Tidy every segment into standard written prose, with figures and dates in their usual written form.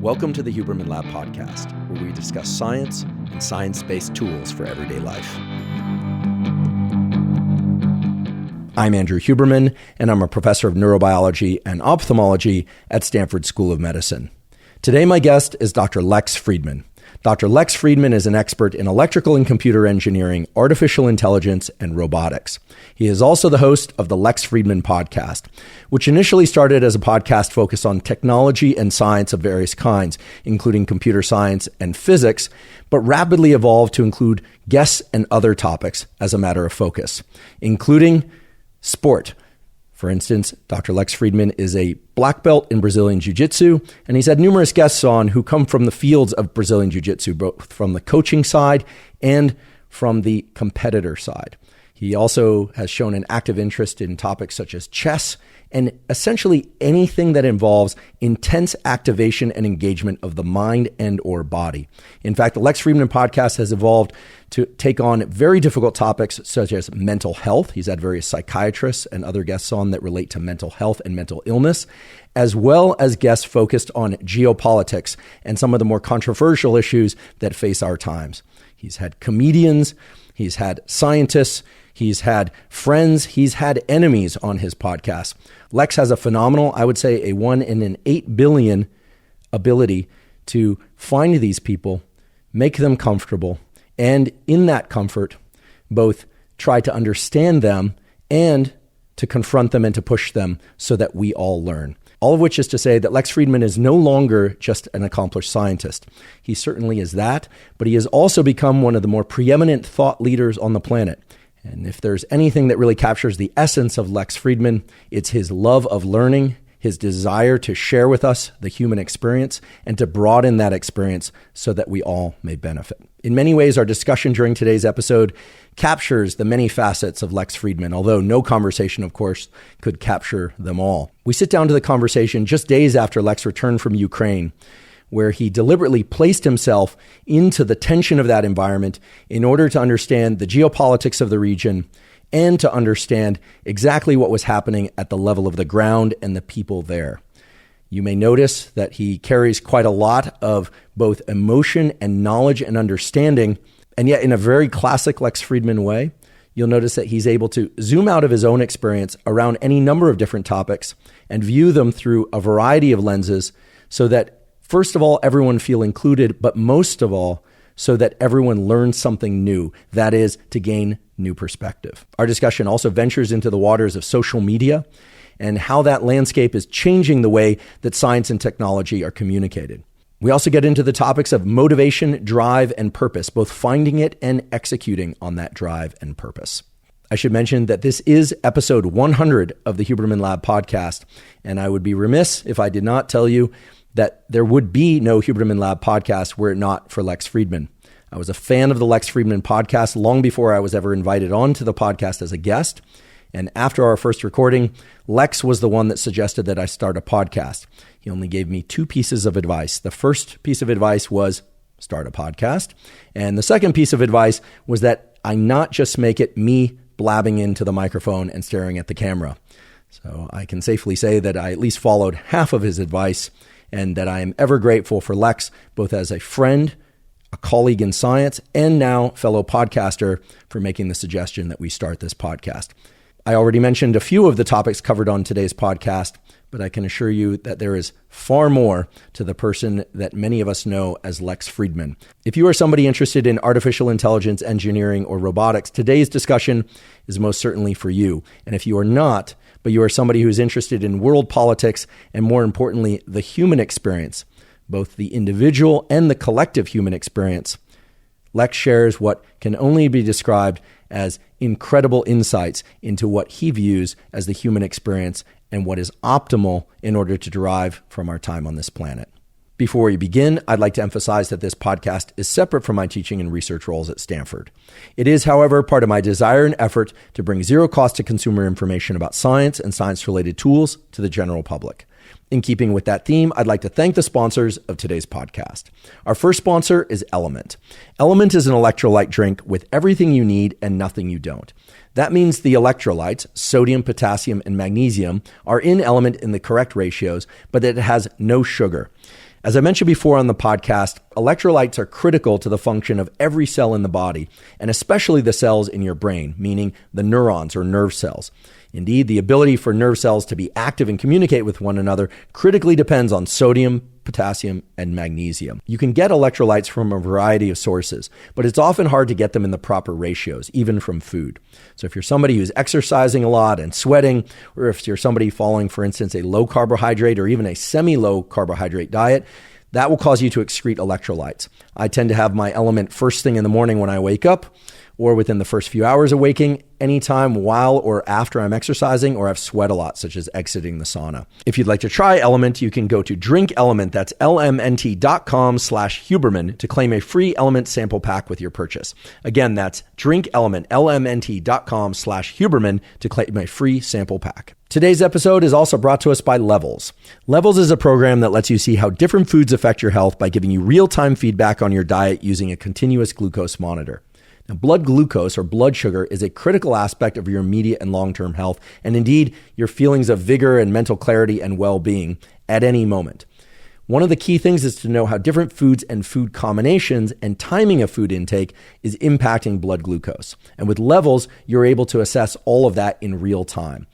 Welcome to the Huberman Lab podcast, where we discuss science and science-based tools for everyday life. I'm Andrew Huberman, and I'm a professor of neurobiology and ophthalmology at Stanford School of Medicine. Today, my guest is Dr. Lex Fridman. Dr. Lex Fridman is an expert in electrical and computer engineering, artificial intelligence, and robotics. He is also the host of the Lex Fridman podcast, which initially started as a podcast focused on technology and science of various kinds, including computer science and physics, but rapidly evolved to include guests and other topics as a matter of focus, including sport. For instance, Dr. Lex Fridman is a black belt in Brazilian Jiu-Jitsu, and he's had numerous guests on who come from the fields of Brazilian Jiu-Jitsu, both from the coaching side and from the competitor side. He also has shown an active interest in topics such as chess and essentially anything that involves intense activation and engagement of the mind and or body. In fact, the Lex Fridman podcast has evolved to take on very difficult topics such as mental health. He's had various psychiatrists and other guests on that relate to mental health and mental illness, as well as guests focused on geopolitics and some of the more controversial issues that face our times. He's had comedians, he's had scientists, he's had friends, he's had enemies on his podcast. Lex has a phenomenal, I would say a 1 in an 8 billion ability to find these people, make them comfortable, and in that comfort, both try to understand them and to confront them and to push them so that we all learn. All of which is to say that Lex Fridman is no longer just an accomplished scientist. He certainly is that, but he has also become one of the more preeminent thought leaders on the planet. And if there's anything that really captures the essence of Lex Fridman, it's his love of learning, his desire to share with us the human experience, and to broaden that experience so that we all may benefit. In many ways, our discussion during today's episode captures the many facets of Lex Fridman, although no conversation, of course, could capture them all. We sit down to the conversation just days after Lex returned from Ukraine, where he deliberately placed himself into the tension of that environment in order to understand the geopolitics of the region and to understand exactly what was happening at the level of the ground and the people there. You may notice that he carries quite a lot of both emotion and knowledge and understanding, and yet in a very classic Lex Fridman way, you'll notice that he's able to zoom out of his own experience around any number of different topics and view them through a variety of lenses so that first of all, everyone feel included, but most of all, so that everyone learns something new, that is, to gain new perspective. Our discussion also ventures into the waters of social media and how that landscape is changing the way that science and technology are communicated. We also get into the topics of motivation, drive, and purpose, both finding it and executing on that drive and purpose. I should mention that this is episode 100 of the Huberman Lab podcast, and I would be remiss if I did not tell you that there would be no Huberman Lab podcast were it not for Lex Fridman. I was a fan of the Lex Fridman podcast long before I was ever invited on to the podcast as a guest. And after our first recording, Lex was the one that suggested that I start a podcast. He only gave me 2 pieces of advice. The first piece of advice was start a podcast. And the second piece of advice was that I not just make it me blabbing into the microphone and staring at the camera. So I can safely say that I at least followed half of his advice, and that I am ever grateful for Lex, both as a friend, a colleague in science, and now fellow podcaster for making the suggestion that we start this podcast. I already mentioned a few of the topics covered on today's podcast, but I can assure you that there is far more to the person that many of us know as Lex Fridman. If you are somebody interested in artificial intelligence, engineering, or robotics, today's discussion is most certainly for you. And if you are not, but you are somebody who is interested in world politics and more importantly, the human experience, both the individual and the collective human experience, Lex shares what can only be described as incredible insights into what he views as the human experience and what is optimal in order to derive from our time on this planet. Before we begin, I'd like to emphasize that this podcast is separate from my teaching and research roles at Stanford. It is, however, part of my desire and effort to bring zero cost to consumer information about science and science-related tools to the general public. In keeping with that theme, I'd like to thank the sponsors of today's podcast. Our first sponsor is LMNT. LMNT is an electrolyte drink with everything you need and nothing you don't. That means the electrolytes, sodium, potassium, and magnesium, are in LMNT in the correct ratios, but it has no sugar. As I mentioned before on the podcast, electrolytes are critical to the function of every cell in the body, and especially the cells in your brain, meaning the neurons or nerve cells. Indeed, the ability for nerve cells to be active and communicate with one another critically depends on sodium, potassium, and magnesium. You can get electrolytes from a variety of sources, but it's often hard to get them in the proper ratios, even from food. So if you're somebody who's exercising a lot and sweating, or if you're somebody following, for instance, a low carbohydrate or even a semi-low carbohydrate diet, that will cause you to excrete electrolytes. I tend to have my LMNT first thing in the morning when I wake up, or within the first few hours of waking, anytime while or after I'm exercising or I've sweat a lot, such as exiting the sauna. If you'd like to try LMNT, you can go to Drink LMNT, that's lmnt.com/Huberman, to claim a free LMNT sample pack with your purchase. Again, that's Drink LMNT, lmnt.com/Huberman, to claim a free sample pack. Today's episode is also brought to us by Levels. Levels is a program that lets you see how different foods affect your health by giving you real-time feedback on your diet using a continuous glucose monitor. Now, blood glucose or blood sugar is a critical aspect of your immediate and long-term health, and indeed your feelings of vigor and mental clarity and well-being at any moment. One of the key things is to know how different foods and food combinations and timing of food intake is impacting blood glucose. And with Levels, you're able to assess all of that in real time.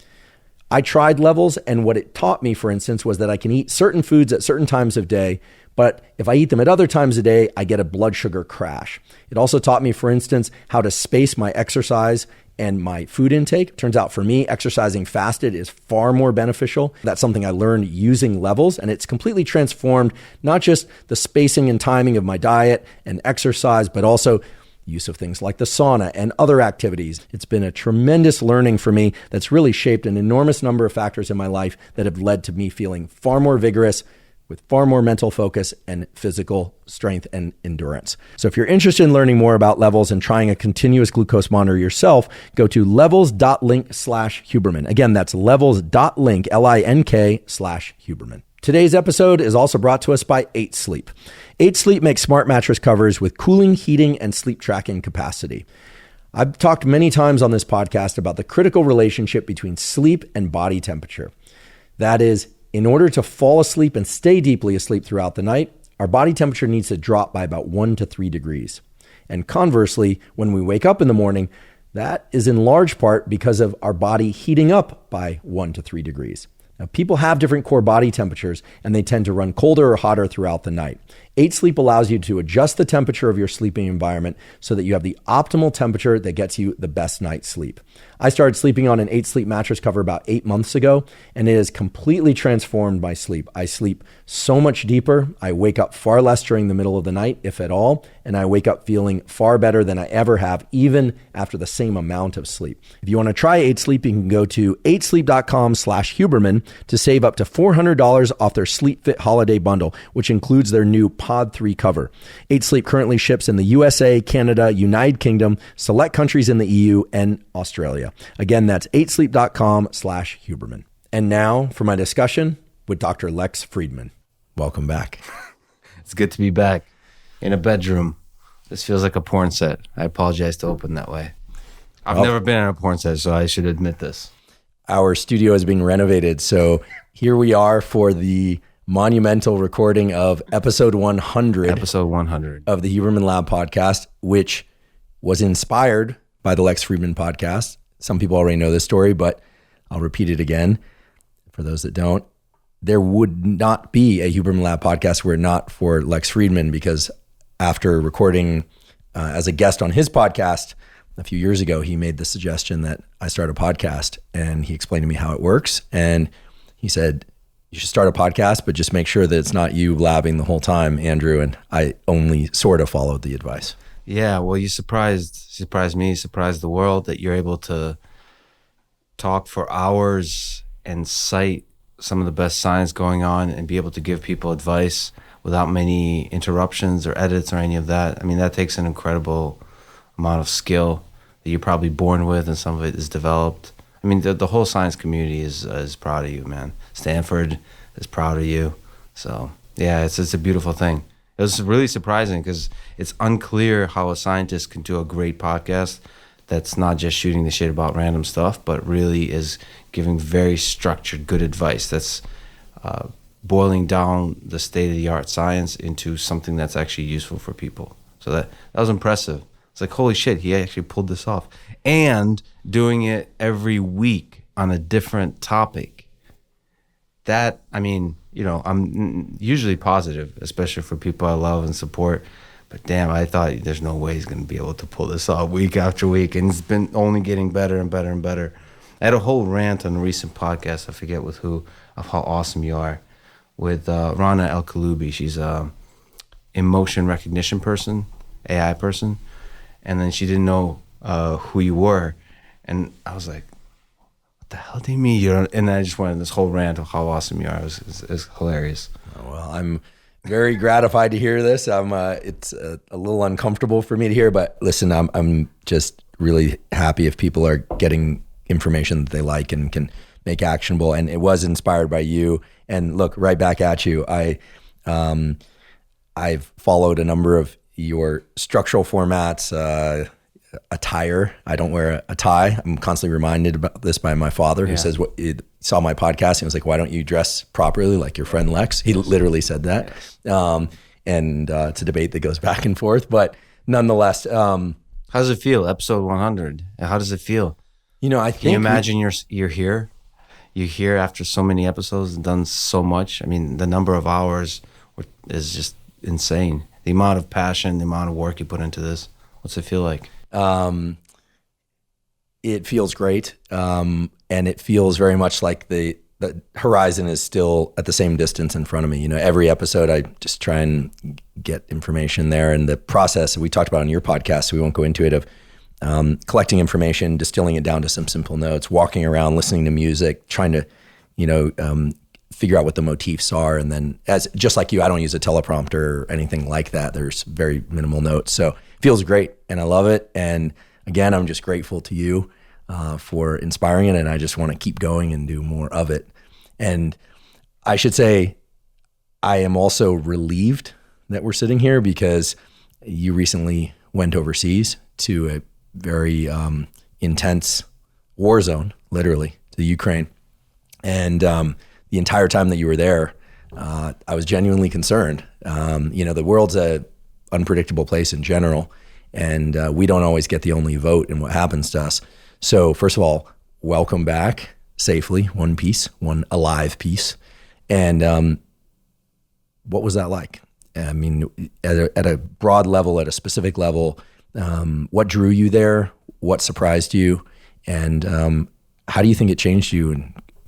I tried Levels, and what it taught me, for instance, was that I can eat certain foods at certain times of day, but if I eat them at other times of day, I get a blood sugar crash. It also taught me, for instance, how to space my exercise and my food intake. Turns out for me, exercising fasted is far more beneficial. That's something I learned using Levels, and it's completely transformed not just the spacing and timing of my diet and exercise, but also use of things like the sauna and other activities. It's been a tremendous learning for me that's really shaped an enormous number of factors in my life that have led to me feeling far more vigorous, with far more mental focus and physical strength and endurance. So if you're interested in learning more about Levels and trying a continuous glucose monitor yourself, go to levels.link/Huberman. Again, that's levels.link, LINK/Huberman. Today's episode is also brought to us by 8 Sleep. 8 Sleep makes smart mattress covers with cooling, heating, and sleep tracking capacity. I've talked many times on this podcast about the critical relationship between sleep and body temperature. That is, in order to fall asleep and stay deeply asleep throughout the night, our body temperature needs to drop by about 1 to 3 degrees. And conversely, when we wake up in the morning, that is in large part because of our body heating up by 1 to 3 degrees. Now, people have different core body temperatures, and they tend to run colder or hotter throughout the night. 8 Sleep allows you to adjust the temperature of your sleeping environment so that you have the optimal temperature that gets you the best night's sleep. I started sleeping on an 8 Sleep mattress cover about 8 months ago, and it has completely transformed my sleep. I sleep so much deeper. I wake up far less during the middle of the night, if at all, and I wake up feeling far better than I ever have, even after the same amount of sleep. If you want to try 8 Sleep, you can go to 8sleep.com/Huberman to save up to $400 off their Sleep Fit Holiday Bundle, which includes their new Pod 3 cover. 8 Sleep currently ships in the USA, Canada, United Kingdom, select countries in the EU, and Australia. Again, that's 8sleep.com/Huberman. And now for my discussion with Dr. Lex Fridman. Welcome back. It's good to be back in a bedroom. This feels like a porn set. I apologize to open that way. I've never been in a porn set, so I should admit this. Our studio is being renovated, so here we are for the monumental recording of episode 100. Episode 100. Of the Huberman Lab podcast, which was inspired by the Lex Fridman podcast. Some people already know this story, but I'll repeat it again for those that don't. There would not be a Huberman Lab podcast were it not for Lex Fridman, because after recording as a guest on his podcast a few years ago, he made the suggestion that I start a podcast, and he explained to me how it works. And he said, you should start a podcast, but just make sure that it's not you blabbing the whole time, Andrew. And I only sort of followed the advice. Yeah, well, you surprised me, surprised the world that you're able to talk for hours and cite some of the best science going on and be able to give people advice without many interruptions or edits or any of that. I mean, that takes an incredible amount of skill that you're probably born with, and some of it is developed. I mean, the whole science community is proud of you, man. Stanford is proud of you. So, yeah, it's a beautiful thing. It was really surprising because it's unclear how a scientist can do a great podcast that's not just shooting the shit about random stuff, but really is giving very structured, good advice that's boiling down the state-of-the-art science into something that's actually useful for people. So that was impressive. It's like, holy shit, he actually pulled this off. And doing it every week on a different topic. That, I mean, you know, I'm usually positive, especially for people I love and support. But damn, I thought there's no way he's going to be able to pull this off week after week. And it's been only getting better and better and better. I had a whole rant on a recent podcast, I forget with who, of how awesome you are, with Rana El-Kaloubi. She's a emotion recognition person, AI person. And then she didn't know who you were. And I was like, what the hell do you mean? And then I just went on this whole rant of how awesome you are. It was hilarious. Oh, well, I'm very gratified to hear this. It's a little uncomfortable for me to hear, but listen, I'm just really happy if people are getting information that they like and can make actionable. And it was inspired by you. And look, right back at you. I've followed a number of your structural formats, attire. I don't wear a tie. I'm constantly reminded about this by my father, who says, "What he saw my podcast and was like, why don't you dress properly like your friend Lex?" He literally said that. And it's a debate that goes back and forth, but nonetheless. How does it feel? Episode 100. How does it feel? You know, I think. Can you imagine you're here? You're here after so many episodes and done so much. I mean, the number of hours is just insane. The amount of passion, the amount of work you put into this. What's it feel like? It feels great. And it feels very much like the horizon is still at the same distance in front of me. You know, every episode I just try and get information there. And the process we talked about on your podcast, so we won't go into it, of collecting information, distilling it down to some simple notes, walking around, listening to music, trying to, you know, figure out what the motifs are. And then, as just like you, I don't use a teleprompter or anything like that. There's very minimal notes. So it feels great and I love it. And again, I'm just grateful to you for inspiring it. And I just want to keep going and do more of it. And I should say, I am also relieved that we're sitting here because you recently went overseas to a very intense war zone, literally, to the Ukraine. And the entire time that you were there, I was genuinely concerned. You know, the world's a unpredictable place in general, and we don't always get the only vote in what happens to us. So first of all, welcome back safely, one piece, one alive piece. And what was that like? I mean, at a broad level, at a specific level, what drew you there? What surprised you? And how do you think it changed you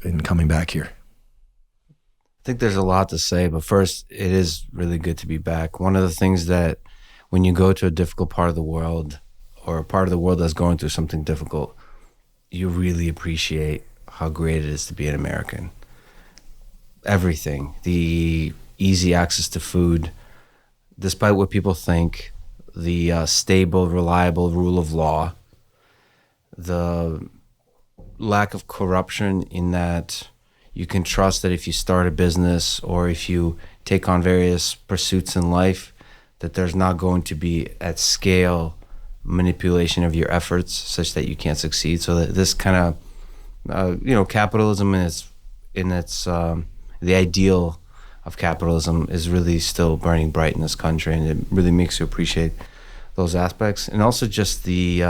in coming back here? I think there's a lot to say, but first, it is really good to be back. One of the things that when you go to a difficult part of the world, or a part of the world that's going through something difficult, you really appreciate how great it is to be an American. Everything, the easy access to food, despite what people think, the stable, reliable rule of law, the lack of corruption in that you can trust that if you start a business or if you take on various pursuits in life, that there's not going to be at scale manipulation of your efforts such that you can't succeed. So that this kind of, capitalism in its the ideal of capitalism is really still burning bright in this country, and it really makes you appreciate those aspects. And also just the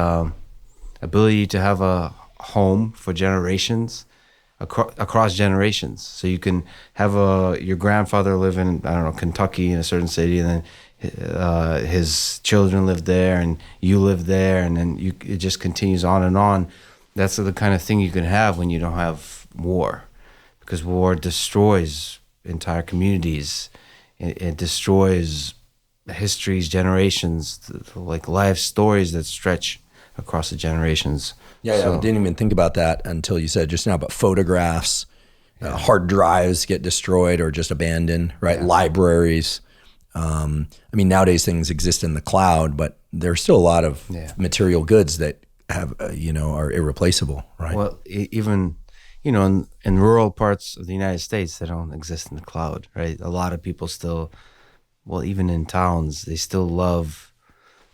ability to have a home for generations, across generations. So you can have your grandfather live in, I don't know, Kentucky in a certain city, and then his children live there, and you live there, and then it just continues on and on. That's the kind of thing you can have when you don't have war, because war destroys entire communities. It destroys histories, generations, like life stories that stretch across the generations. Yeah, I didn't even think about that until you said just now, but photographs, hard drives get destroyed or just abandoned, right? Yeah. Libraries. I mean, nowadays things exist in the cloud, but there's still a lot of material goods that have, are irreplaceable, right? Well, even, in rural parts of the United States, they don't exist in the cloud, right? A lot of people still, even in towns, they still love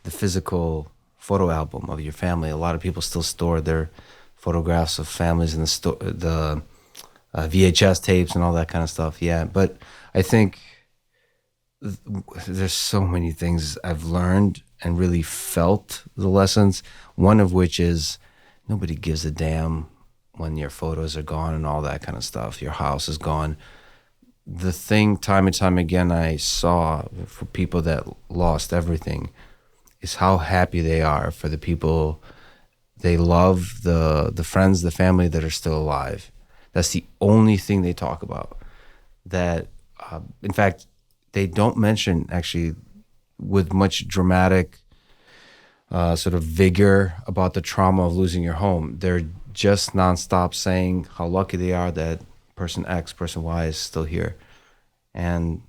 the physical photo album of your family. A lot of people still store their photographs of families in the VHS tapes and all that kind of stuff. Yeah, but I think there's so many things I've learned and really felt the lessons. One of which is nobody gives a damn when your photos are gone and all that kind of stuff. Your house is gone. The thing time and time again I saw for people that lost everything is how happy they are for the people they love, the friends, the family that are still alive. That's the only thing they talk about. That, in fact, they don't mention actually with much dramatic sort of vigor about the trauma of losing your home. They're just nonstop saying how lucky they are that person X, person Y is still here. And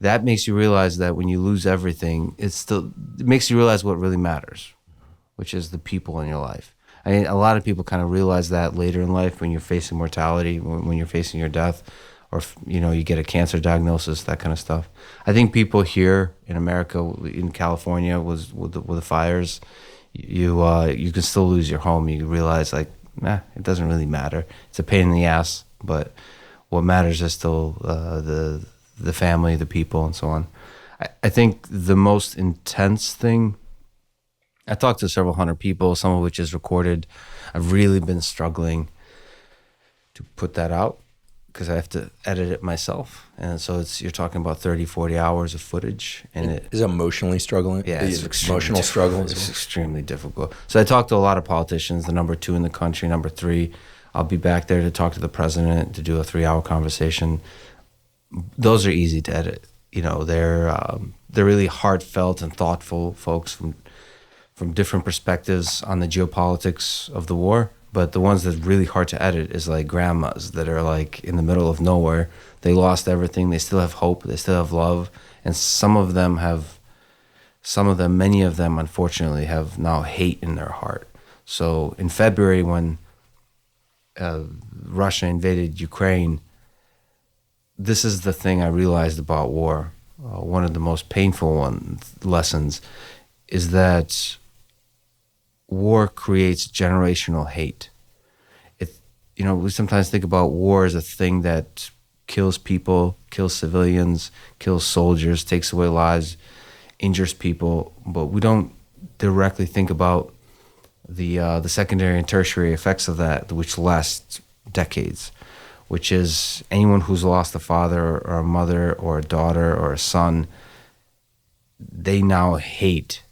that makes you realize that when you lose everything, it makes you realize what really matters, which is the people in your life. I mean, a lot of people kind of realize that later in life when you're facing mortality, when you're facing your death, or you get a cancer diagnosis, that kind of stuff. I think people here in America, in California, with the fires, you can still lose your home. You realize it doesn't really matter. It's a pain in the ass, but what matters is still the family, the people, and so on. I think the most intense thing, I talked to several hundred people, some of which is recorded. I've really been struggling to put that out because I have to edit it myself. And so you're talking about 30, 40 hours of footage. And it is emotionally struggling. Yeah, it's emotional struggle. It's extremely difficult. So I talked to a lot of politicians, the number 2 in the country, number 3. I'll be back there to talk to the president, to do a 3-hour conversation. Those are easy to edit. They're really heartfelt and thoughtful folks from different perspectives on the geopolitics of the war. But the ones that's really hard to edit is like grandmas that are like in the middle of nowhere. They lost everything. They still have hope. They still have love. And many of them, unfortunately, have now hate in their heart. So in February, when Russia invaded Ukraine, this is the thing I realized about war. One of the most painful lessons is that war creates generational hate. We sometimes think about war as a thing that kills people, kills civilians, kills soldiers, takes away lives, injures people, but we don't directly think about the secondary and tertiary effects of that, which last decades, which is anyone who's lost a father or a mother or a daughter or a son, they now hate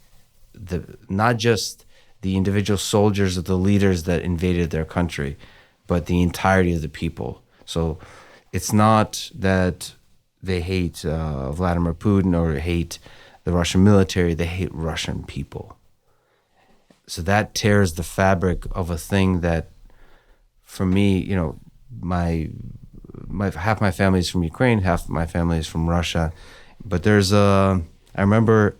not just the individual soldiers or the leaders that invaded their country, but the entirety of the people. So it's not that they hate Vladimir Putin or hate the Russian military, they hate Russian people. So that tears the fabric of a thing that, for me, my half my family is from Ukraine, half my family is from Russia. But I remember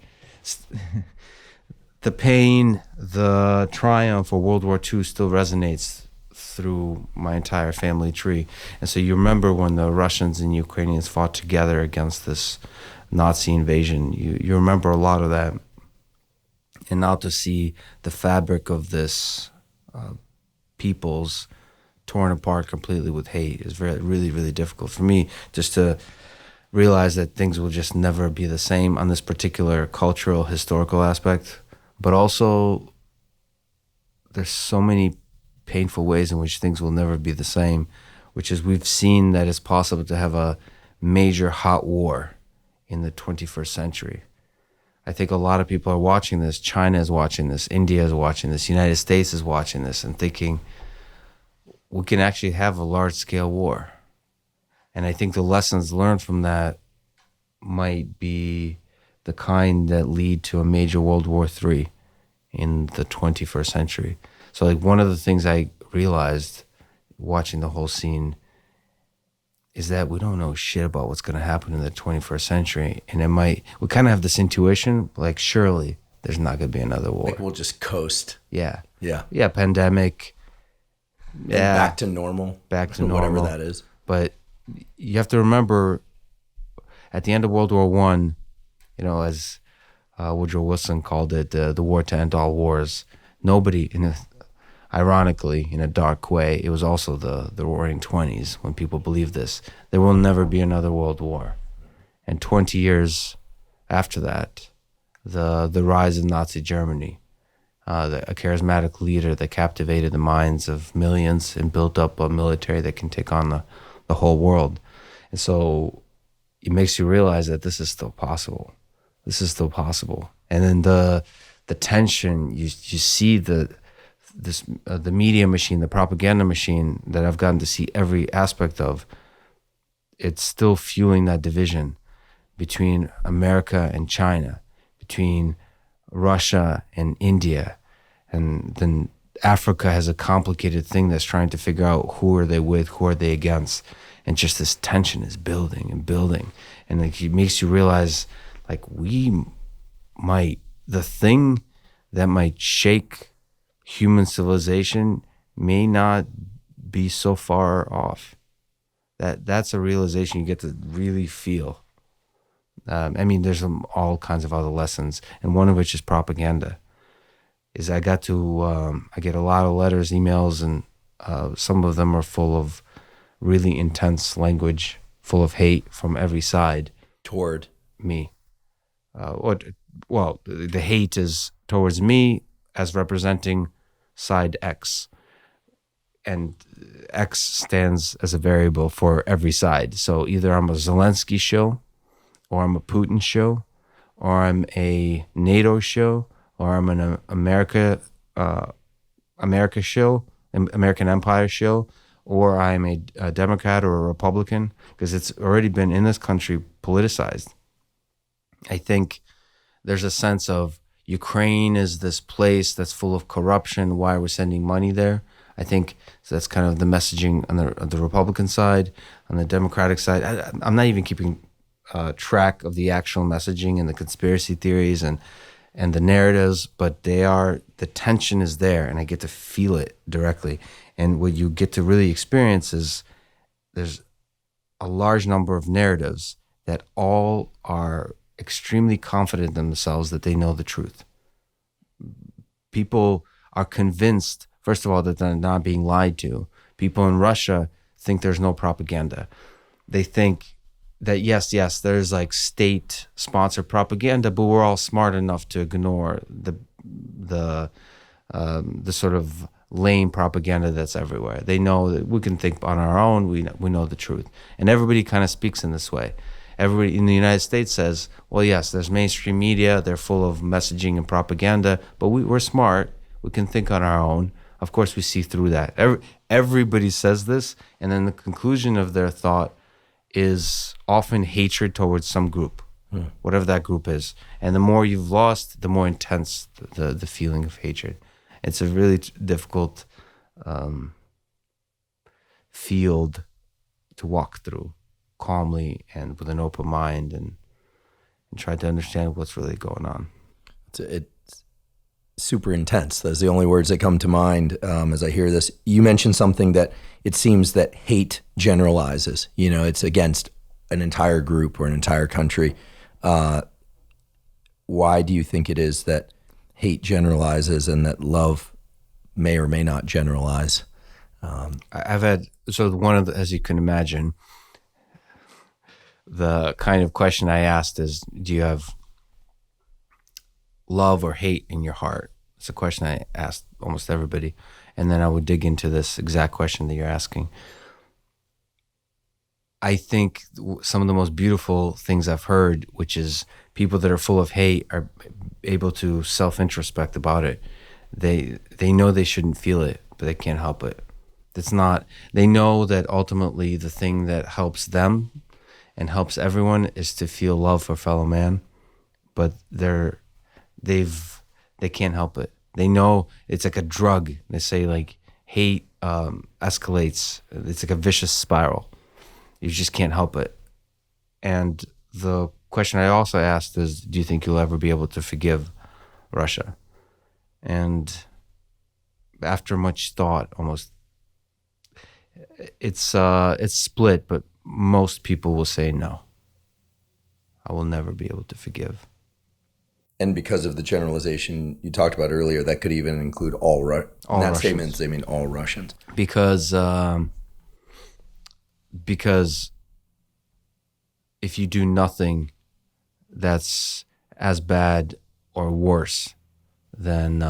the pain, the triumph of World War II still resonates through my entire family tree. And so you remember when the Russians and Ukrainians fought together against this Nazi invasion. You remember a lot of that. And now to see the fabric of this people's torn apart completely with hate is really, really difficult for me, just to realize that things will just never be the same on this particular cultural, historical aspect. But also, there's so many painful ways in which things will never be the same, which is we've seen that it's possible to have a major hot war in the 21st century. I think a lot of people are watching this. China is watching this. India is watching this. United States is watching this and thinking, we can actually have a large-scale war. And I think the lessons learned from that might be the kind that lead to a major World War III in the 21st century. So one of the things I realized watching the whole scene is that we don't know shit about what's going to happen in the 21st century. And we kind of have this intuition, surely there's not going to be another war. We'll just coast. Yeah. Yeah. Yeah, pandemic. Yeah. Back to normal. Back to normal. Whatever that is. But you have to remember, at the end of World War I, as Woodrow Wilson called it, the war to end all wars, nobody, ironically, in a dark way, it was also the Roaring '20s when people believed this. There will never be another world war. And 20 years after that, the rise of Nazi Germany, a charismatic leader that captivated the minds of millions and built up a military that can take on the whole world. And so it makes you realize that this is still possible. This is still possible. And then the tension, you see the media machine, the propaganda machine that I've gotten to see every aspect of, it's still fueling that division between America and China, between Russia and India. And then Africa has a complicated thing that's trying to figure out who are they with, who are they against. And just this tension is building and building. And like, it makes you realize, like, the thing that might shake human civilization may not be so far off. That's a realization you get to really feel. I mean, there's all kinds of other lessons, and one of which is propaganda. Is I get a lot of letters, emails, and some of them are full of really intense language, full of hate from every side toward me. The hate is towards me as representing side X, and X stands as a variable for every side. So either I'm a Zelensky show, or I'm a Putin show, or I'm a NATO show, or I'm an America show, American Empire show, or I'm a Democrat or a Republican, because it's already been in this country politicized. I think there's a sense of Ukraine is this place that's full of corruption. Why are we sending money there? I think that's kind of the messaging on the Republican side. On the Democratic side, I'm not even keeping track of the actual messaging and the conspiracy theories and the narratives, but the tension is there, and I get to feel it directly. And what you get to really experience is there's a large number of narratives that all are extremely confident in themselves that they know the truth. People are convinced, first of all, that they're not being lied to. People in Russia think there's no propaganda. They think that yes, there's like state-sponsored propaganda, but we're all smart enough to ignore the sort of lame propaganda that's everywhere. They know that we can think on our own. We know the truth, and everybody kind of speaks in this way. Everybody in the United States says, well, yes, there's mainstream media. They're full of messaging and propaganda, but we're smart. We can think on our own. Of course, we see through that. Everybody says this, and then the conclusion of their thought is often hatred towards some group, whatever that group is. And the more you've lost, the more intense the feeling of hatred. It's a really difficult field to walk through calmly and with an open mind and try to understand what's really going on. It's super intense. Those are the only words that come to mind as I hear this. You mentioned something that it seems that hate generalizes. It's against an entire group or an entire country. Why do you think it is that hate generalizes and that love may or may not generalize? I've had, as you can imagine, the kind of question I asked is, do you have love or hate in your heart? It's a question I asked almost everybody. And then I would dig into this exact question that you're asking. I think some of the most beautiful things I've heard, which is people that are full of hate are able to self-introspect about it. They know they shouldn't feel it, but they can't help it. They know that ultimately the thing that helps them and helps everyone is to feel love for fellow man, but they can't help it. They know it's like a drug. They say like hate escalates. It's like a vicious spiral. You just can't help it. And the question I also asked is, do you think you'll ever be able to forgive Russia? And after much thought, almost, it's split, but most people will say no. I will never be able to forgive. And because of the generalization you talked about earlier, that could even include all in that Russians. statement, they mean all Russians. Because if you do nothing, that's as bad or worse than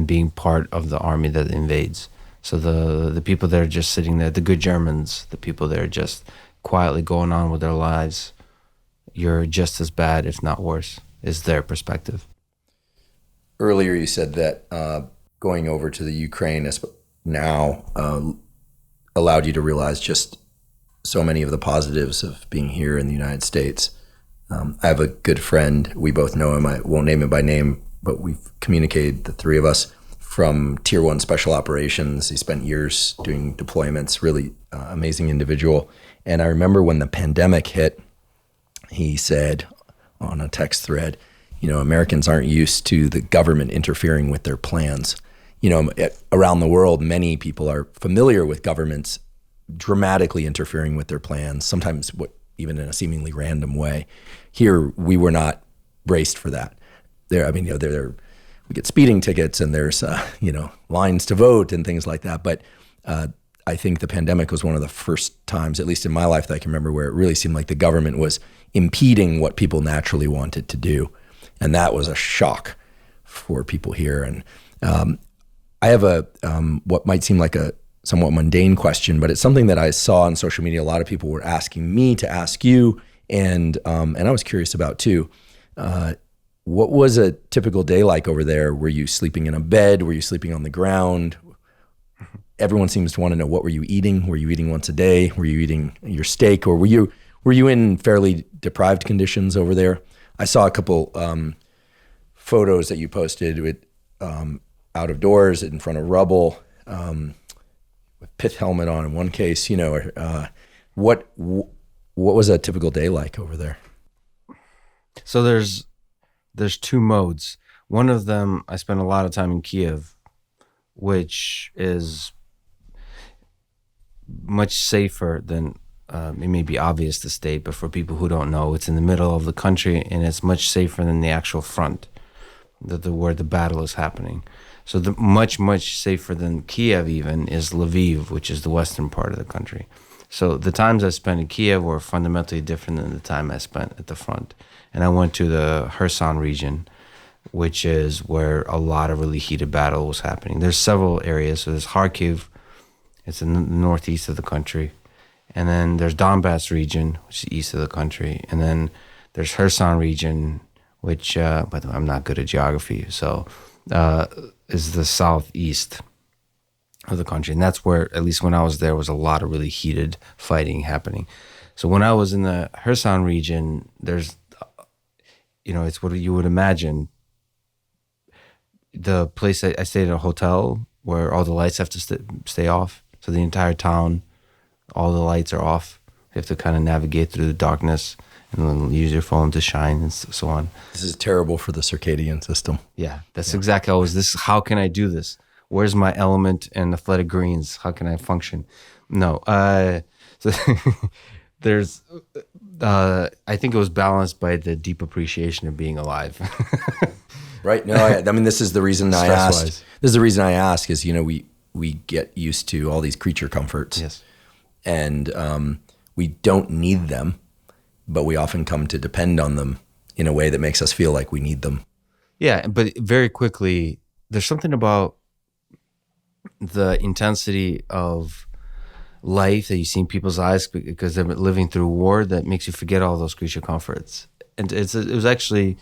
being part of the army that invades. So the people that are just sitting there, the good Germans, the people that are just quietly going on with their lives, you're just as bad, if not worse, is their perspective. Earlier you said that going over to the Ukraine now allowed you to realize just so many of the positives of being here in the United States. I have a good friend. We both know him. I won't name him by name, but we've communicated, the three of us, from Tier 1 Special Operations. He spent years doing deployments, really amazing individual. And I remember when the pandemic hit, he said on a text thread, Americans aren't used to the government interfering with their plans. Around the world, many people are familiar with governments dramatically interfering with their plans, sometimes even in a seemingly random way. Here, we were not braced for that. We get speeding tickets and there's lines to vote and things like that. But I think the pandemic was one of the first times, at least in my life, that I can remember, where it really seemed like the government was impeding what people naturally wanted to do. And that was a shock for people here. And I have what might seem like a somewhat mundane question, but it's something that I saw on social media. A lot of people were asking me to ask you, and I was curious about too. What was a typical day like over there? Were you sleeping in a bed? Were you sleeping on the ground? Everyone seems to want to know, what were you eating? Were you eating once a day? Were you eating your steak, or were you in fairly deprived conditions over there? I saw a couple photos that you posted with out of doors in front of rubble, with pith helmet on in one case. What was a typical day like over there? So there's two modes. One of them, I spent a lot of time in Kiev, which is much safer than, it may be obvious to state, but for people who don't know, it's in the middle of the country and it's much safer than the actual front, where the battle is happening. So the much safer than Kiev even is Lviv, which is the western part of the country. So the times I spent in Kiev were fundamentally different than the time I spent at the front. And I went to the Kherson region, which is where a lot of really heated battle was happening. There's several areas. So there's Kharkiv, it's in the northeast of the country. And then there's Donbass region, which is east of the country. And then there's Kherson region, which, by the way, I'm not good at geography, so is the southeast of the country. And that's where, at least when I was there, was a lot of really heated fighting happening. So when I was in the Kherson region, there's, it's what you would imagine. The place I stayed at a hotel where all the lights have to stay off. So the entire town, all the lights are off. You have to kind of navigate through the darkness and then use your phone to shine and so on. This is terrible for the circadian system. Yeah, that's exactly how how can I do this? Where's my element and athletic greens? How can I function? No. So there's, I think it was balanced by the deep appreciation of being alive. Right. No, I mean, this is the reason I asked. This is the reason I ask is, we get used to all these creature comforts. Yes. And we don't need them, but we often come to depend on them in a way that makes us feel like we need them. Yeah, but very quickly, there's something about the intensity of life that you see in people's eyes because they're living through war that makes you forget all those creature comforts. And it was actually,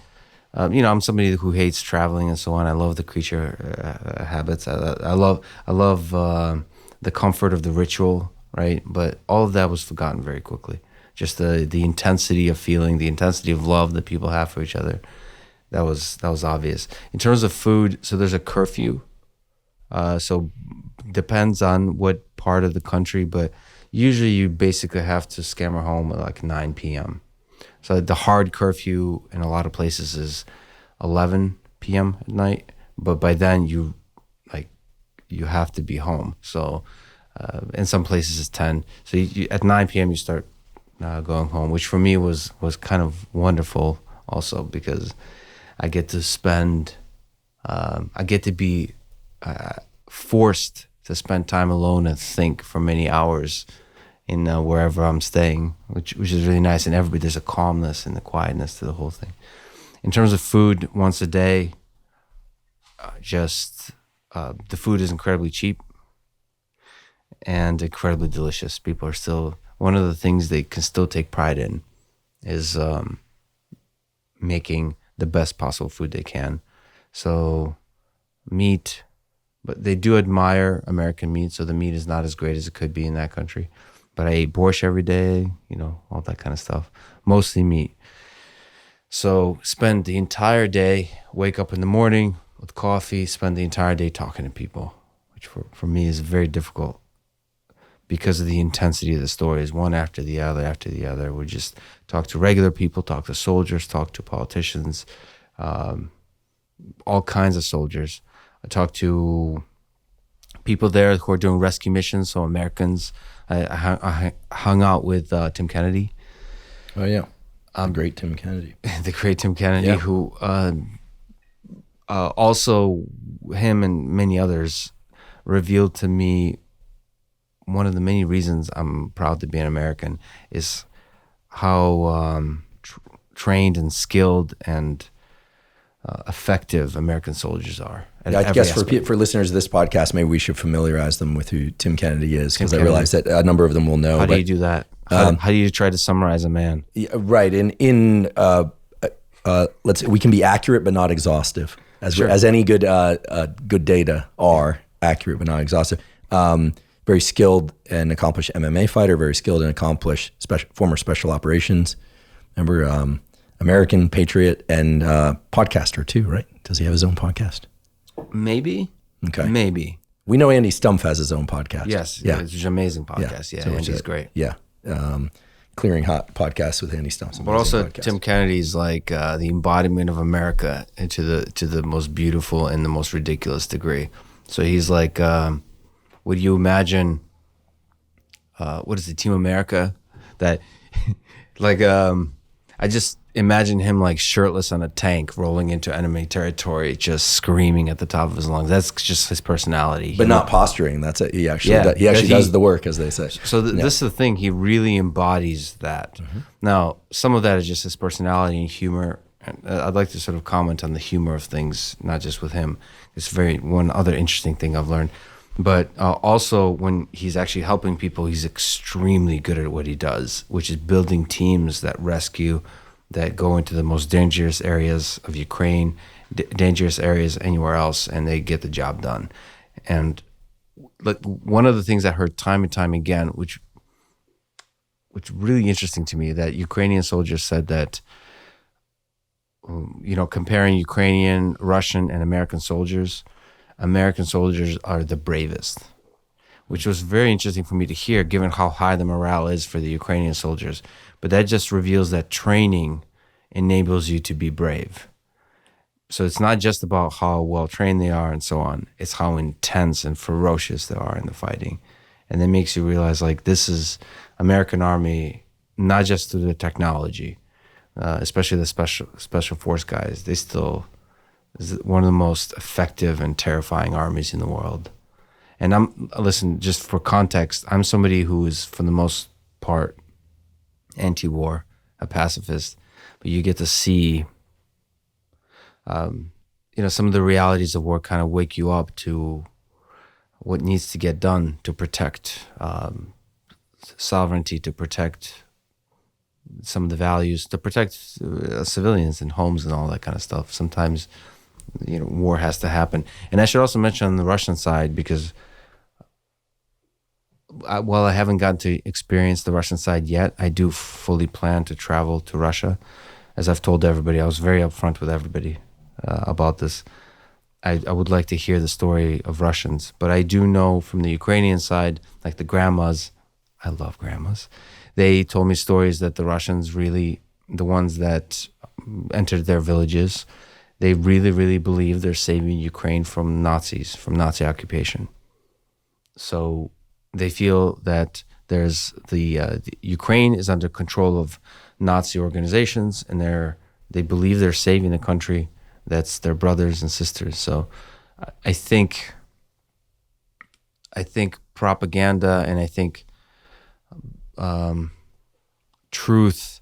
I'm somebody who hates traveling and so on. I love the creature habits. I love the comfort of the ritual, right? But all of that was forgotten very quickly. Just the intensity of feeling, the intensity of love that people have for each other. That was obvious. In terms of food, so there's a curfew. So depends on what part of the country, but usually you basically have to scamper home at like 9 p.m. So the hard curfew in a lot of places is 11 p.m. at night, but by then you have to be home. So in some places it's 10. So at 9 p.m. you start going home, which for me was kind of wonderful also, because I get to spend, I get to be forced to spend time alone and think for many hours in wherever I'm staying, which is really nice. And there's a calmness and the quietness to the whole thing. In terms of food, once a day, the food is incredibly cheap and incredibly delicious. People are still, one of the things they can still take pride in is making the best possible food they can. So meat, but they do admire American meat, so the meat is not as great as it could be in that country. But I ate borscht every day, all that kind of stuff, mostly meat. So spend the entire day, wake up in the morning with coffee, spend the entire day talking to people, which for me is very difficult because of the intensity of the stories, one after the other. We just talk to regular people, talk to soldiers, talk to politicians, all kinds of soldiers. I talk to people there who are doing rescue missions, so Americans. I hung out with Tim Kennedy. Oh, yeah. The great Tim Kennedy. The great Tim Kennedy, who also, him and many others, revealed to me one of the many reasons I'm proud to be an American is how trained and skilled and effective American soldiers are. I guess for listeners of this podcast, maybe we should familiarize them with who Tim Kennedy is, because I realize that a number of them will know. How do you do that? How do you try to summarize a man? Right. Let's say we can be accurate but not exhaustive, as any good data are accurate but not exhaustive. Very skilled and accomplished MMA fighter, very skilled and accomplished former special operations. Remember, American patriot and podcaster too, right? Does he have his own podcast? Maybe. Okay. Maybe. We know Andy Stumpf has his own podcast. Yes. Yeah. It's an amazing podcast. Yeah. So Andy's great. Yeah. Clearing Hot podcast with Andy Stumpf. But also podcast. Tim Kennedy's like the embodiment of America to the most beautiful and the most ridiculous degree. So he's like, would you imagine, what is it, Team America? That like, I just imagine him like shirtless on a tank rolling into enemy territory, just screaming at the top of his lungs. That's just his personality. But not posturing. That's it. He actually does the work, as they say. So this is the thing. He really embodies that. Mm-hmm. Now, some of that is just his personality and humor. And I'd like to sort of comment on the humor of things, not just with him. It's one other interesting thing I've learned. But also when he's actually helping people, he's extremely good at what he does, which is building teams that rescue, that go into the most dangerous areas of Ukraine, dangerous areas anywhere else, and they get the job done. And one of the things I heard time and time again, which really interesting to me, that Ukrainian soldiers said that, comparing Ukrainian, Russian, and American soldiers are the bravest, which was very interesting for me to hear, given how high the morale is for the Ukrainian soldiers. But that just reveals that training enables you to be brave. So it's not just about how well trained they are and so on. It's how intense and ferocious they are in the fighting. And that makes you realize, like, this is American Army, not just through the technology, especially the special force guys. They still is one of the most effective and terrifying armies in the world. And listen, just for context, I'm somebody who is, for the most part, anti-war, a pacifist, but you get to see, some of the realities of war kind of wake you up to what needs to get done to protect sovereignty, to protect some of the values, to protect civilians and homes and all that kind of stuff. Sometimes, war has to happen. And I should also mention on the Russian side, because while I haven't gotten to experience the Russian side yet, I do fully plan to travel to Russia. As I've told everybody, I was very upfront with everybody about this. I would like to hear the story of Russians, but I do know from the Ukrainian side, like the grandmas, I love grandmas, they told me stories that the Russians really, the ones that entered their villages, they really, really believe they're saving Ukraine from Nazis, from Nazi occupation. So they feel that there's the Ukraine is under control of Nazi organizations, and They believe they're saving the country. That's their brothers and sisters. So I think propaganda and I think truth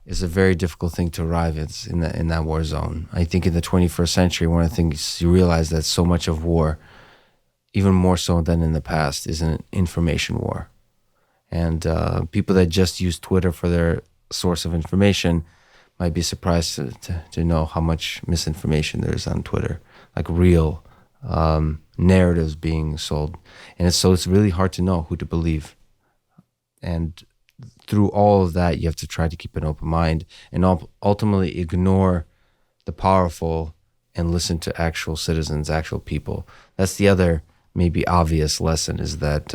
is a very difficult thing to arrive at in that war zone. I think in the 21st century, one of the things you realize that so much of war, even more so than in the past, is an information war. And people that just use Twitter for their source of information might be surprised to know how much misinformation there is on Twitter, like real narratives being sold. And it's really hard to know who to believe. And through all of that, you have to try to keep an open mind and ultimately ignore the powerful and listen to actual citizens, actual people. That's the other maybe obvious lesson, is that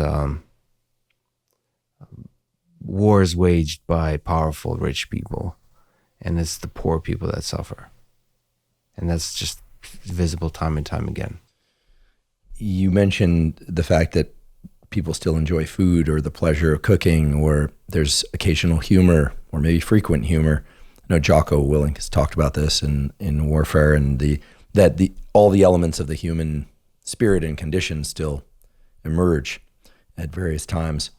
war is waged by powerful, rich people, and it's the poor people that suffer. And that's just visible time and time again. You mentioned the fact that people still enjoy food or the pleasure of cooking, or there's occasional humor or maybe frequent humor. I know Jocko Willink has talked about this in warfare, and all the elements of the human spirit and condition still emerge at various times.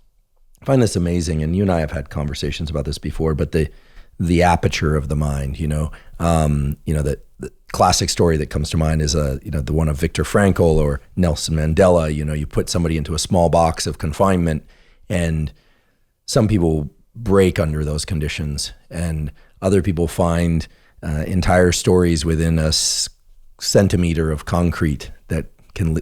I find this amazing, and you and I have had conversations about this before, but the aperture of the mind, the classic story that comes to mind is the one of Viktor Frankl or Nelson Mandela. You put somebody into a small box of confinement, and some people break under those conditions, and other people find entire stories within a centimeter of concrete that can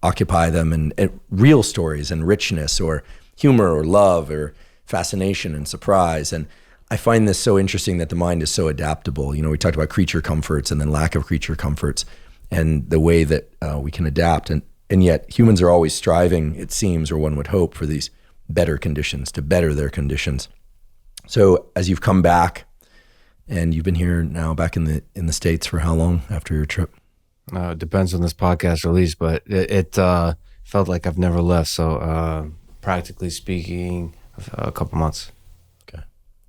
occupy them, and real stories and richness or humor or love or fascination and surprise. And I find this so interesting that the mind is so adaptable. We talked about creature comforts and then lack of creature comforts and the way that we can adapt. And yet humans are always striving, it seems, or one would hope, for these better conditions, to better their conditions. So as you've come back, and you've been here now back in the States for how long after your trip? It depends on this podcast release, but it felt like I've never left. So practically speaking, a couple months.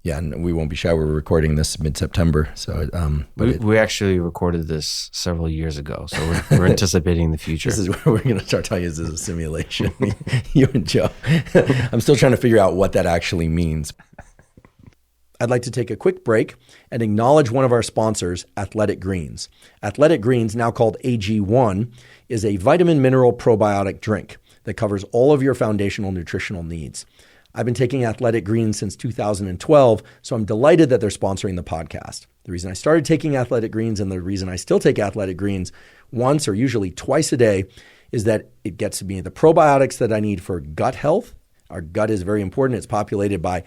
Yeah, and we won't be shy. We're recording this mid-September, so we actually recorded this several years ago, so we're anticipating the future. This is where we're going to start telling you this is a simulation. You and Joe. I'm still trying to figure out what that actually means. I'd like to take a quick break and acknowledge one of our sponsors, Athletic Greens. Athletic Greens, now called AG1, is a vitamin mineral probiotic drink that covers all of your foundational nutritional needs. I've been taking Athletic Greens since 2012, so I'm delighted that they're sponsoring the podcast. The reason I started taking Athletic Greens, and the reason I still take Athletic Greens once or usually twice a day, is that it gets me the probiotics that I need for gut health. Our gut is very important. It's populated by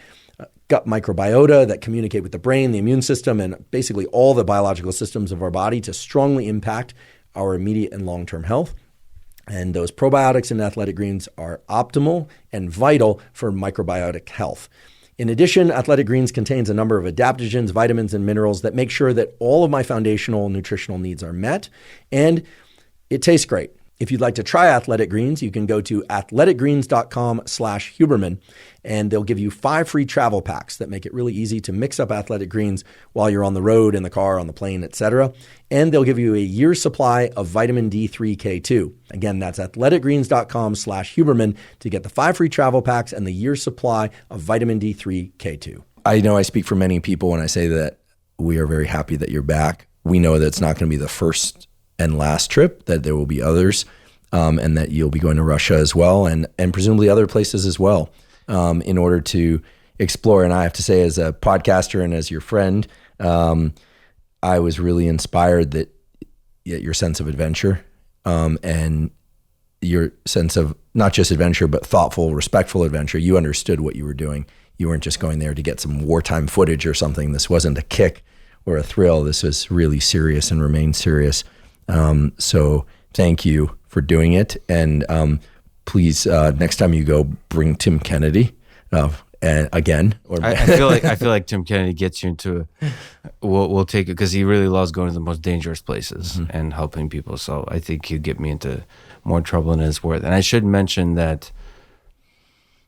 gut microbiota that communicate with the brain, the immune system, and basically all the biological systems of our body to strongly impact our immediate and long-term health. And those probiotics in Athletic Greens are optimal and vital for microbiotic health. In addition, Athletic Greens contains a number of adaptogens, vitamins, and minerals that make sure that all of my foundational nutritional needs are met, and it tastes great. If you'd like to try Athletic Greens, you can go to athleticgreens.com/Huberman, and they'll give you 5 free travel packs that make it really easy to mix up Athletic Greens while you're on the road, in the car, on the plane, etc. And they'll give you a year's supply of vitamin D3K2. Again, that's athleticgreens.com/Huberman to get the 5 free travel packs and the year's supply of vitamin D3K2. I know I speak for many people when I say that we are very happy that you're back. We know that it's not going to be the first and last trip, that there will be others, and that you'll be going to Russia as well, and presumably other places as well, in order to explore. And I have to say, as a podcaster and as your friend, I was really inspired that your sense of adventure, and your sense of not just adventure, but thoughtful, respectful adventure. You understood what you were doing. You weren't just going there to get some wartime footage or something. This wasn't a kick or a thrill. This was really serious and remained serious. So thank you for doing it. And please, next time you go, bring Tim Kennedy again. Or I feel like Tim Kennedy gets you into we'll take it, because he really loves going to the most dangerous places and helping people. So I think he'd get me into more trouble than it's worth. And I should mention that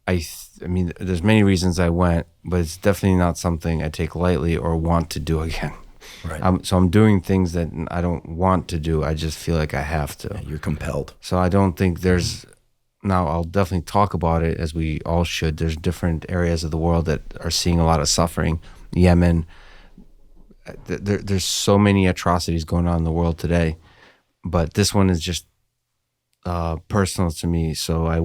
I mean, there's many reasons I went, but it's definitely not something I take lightly or want to do again. Right. So I'm doing things that I don't want to do. I just feel like I have to. Yeah, you're compelled. So I don't think there's, now I'll definitely talk about it, as we all should. There's different areas of the world that are seeing a lot of suffering. Yemen, there's so many atrocities going on in the world today, but this one is just personal to me. So I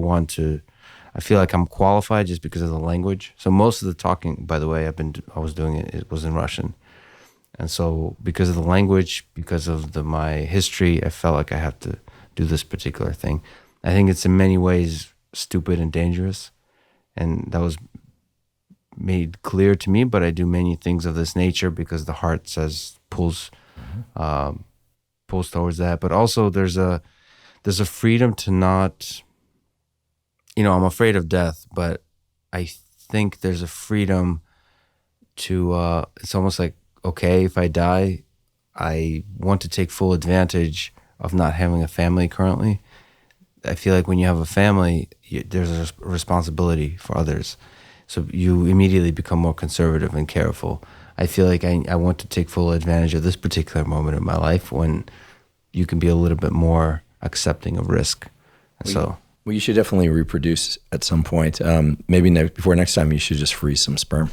feel like I'm qualified just because of the language. So most of the talking, by the way, I was doing it was in Russian. And so because of the language, because of my history, I felt like I have to do this particular thing. I think it's in many ways stupid and dangerous. And that was made clear to me, but I do many things of this nature because the heart pulls towards that. But also there's a freedom to not, I'm afraid of death, but I think there's a freedom to, it's almost like, okay, if I die, I want to take full advantage of not having a family currently. I feel like when you have a family, there's a responsibility for others. So you immediately become more conservative and careful. I feel like I want to take full advantage of this particular moment in my life when you can be a little bit more accepting of risk. Well, you should definitely reproduce at some point. Maybe before next time, you should just freeze some sperm.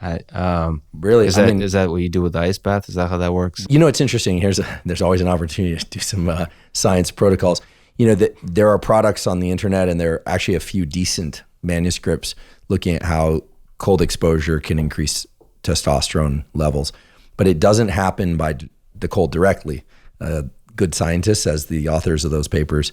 Really? Is that what you do with the ice bath? Is that how that works? It's interesting. There's always an opportunity to do some science protocols. There are products on the internet, and there are actually a few decent manuscripts looking at how cold exposure can increase testosterone levels, but it doesn't happen by the cold directly. Good scientists, as the authors of those papers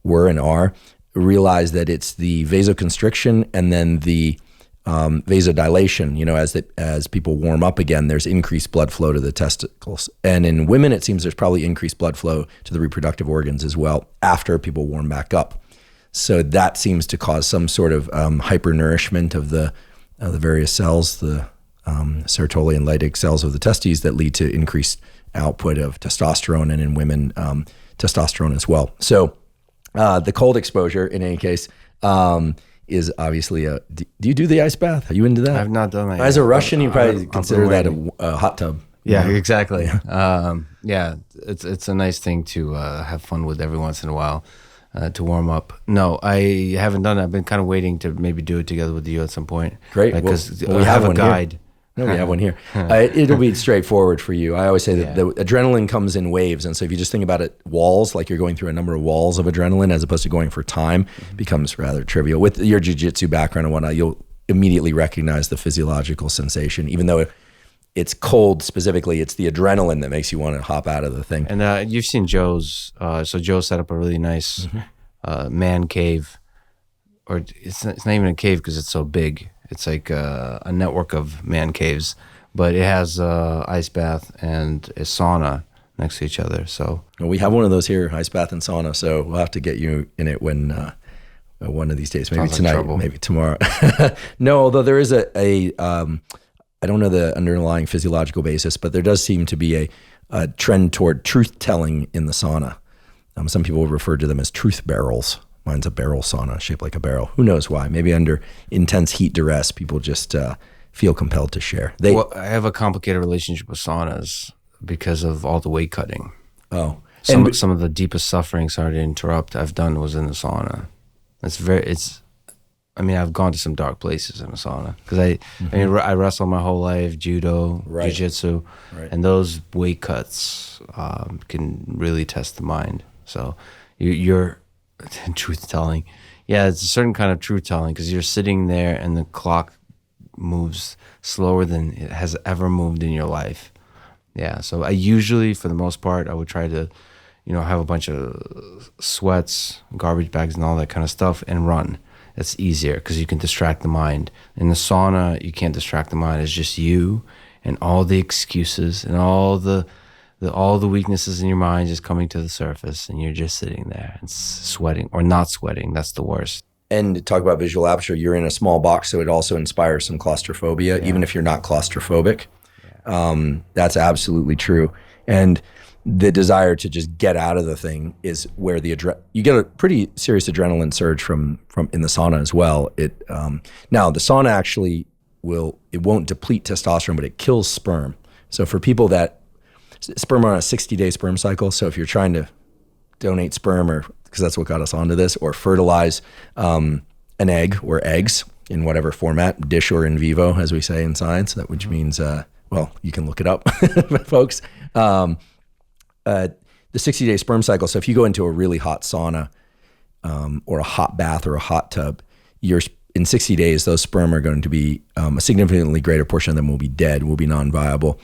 were and are, realize that it's the vasoconstriction and then the vasodilation. As people warm up again, there's increased blood flow to the testicles. And in women, it seems there's probably increased blood flow to the reproductive organs as well after people warm back up. So that seems to cause some sort of hypernourishment of the various cells, the Sertoli and Leydig cells of the testes that lead to increased output of testosterone, and in women, testosterone as well. So the cold exposure, in any case, is obviously do you do the ice bath? Are you into that? I've not done that. As a Russian, you probably consider that a hot tub. Yeah, exactly. Yeah, it's a nice thing to have fun with every once in a while, to warm up. No, I haven't done that. I've been kind of waiting to maybe do it together with you at some point. Great. Because we have a guide. Here. No, we have one here. It'll be straightforward for you. I always say that the adrenaline comes in waves. And so if you just think about it, walls, like you're going through a number of walls of adrenaline as opposed to going for time, becomes rather trivial. With your jiu-jitsu background and whatnot, you'll immediately recognize the physiological sensation. Even though it's cold specifically, it's the adrenaline that makes you want to hop out of the thing. And you've seen Joe's. So Joe set up a really nice man cave. Or it's not even a cave because it's so big. It's like a network of man caves, but it has ice bath and a sauna next to each other. So we have one of those here, ice bath and sauna. So we'll have to get you in it when one of these days, maybe tonight, maybe tomorrow. No, although there is I don't know the underlying physiological basis, but there does seem to be a trend toward truth telling in the sauna. Some people refer to them as truth barrels. Mine's a barrel sauna shaped like a barrel. Who knows why? Maybe under intense heat duress, people just feel compelled to share. I have a complicated relationship with saunas because of all the weight cutting. Oh. Some of the deepest suffering, sorry to interrupt, I've done was in the sauna. I've gone to some dark places in a sauna because I wrestled my whole life, judo, jiu-jitsu, and those weight cuts can really test the mind. So you're truth telling. Yeah, it's a certain kind of truth telling because you're sitting there and the clock moves slower than it has ever moved in your life. Yeah, so I usually, for the most part, I would try to, have a bunch of sweats, garbage bags and all that kind of stuff and run. It's easier because you can distract the mind. In the sauna, you can't distract the mind. It's just you and all the excuses and all the weaknesses in your mind just coming to the surface, and you're just sitting there and sweating or not sweating. That's the worst. And to talk about visual aperture, you're in a small box, so it also inspires some claustrophobia, even if you're not claustrophobic. Yeah. That's absolutely true. And the desire to just get out of the thing is where you get a pretty serious adrenaline surge from in the sauna as well. Now the sauna actually won't deplete testosterone, but it kills sperm. So for people that sperm are on a 60-day sperm cycle, so if you're trying to donate sperm, or because that's what got us onto this, or fertilize an egg or eggs in whatever format, dish or in vivo, as we say in science, that which means, well, you can look it up, folks. The 60-day sperm cycle. So if you go into a really hot sauna or a hot bath or a hot tub, in 60 days, those sperm are going to be a significantly greater portion of them will be dead, will be non-viable.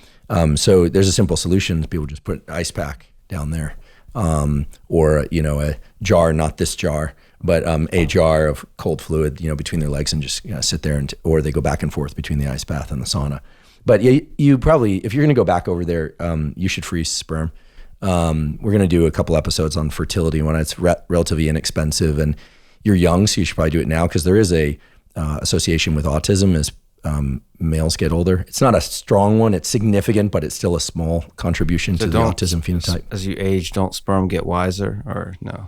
So there's a simple solution. People just put an ice pack down there, or a jar, not this jar, but a jar of cold fluid, between their legs, and just sit there, or they go back and forth between the ice bath and the sauna. But you probably, if you're going to go back over there, you should freeze sperm. We're going to do a couple episodes on fertility when it's relatively inexpensive, and you're young, so you should probably do it now, because there is a association with autism as males get older. It's not a strong one. It's significant, but it's still a small contribution to the autism phenotype. As you age, don't sperm get wiser, or no?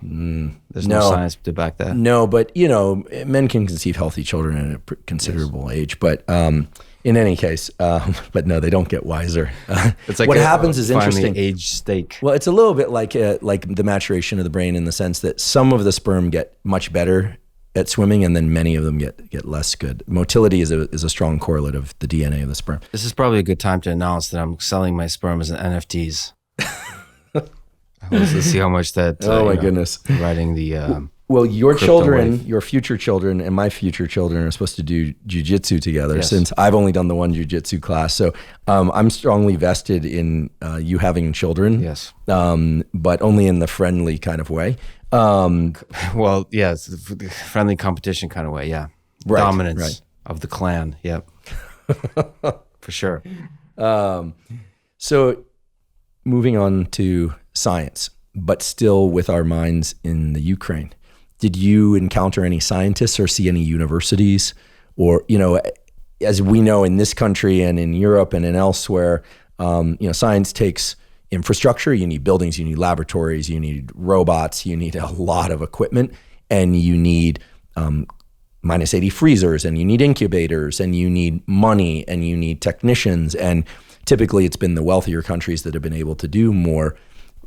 There's no science to back that. No, but men can conceive healthy children at a considerable age. But in any case, but no, they don't get wiser. It's like what happens is interesting. Age steak. Well, it's a little bit like the maturation of the brain, in the sense that some of the sperm get much better at swimming, and then many of them get less good. Motility is a strong correlate of the DNA of the sperm. This is probably a good time to announce that I'm selling my sperm as an NFTs. Let's see how much that. Oh my goodness! Writing the. Well, your children, wave. your future children, and my future children are supposed to do Jiu-Jitsu together. Yes. Since I've only done the one Jiu-Jitsu class, so I'm strongly vested in you having children. Yes. But only in the friendly kind of way. Well, yeah, it's a friendly competition kind of way. Yeah. Right, Dominance of the clan. Yep. For sure. So moving on to science, but still with our minds in the Ukraine. Did you encounter any scientists or see any universities, or, as we know in this country and in Europe and in elsewhere, science takes infrastructure. You need buildings, you need laboratories, you need robots, you need a lot of equipment, and you need minus 80 freezers, and you need incubators, and you need money, and you need technicians. And typically it's been the wealthier countries that have been able to do more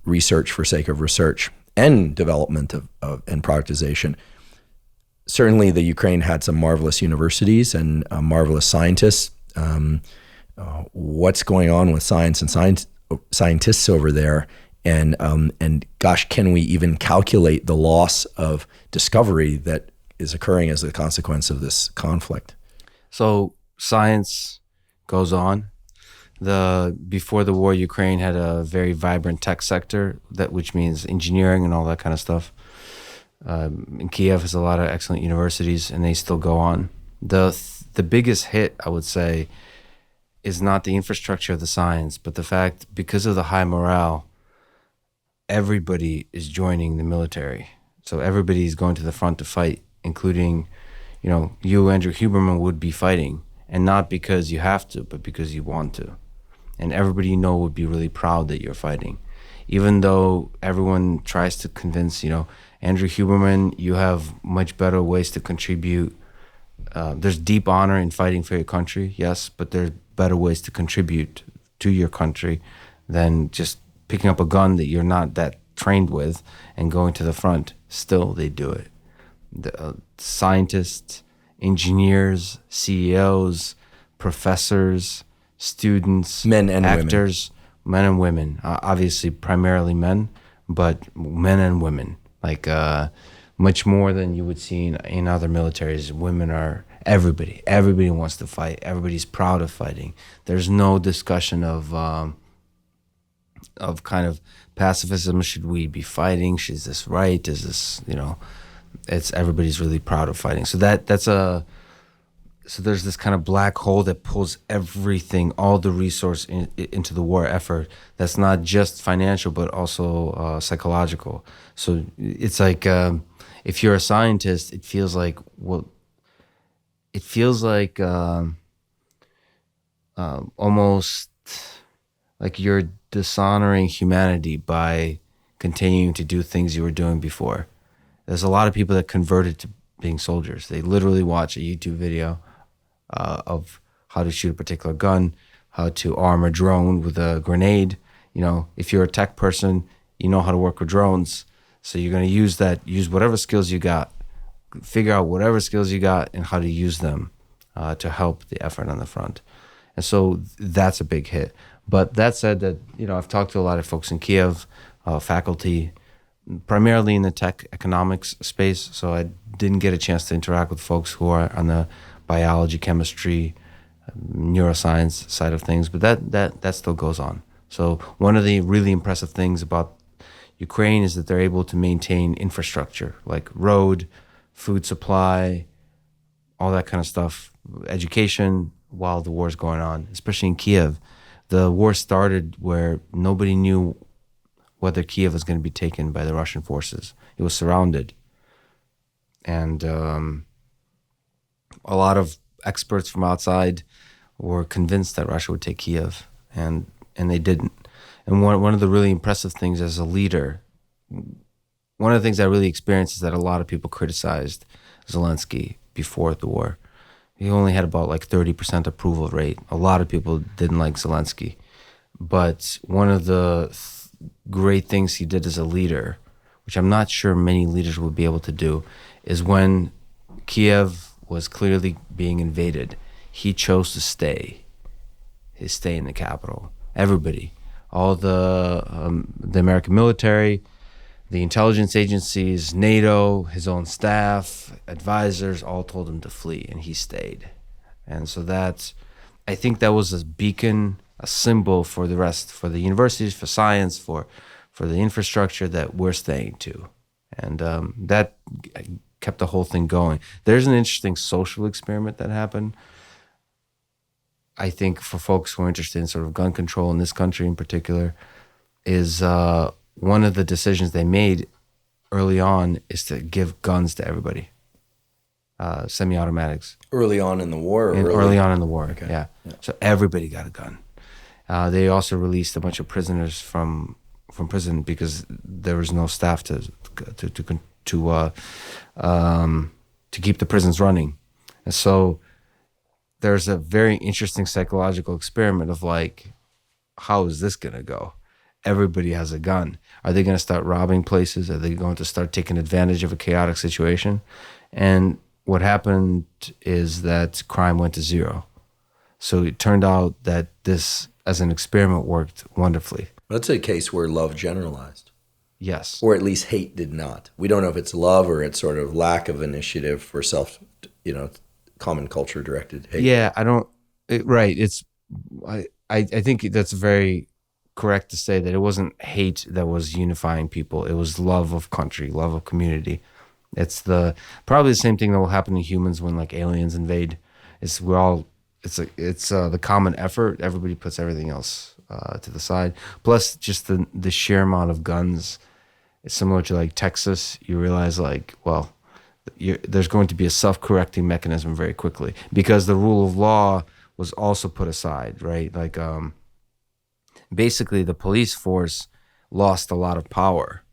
research for sake of research and development of and productization. Certainly the Ukraine had some marvelous universities and marvelous scientists. What's going on with science and scientists over there? And gosh, can we even calculate the loss of discovery that is occurring as a consequence of this conflict? So science goes on. Before the war, Ukraine had a very vibrant tech sector, which means engineering and all that kind of stuff. In Kiev has a lot of excellent universities, and they still go on. The biggest hit, I would say, is not the infrastructure of the science, but the fact, because of the high morale, everybody is joining the military. So everybody is going to the front to fight, including, you, Andrew Huberman, would be fighting, and not because you have to, but because you want to. And everybody would be really proud that you're fighting. Even though everyone tries to convince, Andrew Huberman, you have much better ways to contribute. There's deep honor in fighting for your country, yes, but there's better ways to contribute to your country than just picking up a gun that you're not that trained with and going to the front. Still, they do it. The scientists, engineers, CEOs, professors, students, men and actors, men and women. Obviously, primarily men, but men and women. Like much more than you would see in other militaries. Women are everybody. Everybody wants to fight. Everybody's proud of fighting. There's no discussion of kind of pacifism. Should we be fighting? Is this right? Is this It's everybody's really proud of fighting. So So there's this kind of black hole that pulls everything, all the resource into the war effort. That's not just financial, but also psychological. So it's like if you're a scientist, it feels like almost like you're dishonoring humanity by continuing to do things you were doing before. There's a lot of people that converted to being soldiers. They literally watch a YouTube video of how to shoot a particular gun, how to arm a drone with a grenade. You know, if you're a tech person, you know how to work with drones. So you're going to use whatever skills you got, figure out whatever skills you got and how to use them to help the effort on the front. And so that's a big hit. But that said, that, you know, I've talked to a lot of folks in Kiev, faculty, primarily in the tech economics space. So I didn't get a chance to interact with folks who are on the biology, chemistry, neuroscience side of things. But that still goes on. So one of the really impressive things about Ukraine is that they're able to maintain infrastructure like road, food supply, all that kind of stuff, education, while the war is going on, especially in Kiev. The war started where nobody knew whether Kiev was going to be taken by the Russian forces. It was surrounded. And a lot of experts from outside were convinced that Russia would take Kiev, and they didn't. And one of the really impressive things as a leader, one of the things I really experienced is that a lot of people criticized Zelensky before the war. He only had about like 30% approval rate. A lot of people didn't like Zelensky. But one of the great things he did as a leader, which I'm not sure many leaders would be able to do, is when Kiev was clearly being invaded, he chose to stay in the capital. Everybody, all the American military, the intelligence agencies, NATO, his own staff, advisors, all told him to flee, and he stayed. And so I think that was a beacon, a symbol for the rest, for the universities, for science, for the infrastructure that we're staying to. And that kept the whole thing going. There's an interesting social experiment that happened. I think for folks who are interested in sort of gun control in this country in particular, is one of the decisions they made early on is to give guns to everybody, semi-automatics. Early on in the war? Early on in the war, okay. Yeah. So everybody got a gun. They also released a bunch of prisoners from prison because there was no staff to keep the prisons running. And so there's a very interesting psychological experiment of like, how is this going to go? Everybody has a gun. Are they going to start robbing places? Are they going to start taking advantage of a chaotic situation? And what happened is that crime went to zero. So it turned out that this, as an experiment, worked wonderfully. That's a case where love generalized. Yes. Or at least hate did not. We don't know if it's love or it's sort of lack of initiative for common culture directed hate. Yeah, right. I think that's very correct to say that it wasn't hate that was unifying people. It was love of country, love of community. It's probably the same thing that will happen to humans when like aliens invade. It's the common effort. Everybody puts everything else to the side. Plus, just the sheer amount of guns. It's similar to like Texas. You realize like, well, there's going to be a self-correcting mechanism very quickly because the rule of law was also put aside, right? Like, basically the police force lost a lot of power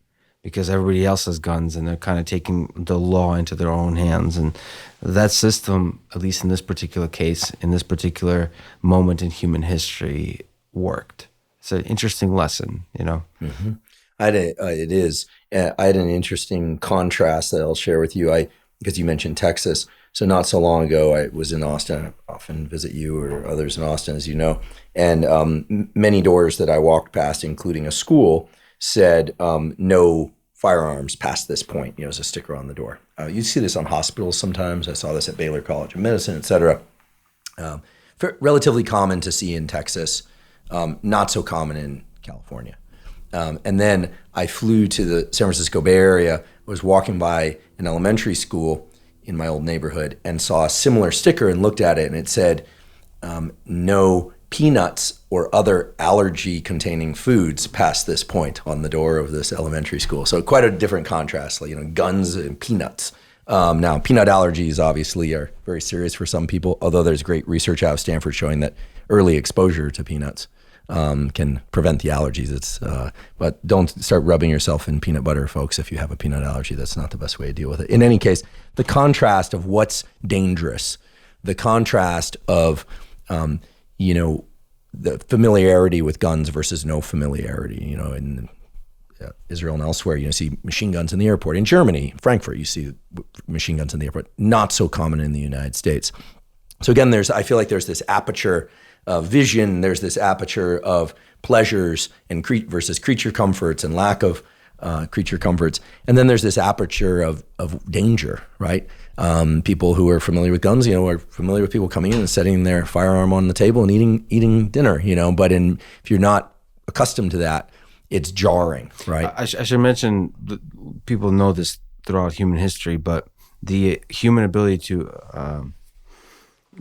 because everybody else has guns and they're kind of taking the law into their own hands. And that system, at least in this particular case, in this particular moment in human history, worked. It's an interesting lesson, you know? Mm-hmm. It is. I had an interesting contrast that I'll share with you. Because you mentioned Texas. So not so long ago, I was in Austin. I often visit you or others in Austin, as you know. And many doors that I walked past, including a school, said no firearms past this point. There's a sticker on the door. You see this on hospitals sometimes. I saw this at Baylor College of Medicine, et cetera. Relatively common to see in Texas, not so common in California. And then I flew to the San Francisco Bay Area, was walking by an elementary school in my old neighborhood and saw a similar sticker and looked at it, and it said, no peanuts or other allergy-containing foods past this point on the door of this elementary school. So quite a different contrast, guns and peanuts. Now, peanut allergies obviously are very serious for some people, although there's great research out of Stanford showing that early exposure to peanuts can prevent the allergies. But don't start rubbing yourself in peanut butter, folks, if you have a peanut allergy. That's not the best way to deal with it. In any case, the contrast of what's dangerous, the contrast of, the familiarity with guns versus no familiarity. In Israel and elsewhere, you see machine guns in the airport. In Germany, Frankfurt, you see machine guns in the airport. Not so common in the United States. So again, I feel like there's this aperture of vision. There's this aperture of pleasures and versus creature comforts and lack of creature comforts. And then there's this aperture of danger, right? People who are familiar with guns, are familiar with people coming in and setting their firearm on the table and eating dinner, but if you're not accustomed to that, it's jarring, right? I should mention, people know this throughout human history, but the human ability to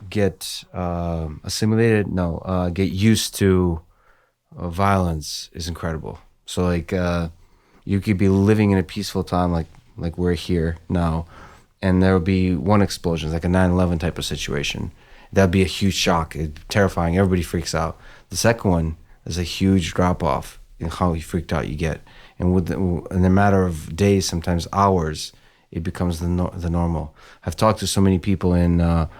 get get used to violence is incredible. So you could be living in a peaceful time like we're here now, and there will be one explosion, like a 9/11 type of situation. That'd be a huge shock, terrifying. Everybody freaks out. The second one is a huge drop off in how freaked out you get, and in a matter of days, sometimes hours, it becomes the normal. I've talked to so many people in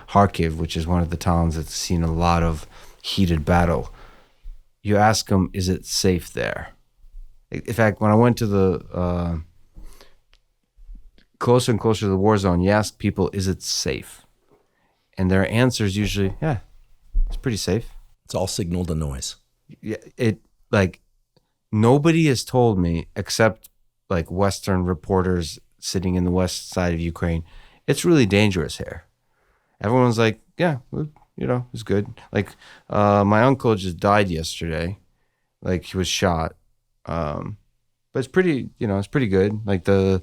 Kharkiv, which is one of the towns that's seen a lot of heated battle. You ask them, is it safe there? In fact, when I went to the closer and closer to the war zone, you ask people, is it safe? And their answer is usually, yeah, it's pretty safe. It's all signal to noise. Yeah, nobody has told me, except Western reporters sitting in the west side of Ukraine, it's really dangerous here. Everyone's like, yeah, it's good. My uncle just died yesterday. He was shot. But it's pretty, it's pretty good. The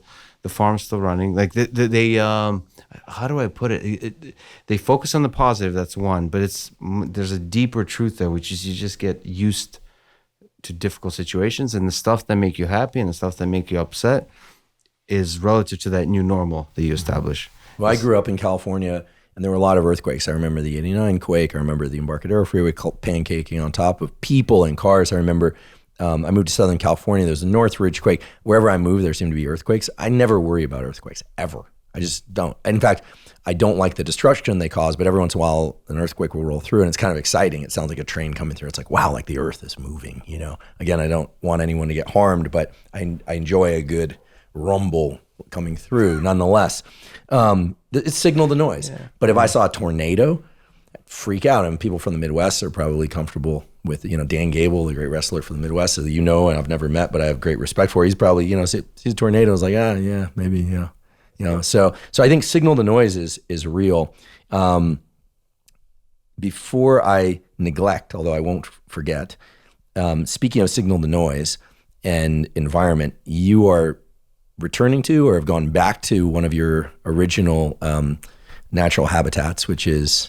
farm's still running. They how do I put it? They focus on the positive. That's one, but there's a deeper truth there, which is you just get used to difficult situations, and the stuff that make you happy and the stuff that make you upset is relative to that new normal that you establish. Well, I grew up in California, and there were a lot of earthquakes. I remember the '89 quake. I remember the Embarcadero Freeway pancaking on top of people and cars. I remember I moved to Southern California. There was a Northridge quake. Wherever I moved, there seemed to be earthquakes. I never worry about earthquakes, ever. I just don't. In fact, I don't like the destruction they cause, but every once in a while, an earthquake will roll through, and it's kind of exciting. It sounds like a train coming through. It's like, wow, the earth is moving, Again, I don't want anyone to get harmed, but I enjoy a good rumble coming through nonetheless. It's signal to noise. Yeah. But if I saw a tornado, I'd freak out. And people from the Midwest are probably comfortable with, Dan Gable, the great wrestler from the Midwest, and I've never met, but I have great respect for. He's probably, sees a tornado, is like, yeah, maybe, So I think signal to noise is real. Before I neglect, although I won't forget, speaking of signal to noise and environment, you are returning to or have gone back to one of your original natural habitats, which is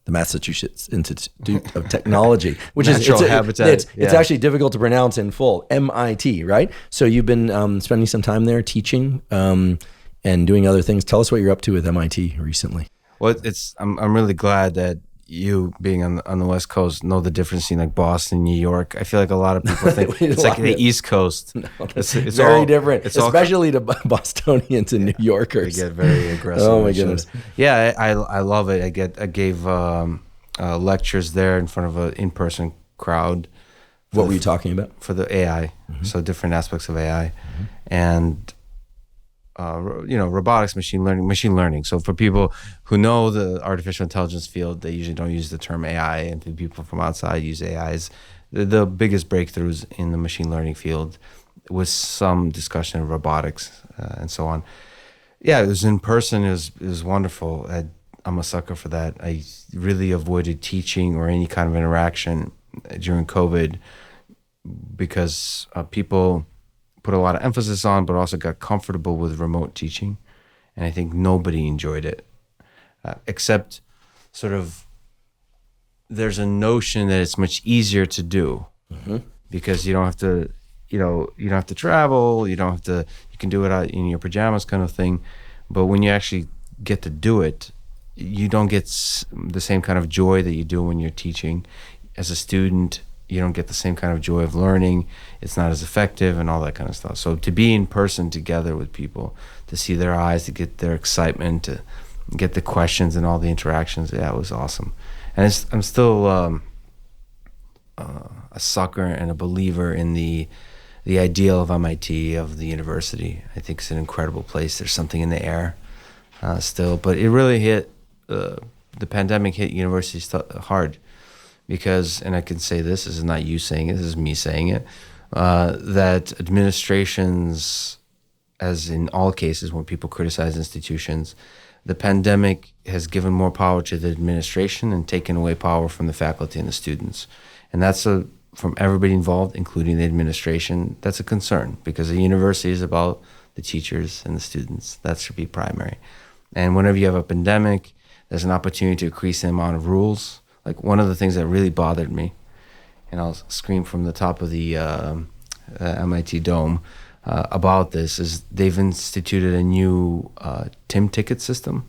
the Massachusetts Institute of Technology, which is it's actually difficult to pronounce in full, MIT, right? So you've been spending some time there teaching and doing other things. Tell us what you're up to with MIT recently. Well, I'm really glad that you, being on the West Coast, know the difference between Boston, New York. I feel like a lot of people think it's like the East Coast. No, it's very different, especially to Bostonians and New Yorkers. They get very aggressive. Oh my goodness! Yeah, I love it. I gave lectures there in front of an in-person crowd. What were you talking about? For the AI, so different aspects of AI, and robotics, machine learning. So for people who know the artificial intelligence field, they usually don't use the term AI, and people from outside use AIs. The biggest breakthroughs in the machine learning field was some discussion of robotics and so on. Yeah, it was in person. It was wonderful. I'm a sucker for that. I really avoided teaching or any kind of interaction during COVID because people put a lot of emphasis on, but also got comfortable with remote teaching. And I think nobody enjoyed it, except sort of there's a notion that it's much easier to do because you don't have to, you don't have to travel, you can do it out in your pajamas kind of thing. But when you actually get to do it, you don't get the same kind of joy that you do when you're teaching. As a student, you don't get the same kind of joy of learning. It's not as effective and all that kind of stuff. So to be in person together with people, to see their eyes, to get their excitement, to get the questions and all the interactions, yeah, it was awesome. And I'm still a sucker and a believer in the ideal of MIT, of the university. I think it's an incredible place. There's something in the air still, but it really hit the pandemic hit universities hard because, and I can say this is not you saying it, this is me saying it, that administrations, as in all cases when people criticize institutions, the pandemic has given more power to the administration and taken away power from the faculty and the students. And that's from everybody involved, including the administration, that's a concern because the university is about the teachers and the students. That should be primary. And whenever you have a pandemic, there's an opportunity to increase the amount of rules. Like one of the things that really bothered me, and I'll scream from the top of the MIT dome about this, is they've instituted a new TIM ticket system,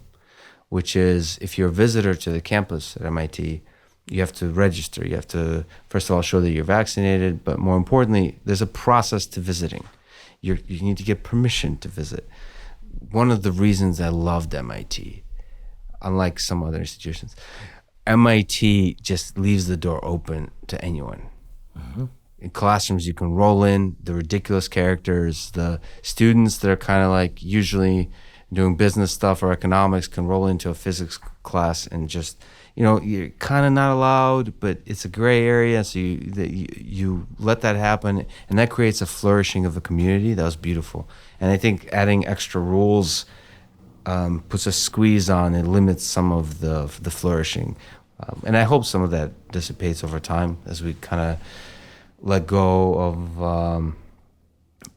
which is if you're a visitor to the campus at MIT, you have to register. You have to, first of all, show that you're vaccinated, but more importantly, there's a process to visiting. You need to get permission to visit. One of the reasons I loved MIT, unlike some other institutions, MIT just leaves the door open to anyone. Mm-hmm. In classrooms, you can roll in the ridiculous characters. The students that are kind of like usually doing business stuff or economics can roll into a physics class and just, you're kind of not allowed, but it's a gray area. So you let that happen, and that creates a flourishing of the community. That was beautiful. And I think adding extra rules puts a squeeze on and limits some of the flourishing. And I hope some of that dissipates over time as we kind of let go of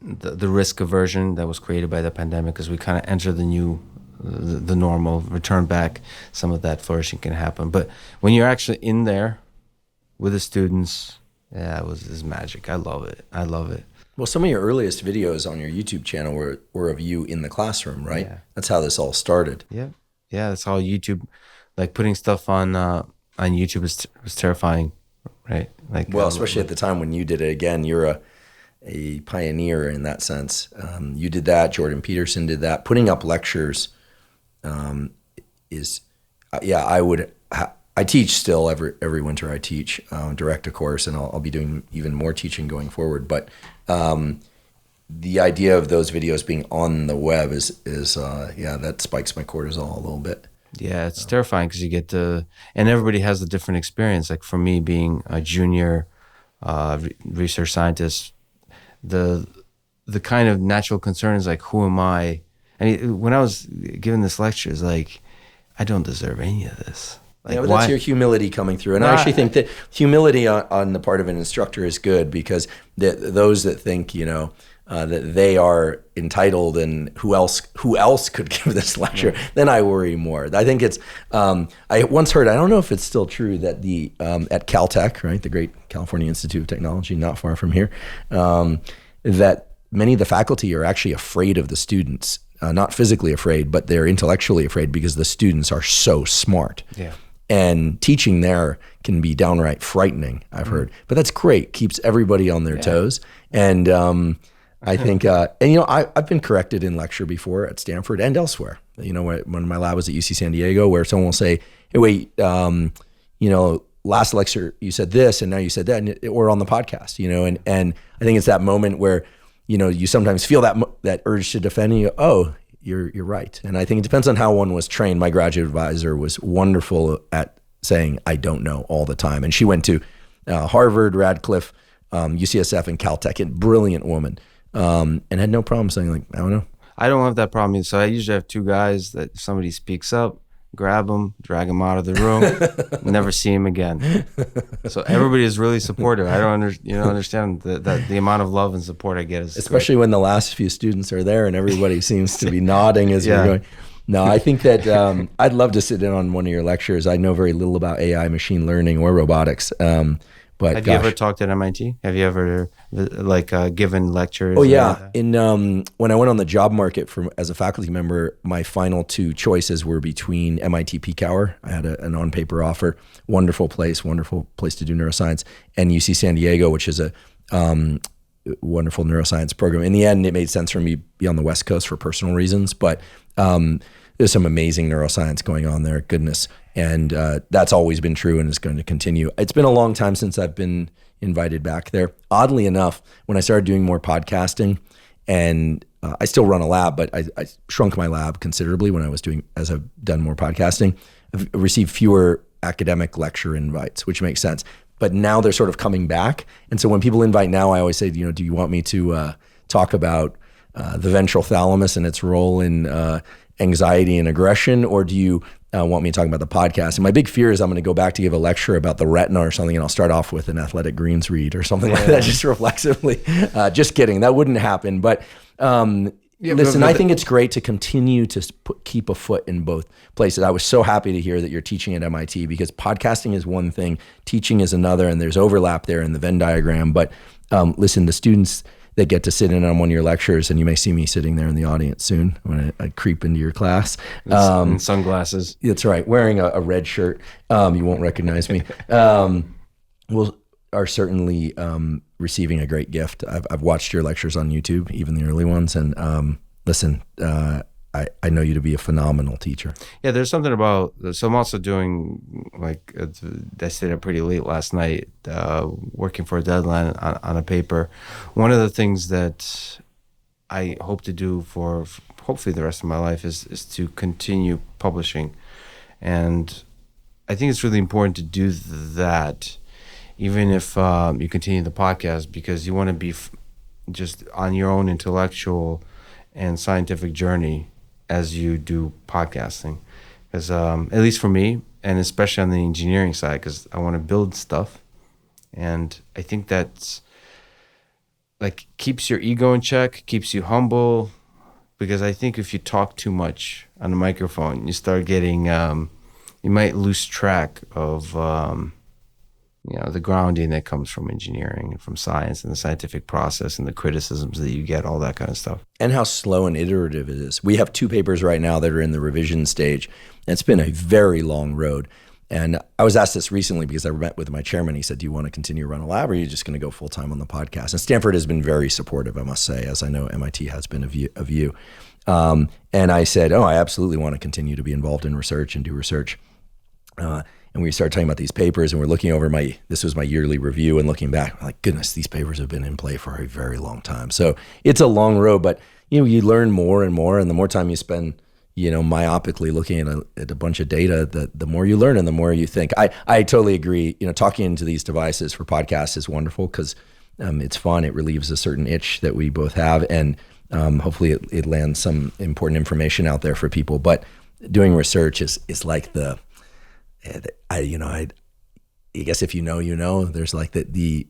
the risk aversion that was created by the pandemic as we kind of enter the normal, return back, some of that flourishing can happen. But when you're actually in there with the students, it was magic. I love it. Well, some of your earliest videos on your YouTube channel were of you in the classroom, right? Yeah. That's how this all started. Yeah, that's how YouTube, like putting stuff on YouTube was terrifying, right? Especially at the time when you did it. Again, you're a pioneer in that sense. You did that. Jordan Peterson did that. Putting up lectures I teach still every winter. I teach, direct a course, and I'll be doing even more teaching going forward. But the idea of those videos being on the web is that spikes my cortisol a little bit. Yeah, it's terrifying because you get to, and everybody has a different experience. Like for me, being a junior research scientist, the kind of natural concern is like, who am I? And when I was giving this lecture, it's like, I don't deserve any of this. Like, but that's your humility coming through. And I actually think that humility on the part of an instructor is good because those that think, that they are entitled and who else could give this lecture, then I worry more. I think it's, I once heard, I don't know if it's still true, that at Caltech, right, the great California Institute of Technology, not far from here, that many of the faculty are actually afraid of the students. Not physically afraid, but they're intellectually afraid because the students are so smart. Yeah. And teaching there can be downright frightening, I've heard. But that's great, keeps everybody on their toes. And I think, I've been corrected in lecture before at Stanford and elsewhere. When my lab was at UC San Diego, where someone will say, hey, wait, last lecture you said this and now you said that, or on the podcast, and I think it's that moment where you sometimes feel that urge to defend you. Oh, you're right. And I think it depends on how one was trained. My graduate advisor was wonderful at saying, I don't know, all the time. And she went to Harvard, Radcliffe, UCSF, and Caltech, a brilliant woman, and had no problem saying, like, I don't know. I don't have that problem. So I usually have two guys that if somebody speaks up, grab them, drag them out of the room, never see him again. So everybody is really supportive. I don't understand that the amount of love and support I get is especially great. When the last few students are there and everybody seems to be nodding as we're going. No, I think that I'd love to sit in on one of your lectures. I know very little about AI, machine learning, or robotics. But have you ever talked at MIT? Have you ever given lectures? Oh yeah. When I went on the job market as a faculty member, my final two choices were between MIT Peak Hour. I had an on-paper offer, wonderful place to do neuroscience, and UC San Diego, which is a wonderful neuroscience program. In the end, it made sense for me to be on the West Coast for personal reasons, but there's some amazing neuroscience going on there. Goodness. And that's always been true and is going to continue. It's been a long time since I've been invited back there. Oddly enough, when I started doing more podcasting, and I still run a lab, but I shrunk my lab considerably as I've done more podcasting. I've received fewer academic lecture invites, which makes sense. But now they're sort of coming back. And so when people invite now, I always say, do you want me to talk about the ventral thalamus and its role in anxiety and aggression, or do you want me to talk about the podcast? And my big fear is I'm going to go back to give a lecture about the retina or something, and I'll start off with an athletic greens read or something like that, just reflexively. Just kidding. That wouldn't happen. But listen, I think it's great to continue to keep a foot in both places. I was so happy to hear that you're teaching at MIT, because podcasting is one thing, teaching is another, and there's overlap there in the Venn diagram. But listen, the students that get to sit in on one of your lectures, and you may see me sitting there in the audience soon when I creep into your class. In sunglasses. That's right, wearing a red shirt. You won't recognize me. Are certainly receiving a great gift. I've watched your lectures on YouTube, even the early ones, and listen, I know you to be a phenomenal teacher. Yeah, there's something about, so I'm also doing, I stayed up pretty late last night working for a deadline on a paper. One of the things that I hope to do for hopefully the rest of my life is to continue publishing. And I think it's really important to do that, even if you continue the podcast, because you want to be just on your own intellectual and scientific journey as you do podcasting. Because at least for me, and especially on the engineering side, because I want to build stuff. And I think that's keeps your ego in check, keeps you humble. Because I think if you talk too much on a microphone, you start getting, you might lose track of the grounding that comes from engineering and from science and the scientific process and the criticisms that you get, all that kind of stuff. And how slow and iterative it is. We have 2 papers right now that are in the revision stage. And it's been a very long road. And I was asked this recently because I met with my chairman. He said, do you want to continue to run a lab, or are you just going to go full-time on the podcast? And Stanford has been very supportive, I must say, as I know MIT has been of you. And I said, I absolutely want to continue to be involved in research and do research. And we started talking about these papers, and we're looking over this was my yearly review, and looking back, I'm like, goodness, these papers have been in play for a very long time. So it's a long road, but you learn more and more, and the more time you spend, myopically looking at a bunch of data, the more you learn and the more you think. I totally agree. Talking into these devices for podcasts is wonderful because it's fun. It relieves a certain itch that we both have, and hopefully it lands some important information out there for people. But doing research is like I guess if you know, there's like the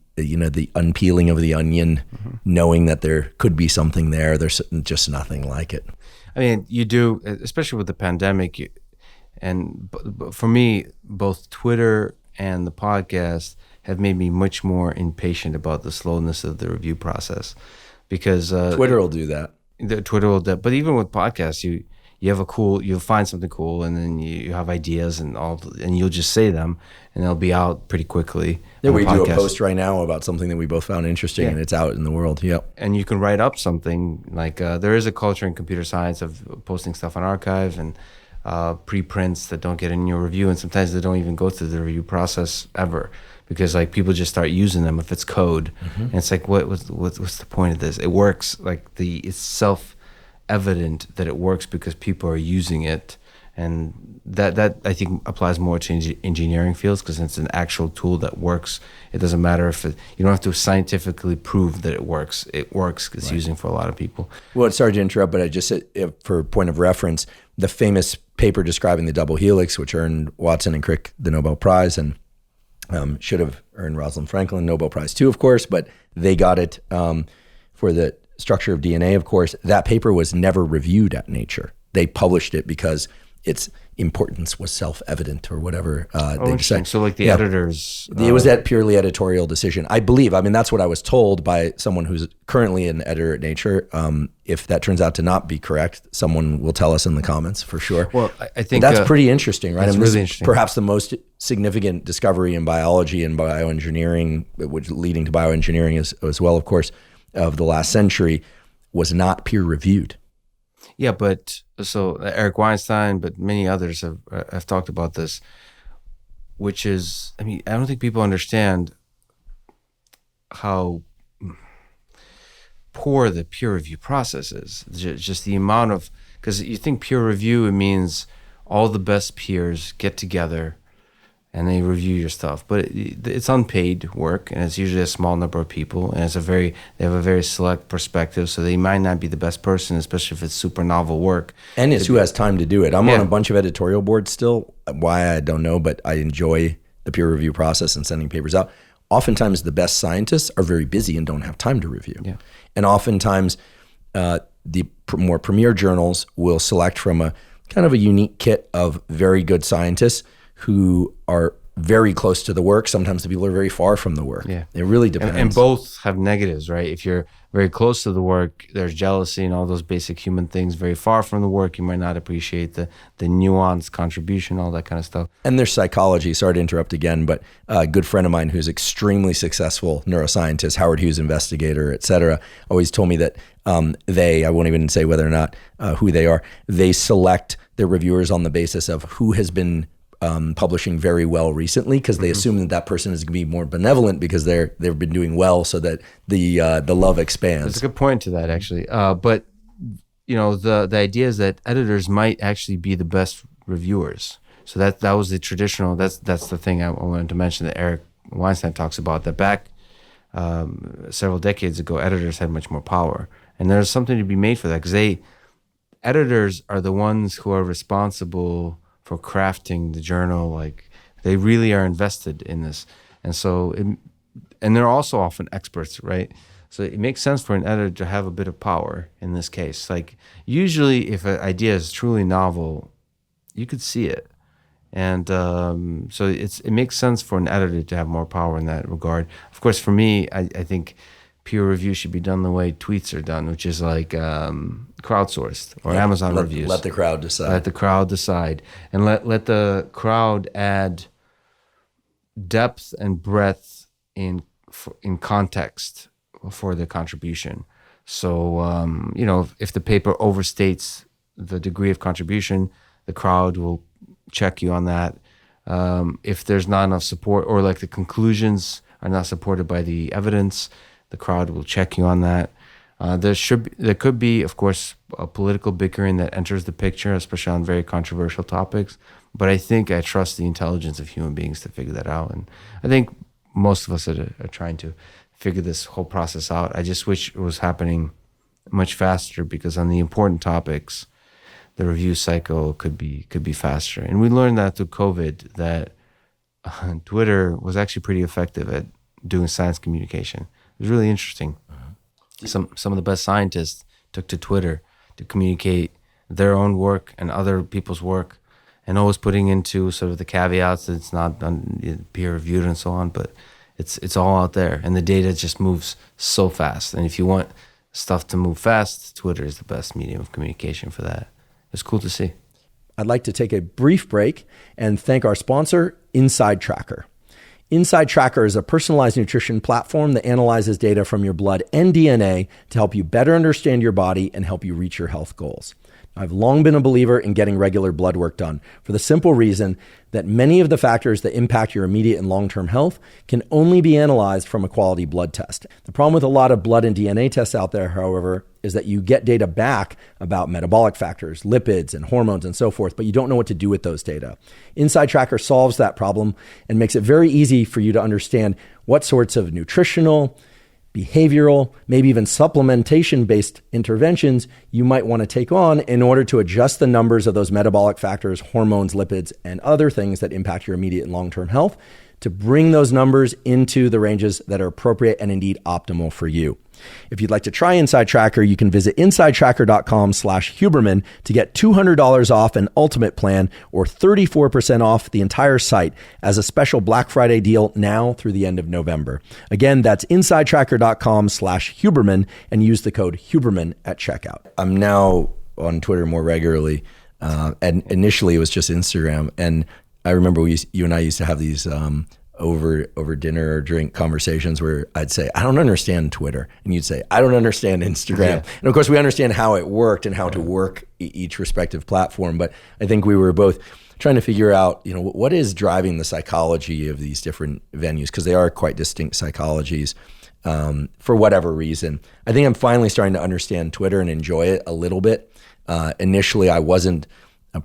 unpeeling of the onion, knowing that there could be something there. There's just nothing like it. I mean, you do, especially with the pandemic, and for me, both Twitter and the podcast have made me much more impatient about the slowness of the review process, because Twitter will do that. Twitter will do, but even with podcasts, you'll find something cool, and then you have ideas and you'll just say them, and they'll be out pretty quickly. Yeah, we do a post right now about something that we both found interesting, and it's out in the world. Yep. And you can write up something like there is a culture in computer science of posting stuff on archive and preprints that don't get in your review, and sometimes they don't even go through the review process ever, because people just start using them if it's code, and it's like, what's the point of this? It works. It's self-evident that it works because people are using it. And that I think applies more to engineering fields, because it's an actual tool that works. It doesn't matter if you don't have to scientifically prove that it works. It works. It's using for a lot of people. Well, sorry to interrupt, but I just said, for point of reference, the famous paper describing the double helix, which earned Watson and Crick the Nobel Prize, and should have earned Rosalind Franklin Nobel Prize too, of course, but they got it for the structure of DNA, of course. That paper was never reviewed at Nature. They published it because its importance was self-evident, or whatever they decided. So the editors... it was that purely editorial decision, I believe. I mean, that's what I was told by someone who's currently an editor at Nature. If that turns out to not be correct, someone will tell us in the comments for sure. Well, I think... But that's pretty interesting, right? That's really interesting. Perhaps the most significant discovery in biology and bioengineering, which leading to bioengineering as well, of course, of the last century, was not peer-reviewed. Yeah, but so Eric Weinstein, but many others have talked about this, which is, I mean, I don't think people understand how poor the peer review process is. Just the amount of, because you think peer review, it means all the best peers get together and they review your stuff, but it's unpaid work, and it's usually a small number of people, and they have a very select perspective, so they might not be the best person, especially if it's super novel work. And it's who has time to do it. I'm on a bunch of editorial boards still. Why, I don't know, but I enjoy the peer review process and sending papers out. Oftentimes the best scientists are very busy and don't have time to review. Yeah. And oftentimes the more premier journals will select from a kind of a unique kit of very good scientists who are very close to the work. Sometimes the people are very far from the work. Yeah. It really depends. And both have negatives, right? If you're very close to the work, there's jealousy and all those basic human things. Very far from the work, you might not appreciate the nuanced contribution, all that kind of stuff. And there's psychology. Sorry to interrupt again, but a good friend of mine who's extremely successful neuroscientist, Howard Hughes investigator, et cetera, always told me that I won't even say whether or not who they are, they select their reviewers on the basis of who has been publishing very well recently, because they assume that person is going to be more benevolent because they've been doing well, so that the love expands. That's a good point to that, actually. But you know, the idea is that editors might actually be the best reviewers. So that was the traditional. That's the thing I wanted to mention that Eric Weinstein talks about. That back several decades ago, editors had much more power, and there's something to be made for that, because editors are the ones who are responsible for crafting the journal. Like, they really are invested in this, and so and they're also often experts, right? So it makes sense for an editor to have a bit of power in this case. Like, usually if an idea is truly novel, you could see it, and so it makes sense for an editor to have more power in that regard. Of course, for me, I think peer review should be done the way tweets are done, which is like crowdsourced, or Amazon reviews. Let the crowd decide. Let the crowd decide, and let the crowd add depth and breadth in context for the contribution. So you know, if the paper overstates the degree of contribution, the crowd will check you on that. If there's not enough support, or like the conclusions are not supported by the evidence, the crowd will check you on that. There could be, of course, a political bickering that enters the picture, especially on very controversial topics. But I trust the intelligence of human beings to figure that out. And I think most of us are trying to figure this whole process out. I just wish it was happening much faster, because on the important topics, the review cycle could be faster. And we learned that through COVID, that Twitter was actually pretty effective at doing science communication. It was really interesting. Some of the best scientists took to Twitter to communicate their own work and other people's work, and always putting into sort of the caveats that it's not peer reviewed and so on, but it's all out there, and the data just moves so fast. And if you want stuff to move fast, Twitter is the best medium of communication for that. It's cool to see. I'd like to take a brief break and thank our sponsor, InsideTracker. InsideTracker is a personalized nutrition platform that analyzes data from your blood and DNA to help you better understand your body and help you reach your health goals. I've long been a believer in getting regular blood work done, for the simple reason that many of the factors that impact your immediate and long-term health can only be analyzed from a quality blood test. The problem with a lot of blood and DNA tests out there, however, is that you get data back about metabolic factors, lipids, and hormones and so forth, but you don't know what to do with those data. InsideTracker solves that problem and makes it very easy for you to understand what sorts of nutritional, behavioral, maybe even supplementation-based interventions you might want to take on in order to adjust the numbers of those metabolic factors, hormones, lipids, and other things that impact your immediate and long-term health, to bring those numbers into the ranges that are appropriate and indeed optimal for you. If you'd like to try InsideTracker, you can visit InsideTracker.com/Huberman to get $200 off an ultimate plan, or 34% off the entire site as a special Black Friday deal now through the end of November. Again, that's InsideTracker.com/Huberman, and use the code Huberman at checkout. I'm now on Twitter more regularly, and initially it was just Instagram. And I remember you and I used to have these over dinner or drink conversations where I'd say, I don't understand Twitter. And you'd say, I don't understand Instagram. Yeah. And of course, we understand how it worked and how to work each respective platform. But I think we were both trying to figure out, what is driving the psychology of these different venues, because they are quite distinct psychologies for whatever reason. I think I'm finally starting to understand Twitter and enjoy it a little bit. Initially, I wasn't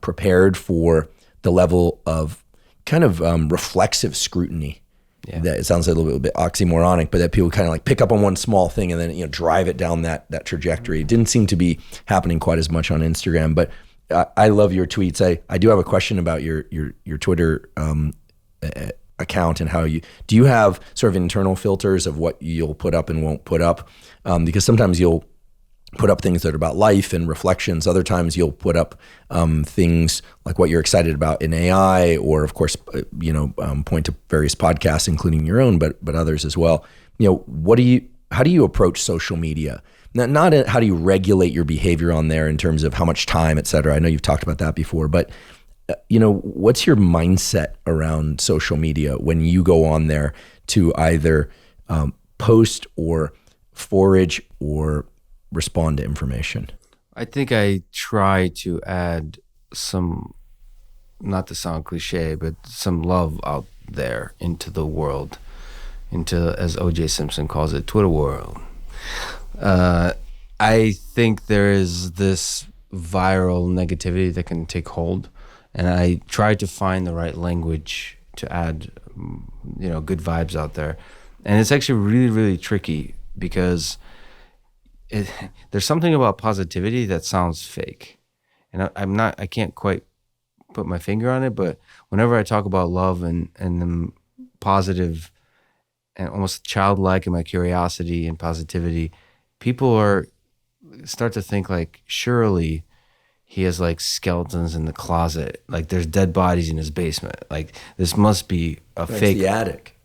prepared for the level of kind of reflexive scrutiny. Yeah. That it sounds a little bit oxymoronic, but that people kind of like pick up on one small thing and then drive it down that trajectory. It didn't seem to be happening quite as much on Instagram, but I love your tweets. I do have a question about your Twitter account and how do you have sort of internal filters of what you'll put up and won't put up? Because sometimes you'll put up things that are about life and reflections. Other times you'll put up things like what you're excited about in AI, or of course, point to various podcasts, including your own, but others as well. How do you approach social media? Not how do you regulate your behavior on there in terms of how much time, et cetera. I know you've talked about that before, but what's your mindset around social media when you go on there to either post or forage or respond to information? I think I try to add some, not to sound cliche, but some love out there into the world, into, as O.J. Simpson calls it, Twitter world. I think there is this viral negativity that can take hold, and I try to find the right language to add, good vibes out there. And it's actually really, really tricky because there's something about positivity that sounds fake, and I can't quite put my finger on it, but whenever I talk about love and the positive and almost childlike in my curiosity and positivity, people start to think like, surely he has like skeletons in the closet, like there's dead bodies in his basement, like this must be a fake. It's the attic.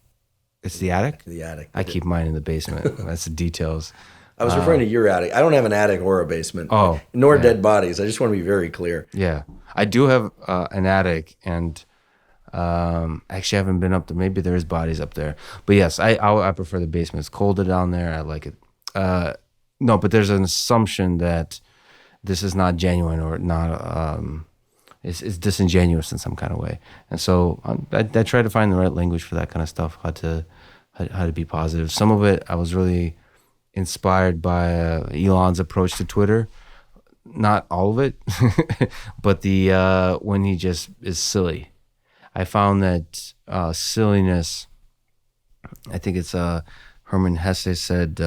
It's the attic? The attic. I keep mine in the basement. That's the details. I was referring to your attic. I don't have an attic or a basement. Oh, nor dead bodies. I just want to be very clear. Yeah, I do have an attic, and actually I haven't been up there. Maybe there is bodies up there, but yes, I prefer the basement. It's colder down there. I like it. No, but there's an assumption that this is not genuine or not. It's disingenuous in some kind of way, and so I try to find the right language for that kind of stuff. How to be positive. Some of it I was really inspired by Elon's approach to Twitter. Not all of it, but the when he just is silly. I found that silliness. I think it's Hermann Hesse said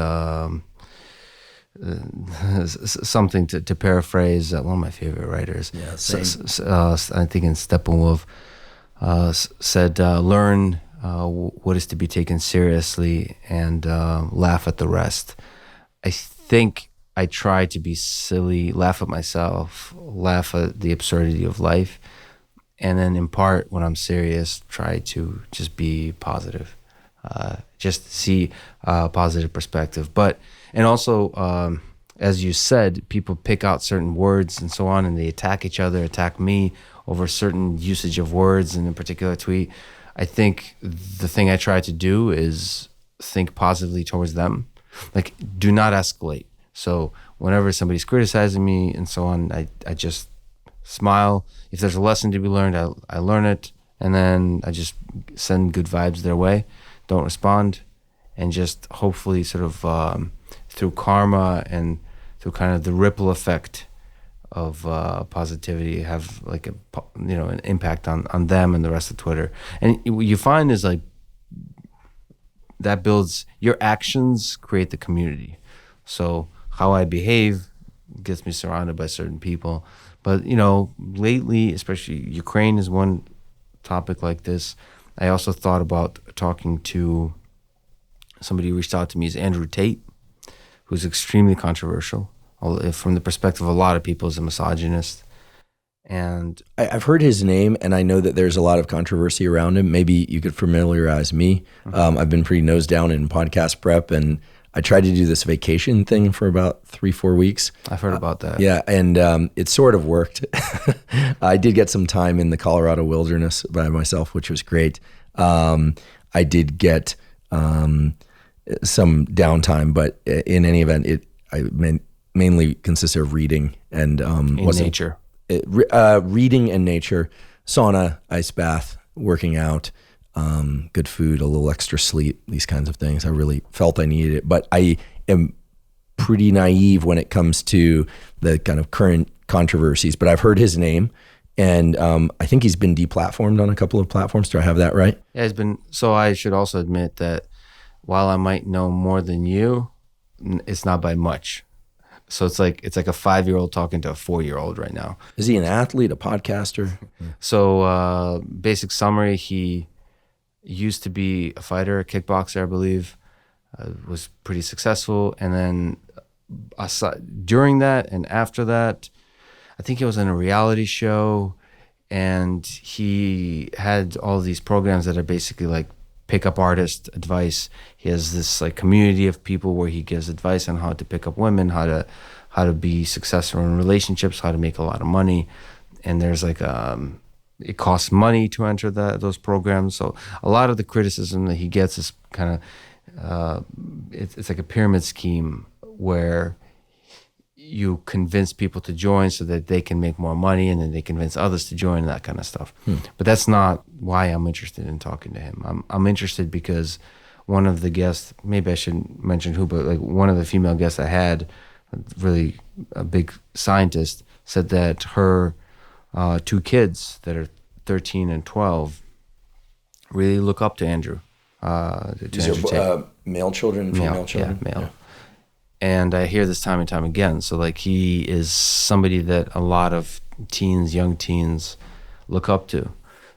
something to paraphrase one of my favorite writers. Yeah, same. I think in Steppenwolf said, "Learn what is to be taken seriously and laugh at the rest." I think I try to be silly, laugh at myself, laugh at the absurdity of life, and then in part, when I'm serious, try to just be positive, just see a positive perspective. And also, as you said, people pick out certain words and so on, and they attack each other, attack me over certain usage of words in a particular tweet. I think the thing I try to do is think positively towards them. Like, do not escalate. So whenever somebody's criticizing me and so on, I just smile. If there's a lesson to be learned, I learn it, and then I just send good vibes their way. Don't respond, and just hopefully sort of through karma and through kind of the ripple effect of positivity have like an impact on them and the rest of Twitter. And what you find is like that builds your actions create the community. So how I behave gets me surrounded by certain people. But lately, especially Ukraine is one topic like this. I also thought about talking to somebody who reached out to me, is Andrew Tate, who's extremely controversial. From the perspective of a lot of people, is a misogynist. And I've heard his name, and I know that there's a lot of controversy around him. Maybe you could familiarize me. Mm-hmm. I've been pretty nose down in podcast prep, and I tried to do this vacation thing for about 3-4 weeks. I've heard about that. Yeah, and it sort of worked. I did get some time in the Colorado wilderness by myself, which was great. I did get some downtime, but in any event, mainly consisted of reading and nature. Reading and nature, sauna, ice bath, working out, good food, a little extra sleep, these kinds of things. I really felt I needed it, but I am pretty naive when it comes to the kind of current controversies. But I've heard his name, and I think he's been deplatformed on a couple of platforms. Do I have that right? Yeah, he's been. So I should also admit that while I might know more than you, it's not by much. So it's like a 5-year-old talking to a 4-year-old right now. Is he an athlete, a podcaster? So basic summary, he used to be a fighter, a kickboxer, I believe, was pretty successful. And then during that and after that, I think he was in a reality show, and he had all these programs that are basically like pickup artist advice. He has this like community of people where he gives advice on how to pick up women, how to be successful in relationships, how to make a lot of money. And there's like it costs money to enter those programs. So a lot of the criticism that he gets is kind of it's like a pyramid scheme where you convince people to join so that they can make more money, and then they convince others to join, and that kind of stuff. But that's not why I'm interested in talking to him. I'm interested because one of the guests, maybe I shouldn't mention who, but like one of the female guests I had, really a big scientist, said that her 2 kids that are 13 and 12 really look up to Andrew. These are male children, female children? Yeah, male. Yeah. And I hear this time and time again. So like he is somebody that a lot of young teens look up to.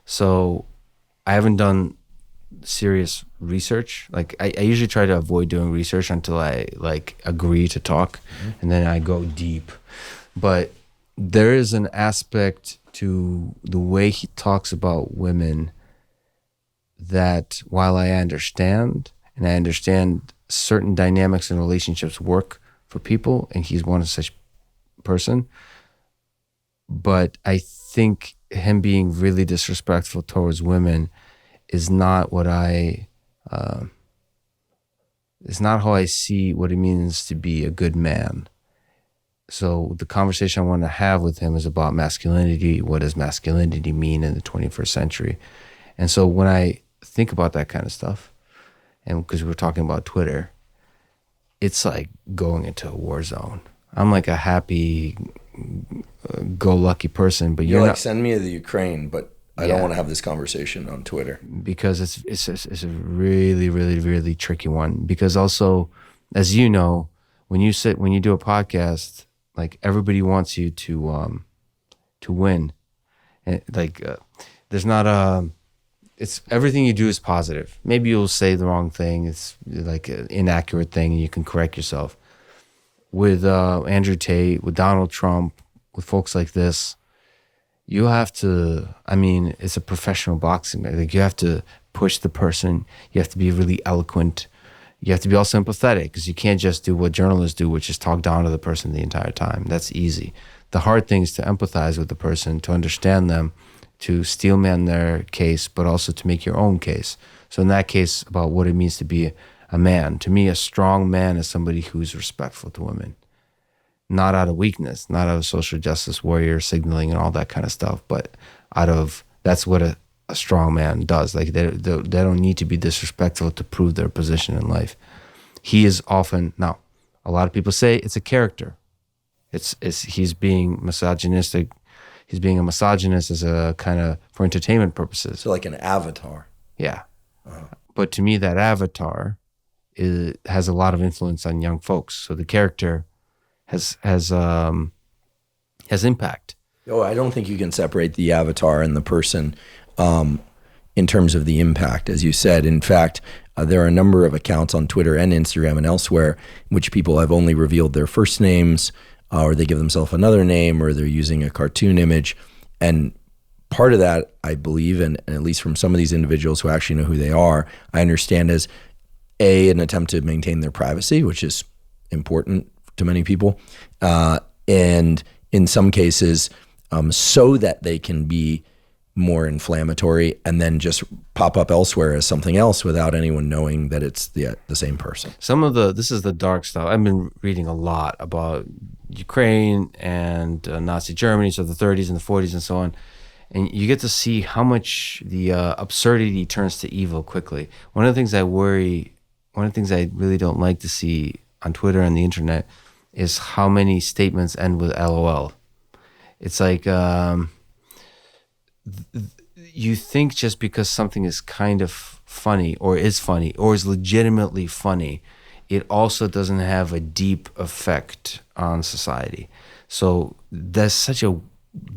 So I haven't done serious research. Like I usually try to avoid doing research until I like agree to talk, and then I go deep. But there is an aspect to the way he talks about women that while I understand certain dynamics and relationships work for people, and he's one such person, but I think him being really disrespectful towards women is not what it's not how I see what it means to be a good man. So the conversation I want to have with him is about masculinity. What does masculinity mean in the 21st century? And so when I think about that kind of stuff, and because we're talking about Twitter, it's like going into a war zone. I'm like a happy-go-lucky person, but you're like, not. Send me to the Ukraine, but I don't want to have this conversation on Twitter. Because it's a really, really, really tricky one. Because also, as you know, when you do a podcast, like everybody wants you to win, and like there's not a. It's everything you do is positive. Maybe you'll say the wrong thing. It's like an inaccurate thing, and you can correct yourself. With Andrew Tate, with Donald Trump, with folks like this, you have to. I mean, it's a professional boxing. Like you have to push the person. You have to be really eloquent. You have to be also empathetic, because you can't just do what journalists do, which is talk down to the person the entire time. That's easy. The hard thing is to empathize with the person, to understand them, to steelman their case, but also to make your own case. So in that case, about what it means to be a man. To me, a strong man is somebody who's respectful to women. Not out of weakness, not out of social justice warrior signaling and all that kind of stuff, but out of, that's what a strong man does. Like they don't need to be disrespectful to prove their position in life. He is often, now, a lot of people say it's a character. He's being misogynistic. He's being a misogynist as a kind of for entertainment purposes. So like an avatar. Yeah. But to me, that avatar has a lot of influence on young folks. So the character has impact. Oh, I don't think you can separate the avatar and the person in terms of the impact, as you said. In fact, there are a number of accounts on Twitter and Instagram and elsewhere in which people have only revealed their first names, or they give themselves another name, or they're using a cartoon image. And part of that, I believe, and at least from some of these individuals who actually know who they are, I understand as an attempt to maintain their privacy, which is important to many people, and in some cases, so that they can be more inflammatory and then just pop up elsewhere as something else without anyone knowing that it's the same person. This is the dark stuff. I've been reading a lot about Ukraine and Nazi Germany, so the 30s and the 40s and so on. And you get to see how much the absurdity turns to evil quickly. One of the things I really don't like to see on Twitter and the internet is how many statements end with LOL. It's like you think just because something is kind of funny or is legitimately funny, it also doesn't have a deep effect on society. So that's such a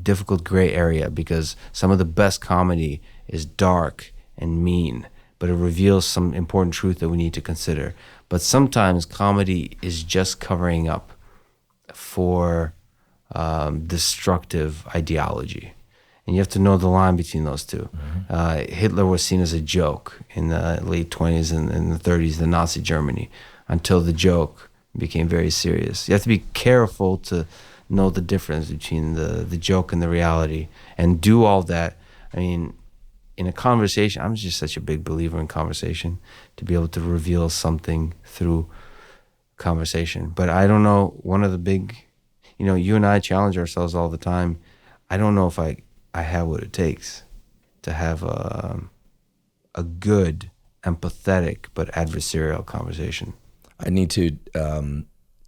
difficult gray area, because some of the best comedy is dark and mean, but it reveals some important truth that we need to consider. But sometimes comedy is just covering up for destructive ideology. And you have to know the line between those two. Mm-hmm. Hitler was seen as a joke in the late 20s and in the 30s, the Nazi Germany, until the joke became very serious. You have to be careful to know the difference between the joke and the reality, and do all that. I mean, in a conversation, I'm just such a big believer in conversation, to be able to reveal something through conversation. But I don't know, one of the big, you and I challenge ourselves all the time. I don't know if I have what it takes to have a good, empathetic, but adversarial conversation. I need to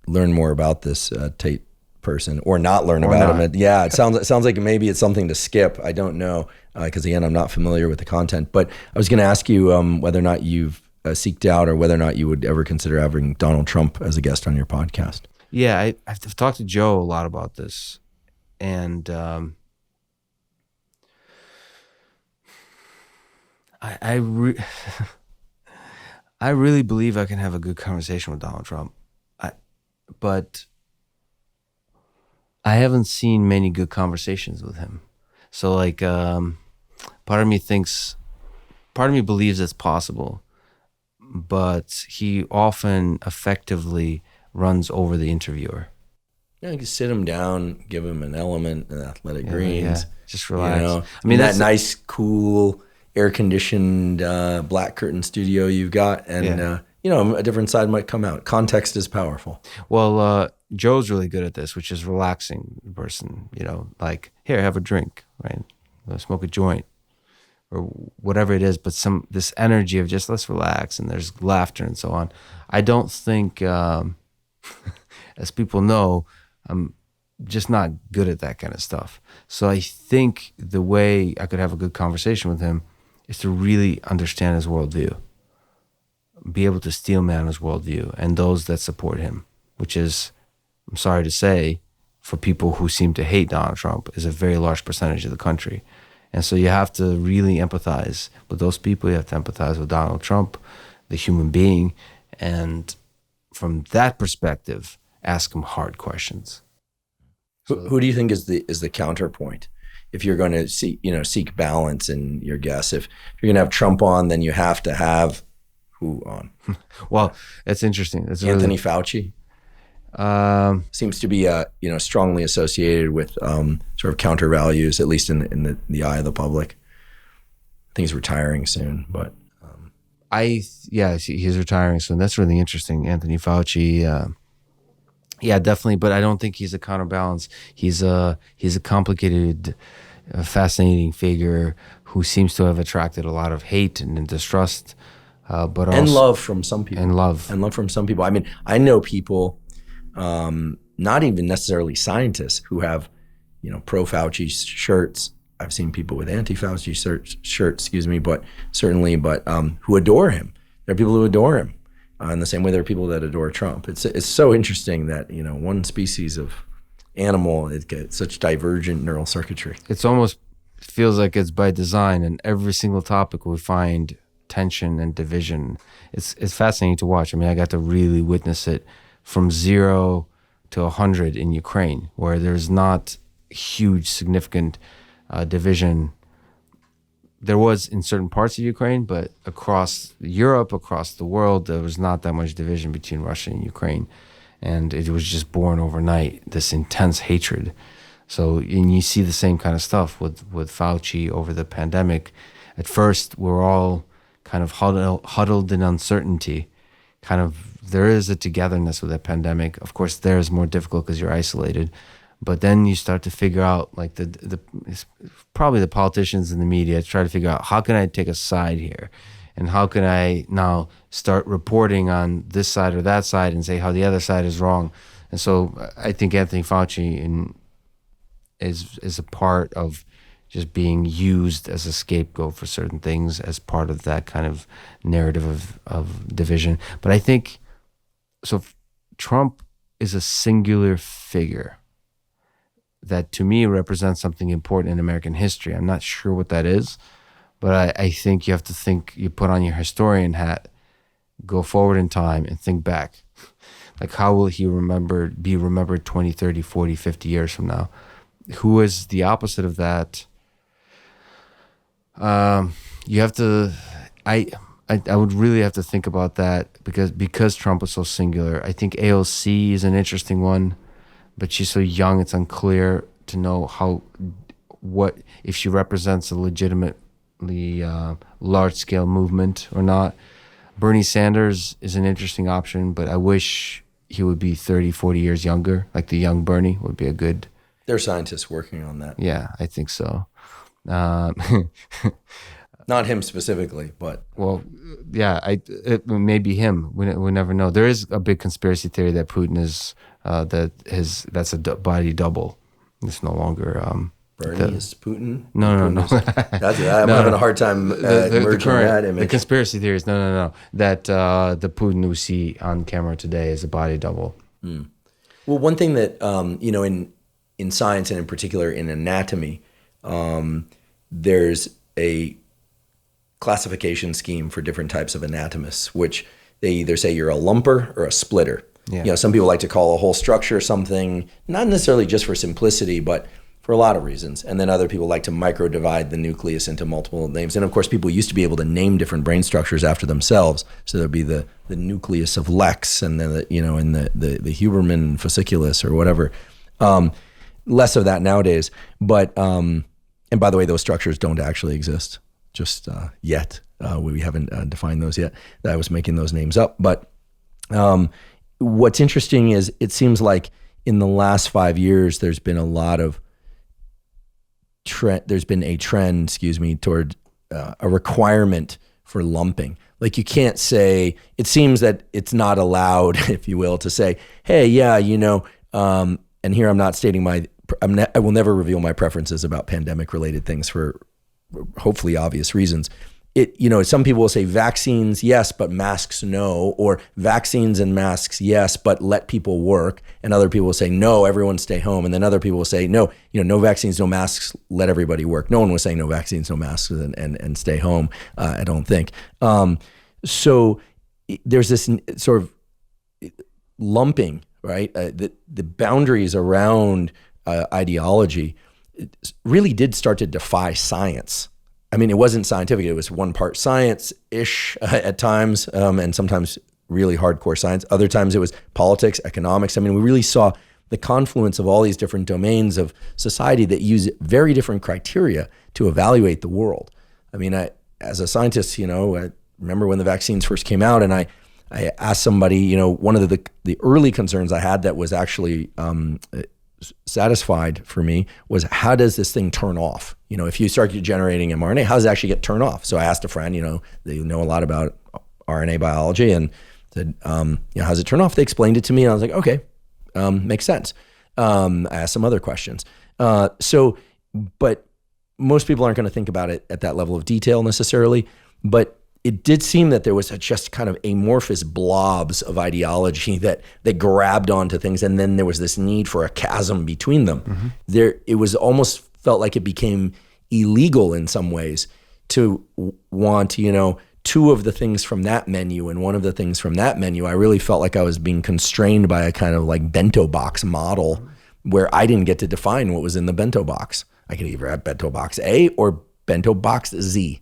learn more about this Tate person, or not learn about him. Yeah, it sounds like maybe it's something to skip. I don't know, because again, I'm not familiar with the content. But I was going to ask you whether or not you've seeked out, or whether or not you would ever consider having Donald Trump as a guest on your podcast. Yeah, I've talked to Joe a lot about this, and I really believe I can have a good conversation with Donald Trump, but I haven't seen many good conversations with him. So part of me believes it's possible, but he often effectively runs over the interviewer. Yeah, you can sit him down, give him an element, athletic greens. Yeah. Just relax. I mean, that nice, cool, air-conditioned black curtain studio you've got, and a different side might come out. Context is powerful. Well, Joe's really good at this, which is relaxing the person. Here, have a drink, right? Smoke a joint, or whatever it is. But this energy of just let's relax, and there's laughter and so on. I don't think, as people know, I'm just not good at that kind of stuff. So I think the way I could have a good conversation with him is to really understand his worldview, be able to steelman his worldview and those that support him, which is, I'm sorry to say, for people who seem to hate Donald Trump, is a very large percentage of the country. And so you have to really empathize with those people. You have to empathize with Donald Trump, the human being, and from that perspective, ask him hard questions. Who do you think is the counterpoint? If you're going to seek balance in your guests, if you're going to have Trump on, then you have to have who on? Well, that's interesting. It's Anthony Fauci seems to be strongly associated with sort of counter values, at least in the eye of the public. I think he's retiring soon, but he's retiring soon. That's really interesting. Anthony Fauci. Yeah, definitely, but I don't think he's a counterbalance. He's a complicated, fascinating figure who seems to have attracted a lot of hate and distrust, but also love from some people. And love from some people. I mean, I know people, not even necessarily scientists, who have, pro Fauci shirts. I've seen people with anti Fauci shirts, but who adore him. There are people who adore him. In the same way there are people that adore Trump. It's so interesting that, one species of animal, it gets such divergent neural circuitry. It's almost feels like it's by design, and every single topic we find tension and division. It's fascinating to watch. I mean, I got to really witness it from 0 to 100 in Ukraine, where there's not huge, significant division. There was in certain parts of Ukraine, but across Europe, across the world, there was not that much division between Russia and Ukraine. And it was just born overnight, this intense hatred So, and you see the same kind of stuff with Fauci over the pandemic. At first, we're all kind of huddled in uncertainty. Kind of, there is a togetherness with that pandemic. Of course, there is more difficult because you're isolated. But then you start to figure out, like it's probably the politicians and the media try to figure out, how can I take a side here? And how can I now start reporting on this side or that side and say how the other side is wrong? And so I think Anthony Fauci is a part of just being used as a scapegoat for certain things as part of that kind of narrative of division. But I think, so Trump is a singular figure that to me represents something important in American history. I'm not sure what that is, but I think you have to think, you put on your historian hat, go forward in time and think back. Like, how will he be remembered 20, 30, 40, 50 years from now? Who is the opposite of that? You have to, I would really have to think about that because Trump was so singular. I think AOC is an interesting one, but she's so young, it's unclear to know what if she represents a legitimately large-scale movement or not. Bernie Sanders is an interesting option, but I wish he would be 30, 40 years younger, like the young Bernie would be a good... There are scientists working on that. Yeah, I think so. Not him specifically, but... Well, yeah, it may be him. We never know. There is a big conspiracy theory that Putin is... that's a body double. It's no longer... Bernie is Putin? No. I'm having a hard time merging that image. The conspiracy theories, no. That the Putin we see on camera today is a body double. Mm. Well, one thing that, in science and in particular in anatomy, there's a classification scheme for different types of anatomists, which they either say you're a lumper or a splitter. Yeah. Some people like to call a whole structure something, not necessarily just for simplicity, but for a lot of reasons. And then other people like to micro-divide the nucleus into multiple names. And of course, people used to be able to name different brain structures after themselves. So there'd be the nucleus of Lex and then the Huberman fasciculus or whatever. Less of that nowadays. But, and by the way, those structures don't actually exist just yet. We haven't defined those yet. I was making those names up. But what's interesting is it seems like in the last 5 years, there's been a lot of trend toward a requirement for lumping. Like, you can't say, it seems that it's not allowed, if you will, to say, hey, yeah, and here I'm not stating I will never reveal my preferences about pandemic related things for hopefully obvious reasons. Some people will say vaccines, yes, but masks, no, or vaccines and masks, yes, but let people work. And other people will say, no, everyone stay home. And then other people will say, no, no vaccines, no masks, let everybody work. No one was saying no vaccines, no masks, and stay home, I don't think. So there's this sort of lumping, right? The boundaries around ideology really did start to defy science. I mean, it wasn't scientific. It was one part science-ish at times, and sometimes really hardcore science. Other times it was politics, economics. I mean, we really saw the confluence of all these different domains of society that use very different criteria to evaluate the world. I mean, as a scientist, I remember when the vaccines first came out, and I asked somebody, one of the early concerns I had that was actually satisfied for me was, how does this thing turn off? If you start generating mRNA, how does it actually get turned off? So I asked a friend, they know a lot about RNA biology, and said, how does it turn off? They explained it to me, and I was like, okay, makes sense. I asked some other questions. But most people aren't going to think about it at that level of detail necessarily, but it did seem that there was just kind of amorphous blobs of ideology that grabbed onto things, and then there was this need for a chasm between them. Mm-hmm. It was almost felt like it became illegal in some ways to want, two of the things from that menu and one of the things from that menu. I really felt like I was being constrained by a kind of like bento box model where I didn't get to define what was in the bento box. I could either have bento box A or bento box Z,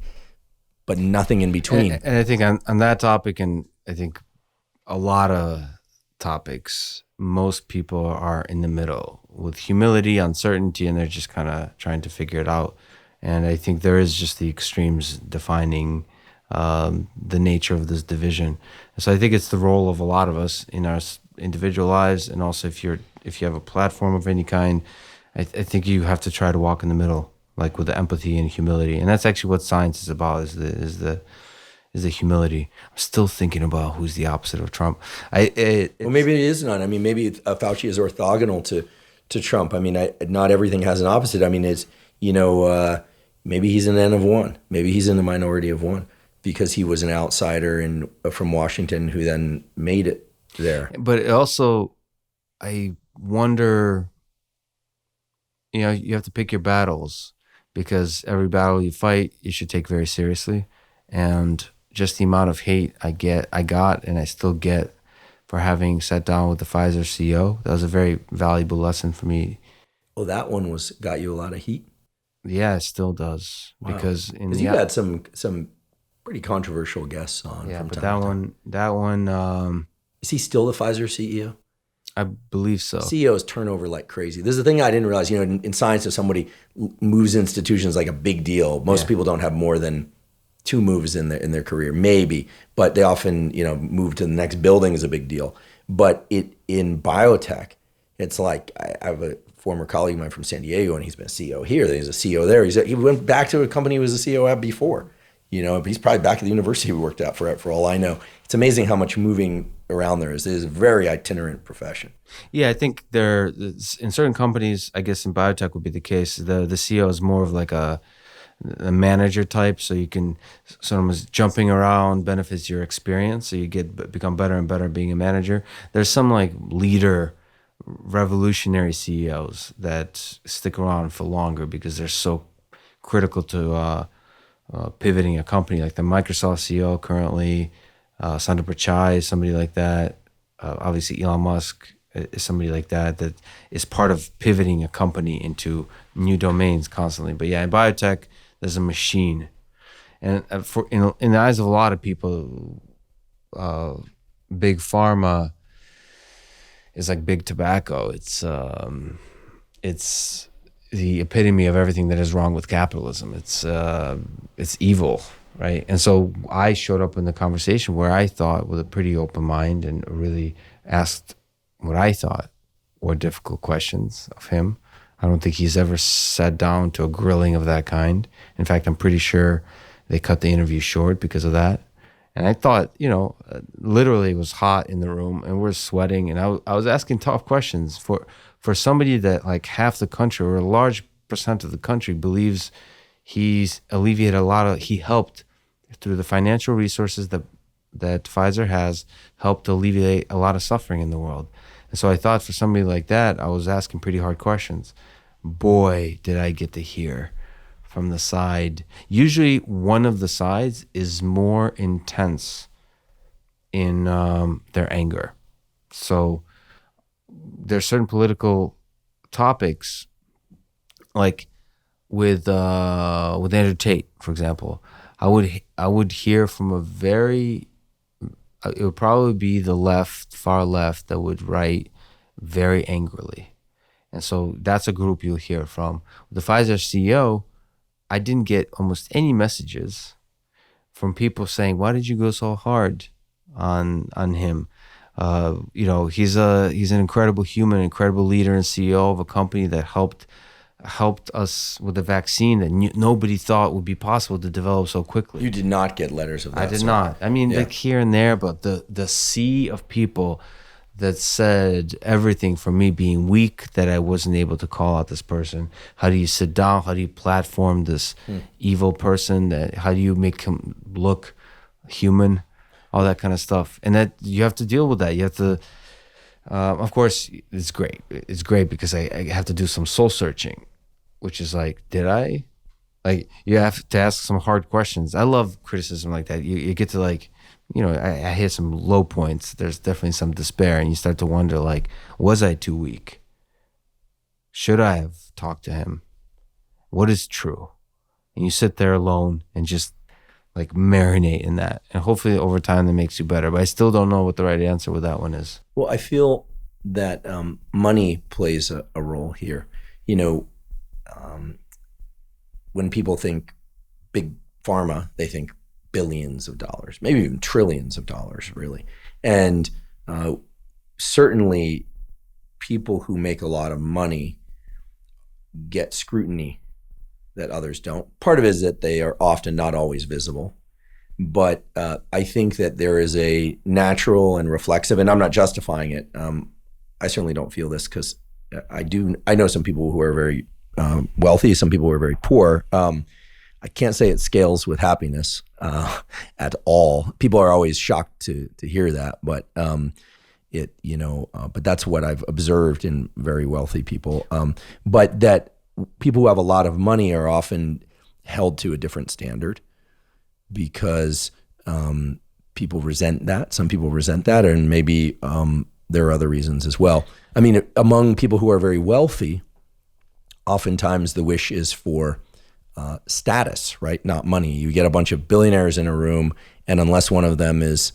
but nothing in between. And I think on that topic, and I think a lot of topics, most people are in the middle with humility, uncertainty, and they're just kind of trying to figure it out. And I think there is just the extremes defining the nature of this division. So I think it's the role of a lot of us in our individual lives, and also if you have a platform of any kind, I think you have to try to walk in the middle, like with the empathy and humility. And that's actually what science is about, is the humility. I'm still thinking about who's the opposite of Trump. Well, maybe it is not. I mean, maybe Fauci is orthogonal to Trump. I mean, not everything has an opposite. I mean, it's, maybe he's an N of one. Maybe he's in the minority of one because he was an outsider from Washington who then made it there. But also, I wonder, you have to pick your battles, because every battle you fight, you should take very seriously. And just the amount of hate I got, and I still get for having sat down with the Pfizer CEO, that was a very valuable lesson for me. Well, that one got you a lot of heat. Yeah, it still does. Wow. Because you had some pretty controversial guests on. Yeah, but that one. Is he still the Pfizer CEO? I believe so. CEOs turnover like crazy. This is the thing I didn't realize. In science, if somebody moves institutions, like a big deal. Most people don't have more than 2 moves in their career, maybe, but they often, move to the next building is a big deal. But in biotech, it's like I have a former colleague of mine from San Diego, and he's been a CEO here. Then he's a CEO there. He went back to a company he was a CEO at before. But he's probably back at the university we worked at for all I know. It's amazing how much moving around there is. It is a very itinerant profession. Yeah, I think in certain companies, I guess in biotech would be the case. The CEO is more of like a manager type, so you can sort of jumping around benefits your experience, so you become better and better at being a manager. There's some like leader, revolutionary CEOs that stick around for longer because they're so critical to pivoting a company, like the Microsoft CEO currently, Sundar Pichai is somebody like that. Obviously, Elon Musk is somebody like that is part of pivoting a company into new domains constantly. But yeah, in biotech, there's a machine, and in the eyes of a lot of people, big pharma is like big tobacco. It's the epitome of everything that is wrong with capitalism. It's evil, right? And so I showed up in the conversation where I thought, with a pretty open mind, and really asked what I thought were difficult questions of him. I don't think he's ever sat down to a grilling of that kind. In fact, I'm pretty sure they cut the interview short because of that. And I thought, literally it was hot in the room and we're sweating. And I was asking tough questions for somebody that like half the country, or a large percent of the country, believes he's alleviated he helped through the financial resources that Pfizer has, helped alleviate a lot of suffering in the world. And so I thought for somebody like that, I was asking pretty hard questions. Boy, did I get to hear from the side. Usually one of the sides is more intense in their anger. So there's certain political topics, like with Andrew Tate, for example. I would hear from it would probably be the far left, that would write very angrily. And so that's a group you'll hear from. The Pfizer CEO, I didn't get almost any messages from people saying, why did you go so hard on him? He's an incredible human, incredible leader and CEO of a company that helped us with a vaccine that nobody thought would be possible to develop so quickly. You did not get letters of that I did not. I mean, like here and there, but the sea of people that said everything from me being weak, that I wasn't able to call out this person. How do you sit down? How do you platform this evil person? How do you make him look human? All that kind of stuff. And that you have to deal with that. You have to, of course, it's great. It's great because I have to do some soul searching, which is like, did I? Like, you have to ask some hard questions. I love criticism like that. You get to like, I hit some low points. There's definitely some despair, and you start to wonder, like, was I too weak? Should I have talked to him? What is true? And you sit there alone and just like marinate in that, and hopefully over time that makes you better. But I still don't know what the right answer with that one is. Well, I feel that money plays a role here. You know, when people think big pharma, they think billions of dollars, maybe even trillions of dollars, really. And certainly people who make a lot of money get scrutiny that others don't. Part of it is that they are often not always visible. But I think that there is a natural and reflexive, and I'm not justifying it. I certainly don't feel this because I know some people who are very wealthy, some people who are very poor. I can't say it scales with happiness at all. People are always shocked to hear that, but but that's what I've observed in very wealthy people. But that people who have a lot of money are often held to a different standard because people resent that. Some people resent that, and maybe there are other reasons as well. I mean, among people who are very wealthy, oftentimes the wish is for status, right? Not money. You get a bunch of billionaires in a room, and unless one of them is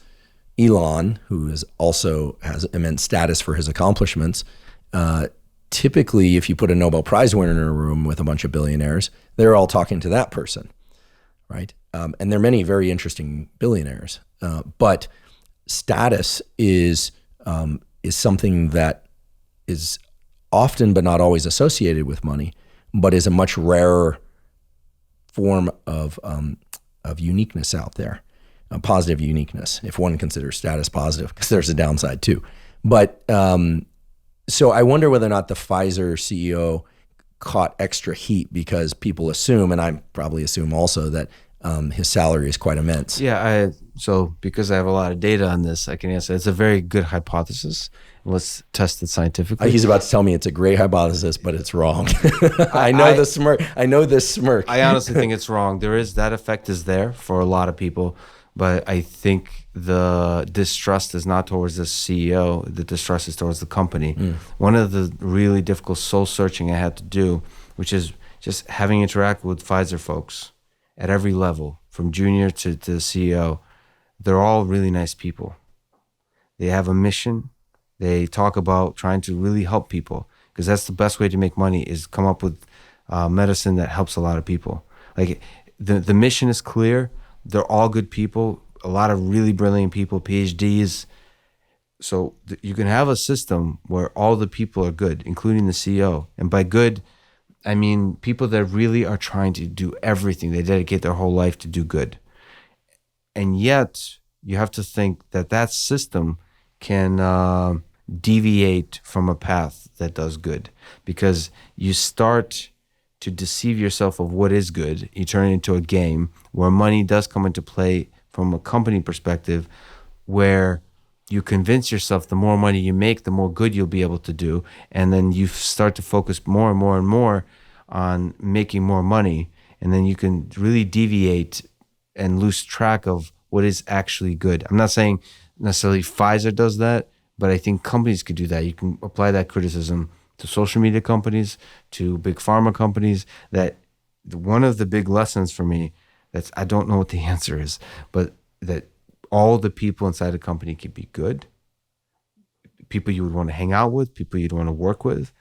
Elon, who also has immense status for his accomplishments, typically if you put a Nobel Prize winner in a room with a bunch of billionaires, they're all talking to that person, right? And there are many very interesting billionaires, but status is something that is often but not always associated with money, but is a much rarer form of uniqueness out there, positive uniqueness, if one considers status positive, because there's a downside too. But so I wonder whether or not the Pfizer CEO caught extra heat because people assume, and I probably assume also, that his salary is quite immense. Yeah, so because I have a lot of data on this, I can answer. It's a very good hypothesis. Let's test it scientifically. He's about to tell me it's a great hypothesis, but it's wrong. I know the smirk. I know this smirk. I honestly think it's wrong. That effect is there for a lot of people, but I think the distrust is not towards the CEO. The distrust is towards the company. One of the really difficult soul searching I had to do, which is just having interacted with Pfizer folks at every level, from junior to the CEO, they're all really nice people. They have a mission. They talk about trying to really help people, because that's the best way to make money, is come up with medicine that helps a lot of people. Like the mission is clear. They're all good people, a lot of really brilliant people, PhDs. So you can have a system where all the people are good, including the CEO. And by good, I mean people that really are trying to do everything. They dedicate their whole life to do good. And yet you have to think that system can deviate from a path that does good, because you start to deceive yourself of what is good. You turn it into a game where money does come into play from a company perspective, where you convince yourself the more money you make, the more good you'll be able to do. And then you start to focus more and more and more on making more money. And then you can really deviate and lose track of what is actually good. I'm not saying necessarily Pfizer does that, but I think companies could do that. You can apply that criticism to social media companies, to big pharma companies. That one of the big lessons for me, I don't know what the answer is, but that all the people inside a company could be good, people you would want to hang out with, people you'd want to work with,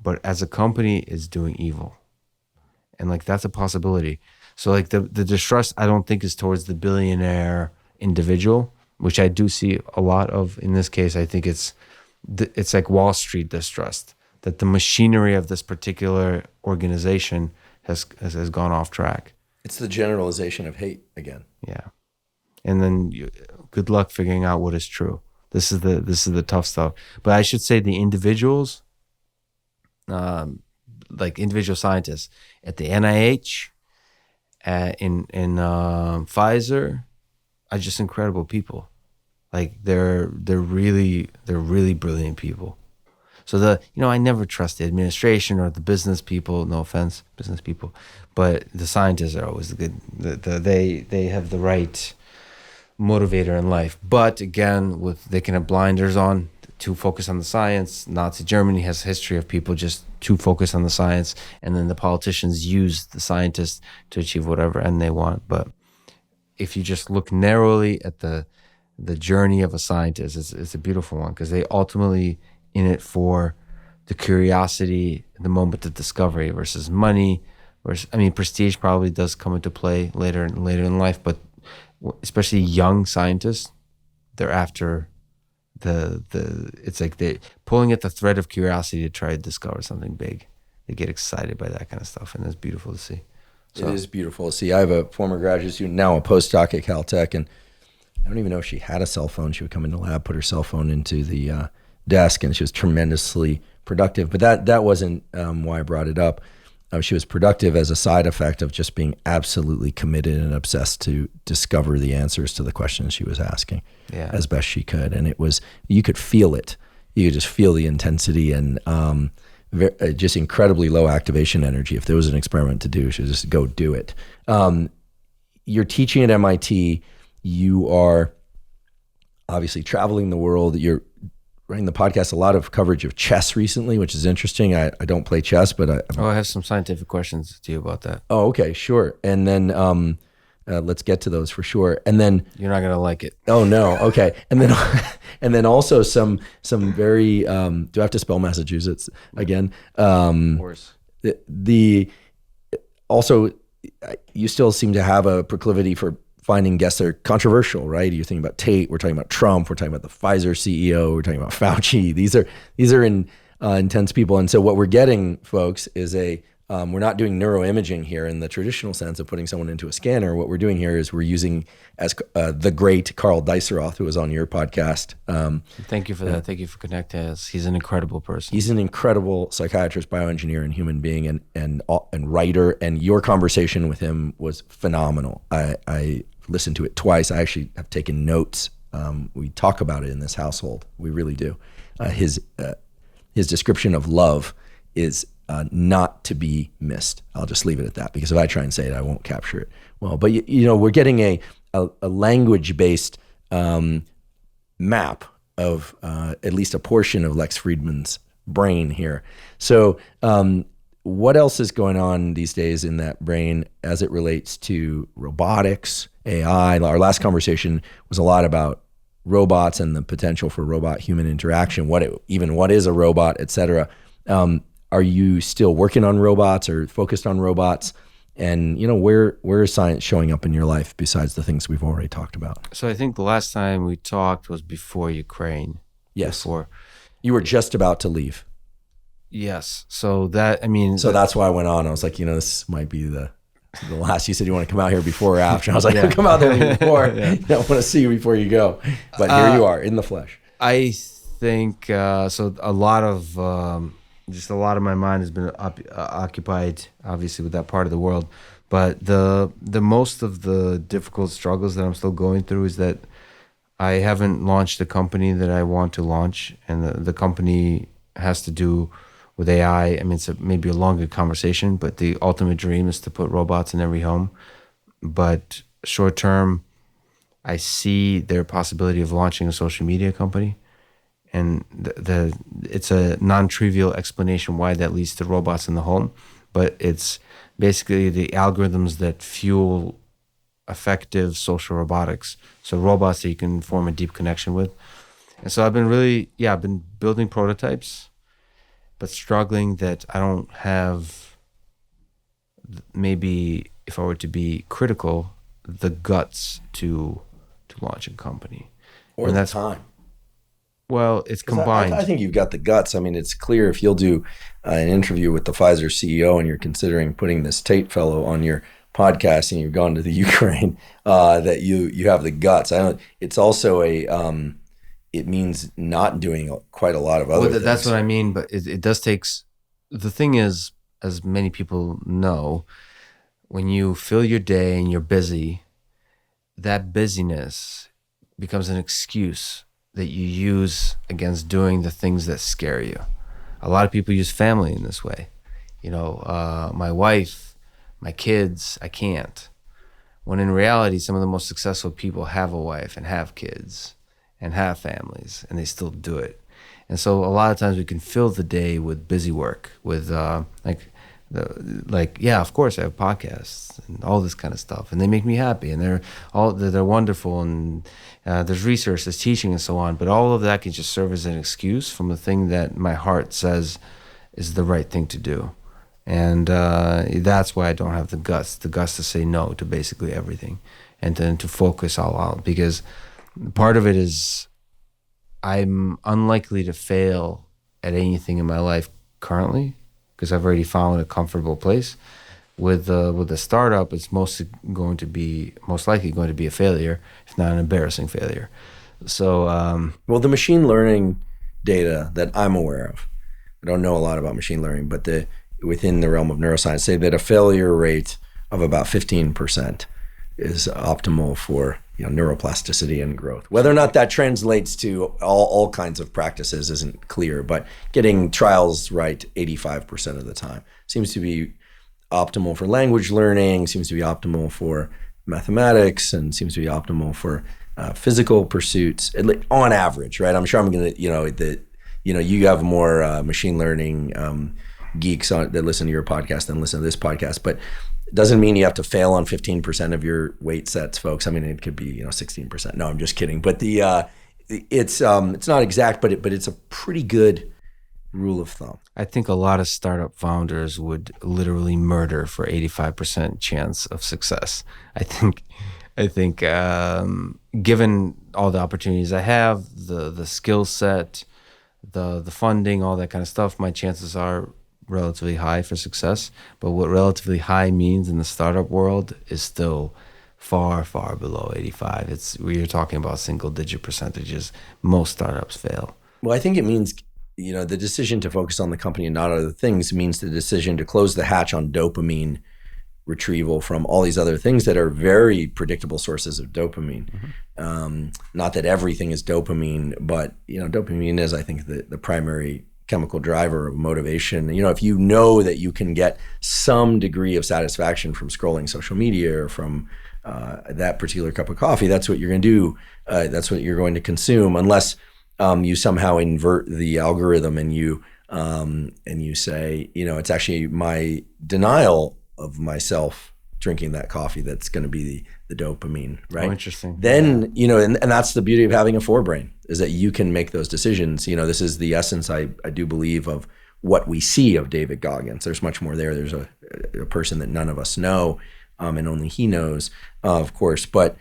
but as a company is doing evil. And like that's a possibility. So like the distrust, I don't think is towards the billionaire individual, which I do see a lot of in this case. I think it's like Wall Street distrust, that the machinery of this particular organization has gone off track. It's the generalization of hate again. Yeah. And then good luck figuring out what is true. This is the tough stuff. But I should say the individuals, like individual scientists at the NIH, in Pfizer, are just incredible people. Like they're really brilliant people. So I never trust the administration or the business people. No offense, business people, but the scientists are always the good. They have the right motivator in life. But again, they can have blinders on to focus on the science. Nazi Germany has a history of people just too focused on the science, and then the politicians use the scientists to achieve whatever end they want. But if you just look narrowly at the journey of a scientist, it's a beautiful one, because they ultimately in it for the curiosity, the moment of discovery versus money. Versus, I mean, prestige probably does come into play later in life, but especially young scientists, they're after it's like they pulling at the thread of curiosity to try to discover something big. They get excited by that kind of stuff, and it's beautiful to see. So. It is beautiful to see. I have a former graduate student, now a postdoc at Caltech, and I don't even know if she had a cell phone. She would come into the lab, put her cell phone into the desk, and she was tremendously productive. But that wasn't why I brought it up. She was productive as a side effect of just being absolutely committed and obsessed to discover the answers to the questions she was asking as best she could. And it was, you could feel it. You could just feel the intensity and just incredibly low activation energy. If there was an experiment to do, she would just go do it. You're teaching at MIT. You are obviously traveling the world. You're running the podcast, a lot of coverage of chess recently, which is interesting. I don't play chess, but I have some scientific questions to you about that. Oh, okay, sure. And then let's get to those for sure. And then you're not gonna like it. Oh no, okay. And then also some very. Do I have to spell Massachusetts again? Of course. Also, you still seem to have a proclivity for finding guests that are controversial, right? You're thinking about Tate, we're talking about Trump, we're talking about the Pfizer CEO, we're talking about Fauci. These are intense people. And so what we're getting, folks, is we're not doing neuroimaging here in the traditional sense of putting someone into a scanner. What we're doing here is we're using, as the great Carl Deisseroth, who was on your podcast. Thank you for that. Thank you for connecting us. He's an incredible person. He's an incredible psychiatrist, bioengineer, and human being, and writer. And your conversation with him was phenomenal. I listened to it twice. I actually have taken notes. We talk about it in this household. We really do. His description of love is not to be missed. I'll just leave it at that, because if I try and say it, I won't capture it well. But we're getting a language-based map of at least a portion of Lex Fridman's brain here. So what else is going on these days in that brain as it relates to robotics, AI? Our last conversation was a lot about robots and the potential for robot-human interaction, what is a robot, et cetera. Are you still working on robots or focused on robots? And where is science showing up in your life besides the things we've already talked about? So I think the last time we talked was before Ukraine. Yes. You were just about to leave. Yes. So that's why I went on. I was like, this might be the last. You said you want to come out here before or after. I was like, come out there before. I want to see you before you go. But here you are in the flesh. I think so. A lot of my mind has been occupied, obviously, with that part of the world. But the most of the difficult struggles that I'm still going through is that I haven't launched the company that I want to launch, and the company has to do with AI. I mean, it's maybe a longer conversation, but the ultimate dream is to put robots in every home. But short term, I see their possibility of launching a social media company. And it's a non-trivial explanation why that leads to robots in the home. But it's basically the algorithms that fuel effective social robotics. So robots that you can form a deep connection with. And so I've been building prototypes, but struggling that I don't have, maybe if I were to be critical, the guts to launch a company. Or the time. Well, it's combined. I think you've got the guts. I mean, it's clear if you'll do an interview with the Pfizer CEO and you're considering putting this Tate fellow on your podcast and you've gone to the Ukraine, that you have the guts. It's also it means not doing quite a lot of other things. That's what I mean, but it does take, the thing is, as many people know, when you fill your day and you're busy, that busyness becomes an excuse that you use against doing the things that scare you. A lot of people use family in this way. My wife, my kids, I can't. When in reality, some of the most successful people have a wife and have kids and have families, and they still do it. And so a lot of times we can fill the day with busy work, with Like, yeah, of course I have podcasts and all this kind of stuff, and they make me happy, and they're wonderful, and there's research, there's teaching, and so on. But all of that can just serve as an excuse from the thing that my heart says is the right thing to do, and that's why I don't have the guts to say no to basically everything, and then to focus all out, because part of it is I'm unlikely to fail at anything in my life currently, because I've already found a comfortable place. With the startup, it's most likely going to be a failure, if not an embarrassing failure. So, well, the machine learning data that I'm aware of, I don't know a lot about machine learning, but within the realm of neuroscience, say that a failure rate of about 15% is optimal for neuroplasticity and growth. Whether or not that translates to all kinds of practices isn't clear, but getting trials right 85% of the time seems to be optimal for language learning, seems to be optimal for mathematics, and seems to be optimal for physical pursuits on average, right? I'm sure I'm going to, you have more machine learning geeks that listen to your podcast than listen to this podcast, but it doesn't mean you have to fail on 15% of your weight sets, folks. I mean, it could be 16%. No, I'm just kidding. But it's not exact, but it's a pretty good rule of thumb. I think a lot of startup founders would literally murder for 85% chance of success. I think given all the opportunities I have, the skill set, the funding, all that kind of stuff, my chances are relatively high for success. But what relatively high means in the startup world is still far, far below 85. We're talking about single digit percentages. Most startups fail. Well, I think it means, the decision to focus on the company and not other things means the decision to close the hatch on dopamine retrieval from all these other things that are very predictable sources of dopamine. Mm-hmm. Not that everything is dopamine, but dopamine is, I think, the primary chemical driver of motivation. If you know that you can get some degree of satisfaction from scrolling social media or from that particular cup of coffee, that's what you're going to do. That's what you're going to consume, unless you somehow invert the algorithm and you say, it's actually my denial of myself drinking that coffee that's going to be the dopamine, right? Oh, interesting. Then, and that's the beauty of having a forebrain, is that you can make those decisions. This is the essence, I do believe, of what we see of David Goggins. There's much more there. There's a person that none of us know, and only he knows, of course. But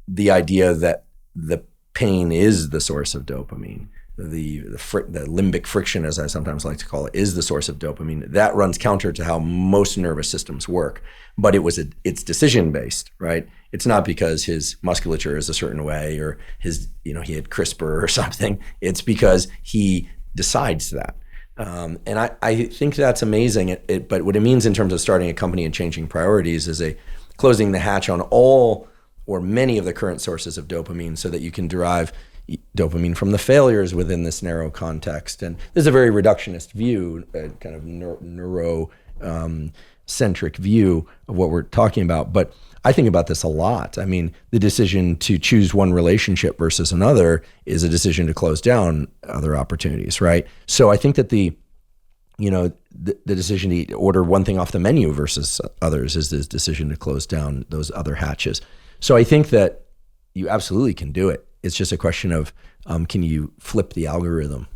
the idea that the pain is the source of dopamine, the limbic friction, as I sometimes like to call it, is the source of dopamine. That runs counter to how most nervous systems work. But it's decision based, right? It's not because his musculature is a certain way or his, he had CRISPR or something. It's because he decides that. And I think that's amazing. But what it means in terms of starting a company and changing priorities is closing the hatch on all or many of the current sources of dopamine so that you can derive dopamine from the failures within this narrow context. And this is a very reductionist view, kind of neuro-centric view of what we're talking about. But I think about this a lot. I mean, the decision to choose one relationship versus another is a decision to close down other opportunities, right? So I think that the decision to order one thing off the menu versus others is this decision to close down those other hatches. So I think that you absolutely can do it. It's just a question of, can you flip the algorithm?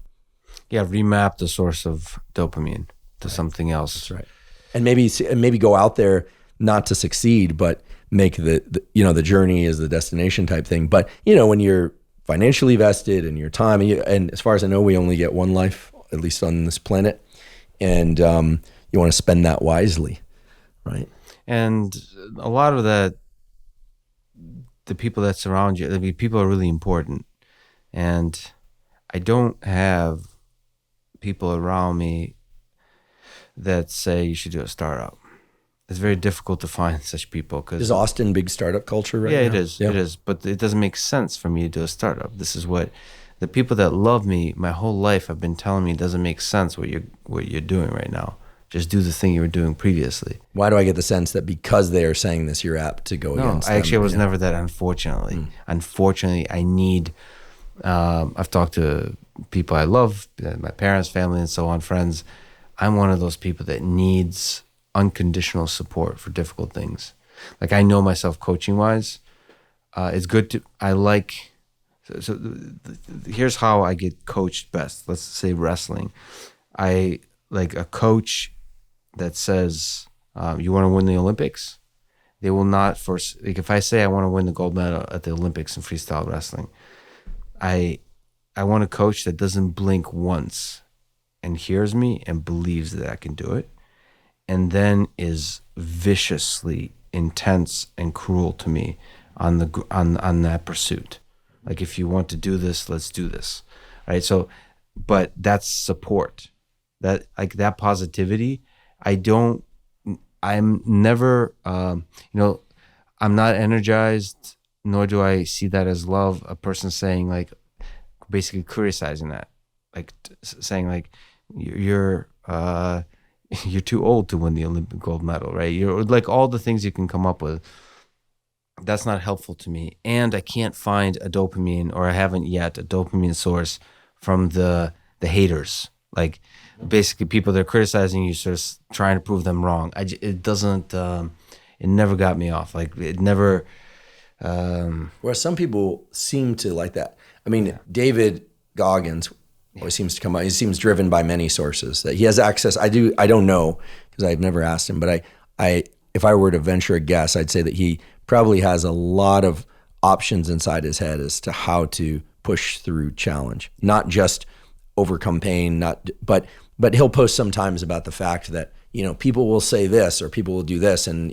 Yeah, remap the source of dopamine to something else. That's right. And maybe go out there not to succeed, but make the journey is the destination type thing. But when you're financially vested and your time, and as far as I know, we only get one life, at least on this planet, and you want to spend that wisely, right? And a lot of that, the people that surround you, people are really important. And I don't have people around me that say you should do a startup. It's very difficult to find such people. Is Austin big startup culture right now? It is. Yeah. It is. But it doesn't make sense for me to do a startup. This is what the people that love me my whole life have been telling me. It doesn't make sense what you're doing right now. Just do the thing you were doing previously. Why do I get the sense that because they are saying this, you're apt to go against them? I was never that, unfortunately. Unfortunately, I need, I've talked to people I love, my parents, family, and so on, friends. I'm one of those people that needs unconditional support for difficult things. Like I know myself coaching wise, it's good to, I like, here's how I get coached best. Let's say wrestling. I like a coach that says, you want to win the Olympics? They will not force, like if I say I want to win the gold medal at the Olympics in freestyle wrestling, I want a coach that doesn't blink once and hears me and believes that I can do it, and then is viciously intense and cruel to me on that pursuit. Like, if you want to do this, let's do this. Right? So, but that's support. That, like, that positivity, I'm never, I'm not energized, nor do I see that as love. A person saying, like, basically criticizing that, like saying, like, you're too old to win the Olympic gold medal, right? You're like, all the things you can come up with. That's not helpful to me. And I can't find a dopamine, or I haven't yet, a dopamine source from the haters. Like, basically people that are criticizing you, sort of trying to prove them wrong. It never got me off. Like, it never. Where some people seem to like that. I mean, David Goggins always seems to come out. He seems driven by many sources that he has access. I don't know, because I've never asked him, but if I were to venture a guess, I'd say that he probably has a lot of options inside his head as to how to push through challenge, not just overcome pain, but he'll post sometimes about the fact that, people will say this or people will do this, and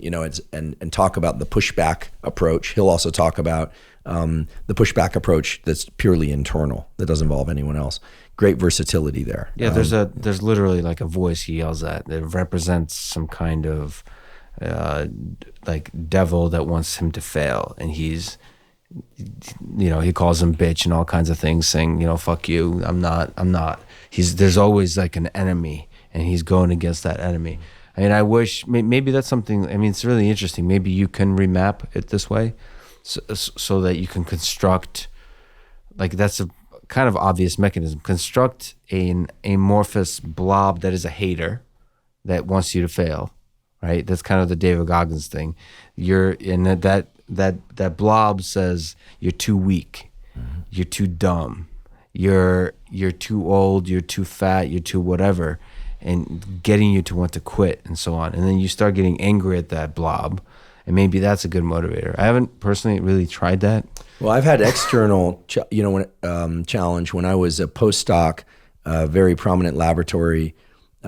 and talk about the pushback approach. He'll also talk about the pushback approach that's purely internal, that doesn't involve anyone else. Great versatility there. Yeah, there's literally like a voice he yells at that represents some kind of like devil that wants him to fail, and he's, he calls him bitch and all kinds of things, saying, fuck you, I'm not. There's always like an enemy, and he's going against that enemy. I mean, I wish, maybe that's something, I mean, it's really interesting. Maybe you can remap it this way, so that you can construct, like, that's a kind of obvious mechanism. Construct an amorphous blob that is a hater that wants you to fail, right? That's kind of the David Goggins thing. You're in that blob says you're too weak, you're too dumb, you're too old, you're too fat, you're too whatever, and getting you to want to quit and so on. And then you start getting angry at that blob, and maybe that's a good motivator. I haven't personally really tried that. Well, I've had external, challenge when I was a postdoc, very prominent laboratory.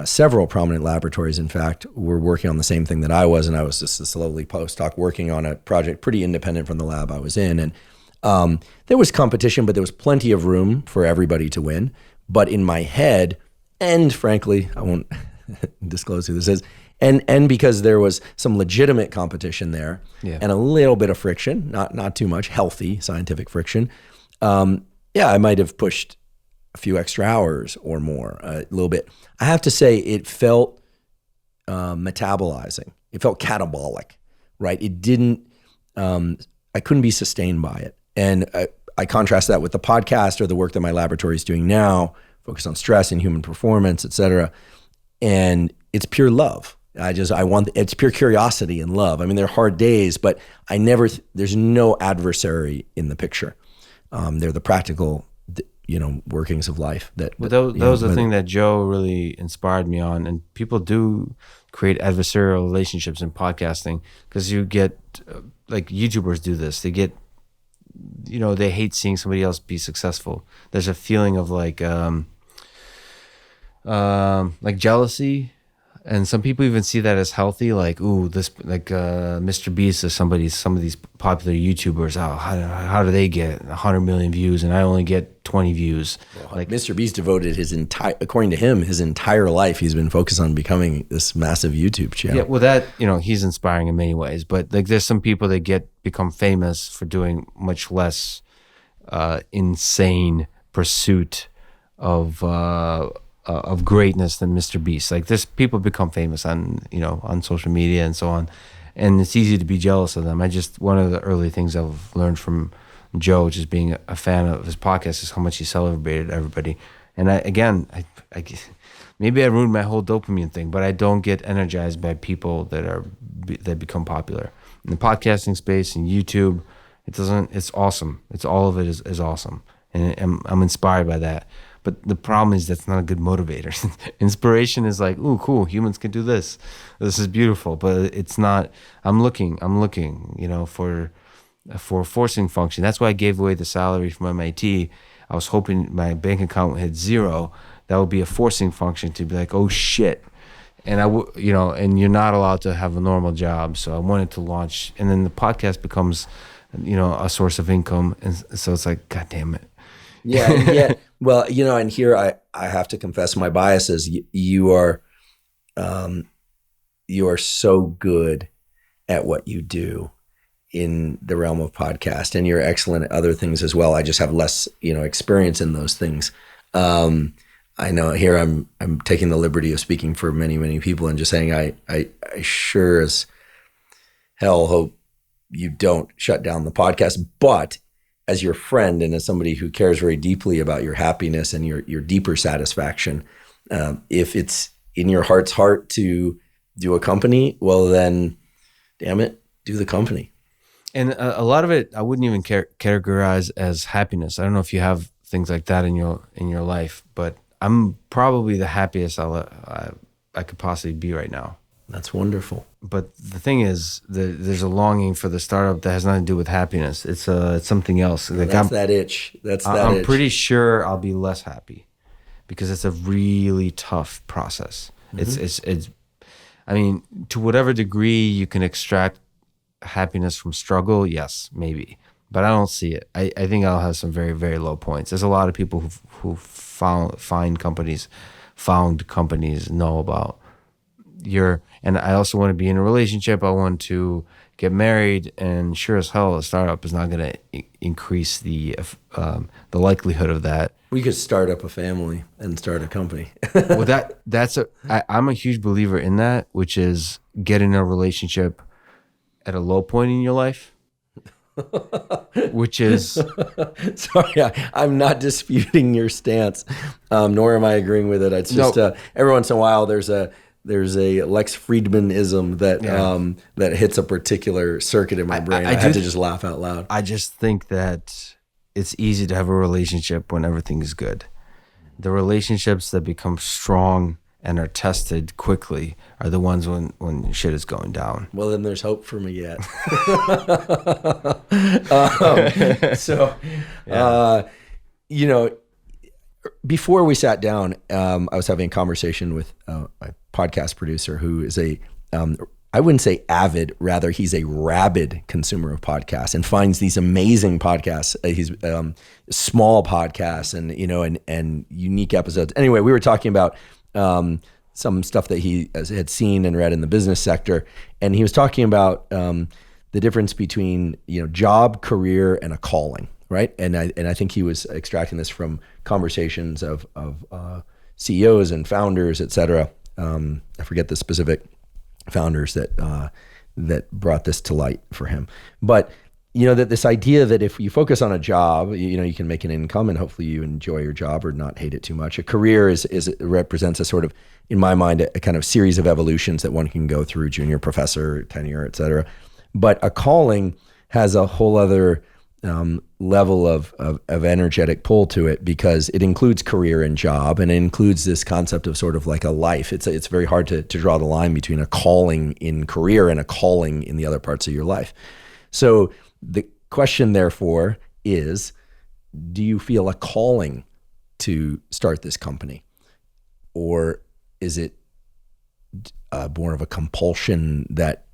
Several prominent laboratories, in fact, were working on the same thing that I was, and I was just a slowly postdoc working on a project pretty independent from the lab I was in. And there was competition, but there was plenty of room for everybody to win. But in my head, and frankly, I won't disclose who this is, and because there was some legitimate competition there, and a little bit of friction, not too much, healthy scientific friction, I might have pushed a few extra hours or more, a little bit. I have to say, it felt metabolizing. It felt catabolic, right? It didn't, I couldn't be sustained by it. And I contrast that with the podcast or the work that my laboratory is doing now, focused on stress and human performance, et cetera. And it's pure love. It's pure curiosity and love. I mean, they're hard days, but there's no adversary in the picture. They're the practical, workings of life. That was the thing that Joe really inspired me on. And people do create adversarial relationships in podcasting, because you get, like, YouTubers do this. They get, they hate seeing somebody else be successful. There's a feeling of like jealousy. And some people even see that as healthy, like, ooh, this, like, Mr. Beast or some of these popular YouTubers. Oh, how do they get 100 million views and I only get 20 views? Well, like, Mr. Beast devoted according to him, his entire life, he's been focused on becoming this massive YouTube channel. Yeah, well, that, he's inspiring in many ways. But, like, there's some people that become famous for doing much less insane pursuit of greatness than Mr. Beast. Like, this, people become famous on social media and so on, and it's easy to be jealous of them. One of the early things I've learned from Joe, just being a fan of his podcast, is how much he celebrated everybody. And maybe I ruined my whole dopamine thing, but I don't get energized by people that become popular in the podcasting space and YouTube. It's awesome. It's all of it is awesome. And I'm inspired by that. But the problem is that's not a good motivator. Inspiration is like, ooh, cool, humans can do this. This is beautiful. But it's not, I'm looking, for a forcing function. That's why I gave away the salary from MIT. I was hoping my bank account would hit zero. That would be a forcing function to be like, oh shit. And and you're not allowed to have a normal job. So I wanted to launch, and then the podcast becomes, a source of income. And so it's like, God damn it. Yeah. Well, and here I have to confess my biases. You are so good at what you do in the realm of podcast, and you're excellent at other things as well. I just have less, experience in those things. I know here I'm taking the liberty of speaking for many, many people and just saying I sure as hell hope you don't shut down the podcast, but as your friend and as somebody who cares very deeply about your happiness and your deeper satisfaction, if it's in your heart's heart to do a company, well then, damn it, do the company. And a lot of it, I wouldn't even categorize as happiness. I don't know if you have things like that in your life, but I'm probably the happiest I could possibly be right now. That's wonderful. But the thing is, there's a longing for the startup that has nothing to do with happiness. It's something else. Like that's that itch. I'm pretty sure I'll be less happy because it's a really tough process. Mm-hmm. It's. I mean, to whatever degree you can extract happiness from struggle, yes, maybe. But I don't see it. I think I'll have some very, very low points. There's a lot of people who found companies know about and I also want to be in a relationship. I want to get married, and sure as hell, a startup is not going to increase the likelihood of that. We could start up a family and start a company. Well, I'm a huge believer in that, which is get in a relationship at a low point in your life. Which is sorry, I'm not disputing your stance, nor am I agreeing with it. It's just every once in a while there's a Lex Fridman-ism that hits a particular circuit in my brain. I had to just laugh out loud. I just think that it's easy to have a relationship when everything is good. The relationships that become strong and are tested quickly are the ones when shit is going down. Well, then there's hope for me yet. Before we sat down, I was having a conversation with my podcast producer who is I wouldn't say avid, rather he's a rabid consumer of podcasts and finds these amazing podcasts. He's small podcasts and unique episodes. Anyway, we were talking about some stuff that he had seen and read in the business sector, and he was talking about the difference between job, career, and a calling, right? And I think he was extracting this from conversations of CEOs and founders, et cetera. I forget the specific founders that brought this to light for him, but that this idea that if you focus on a job, you can make an income and hopefully you enjoy your job or not hate it too much. A career represents a sort of, in my mind, a kind of series of evolutions that one can go through: junior professor, tenure, et cetera. But a calling has a whole other level of energetic pull to it, because it includes career and job, and it includes this concept of sort of like a life. It's very hard to draw the line between a calling in career and a calling in the other parts of your life. So the question, therefore, is, do you feel a calling to start this company? Or is it more of a compulsion that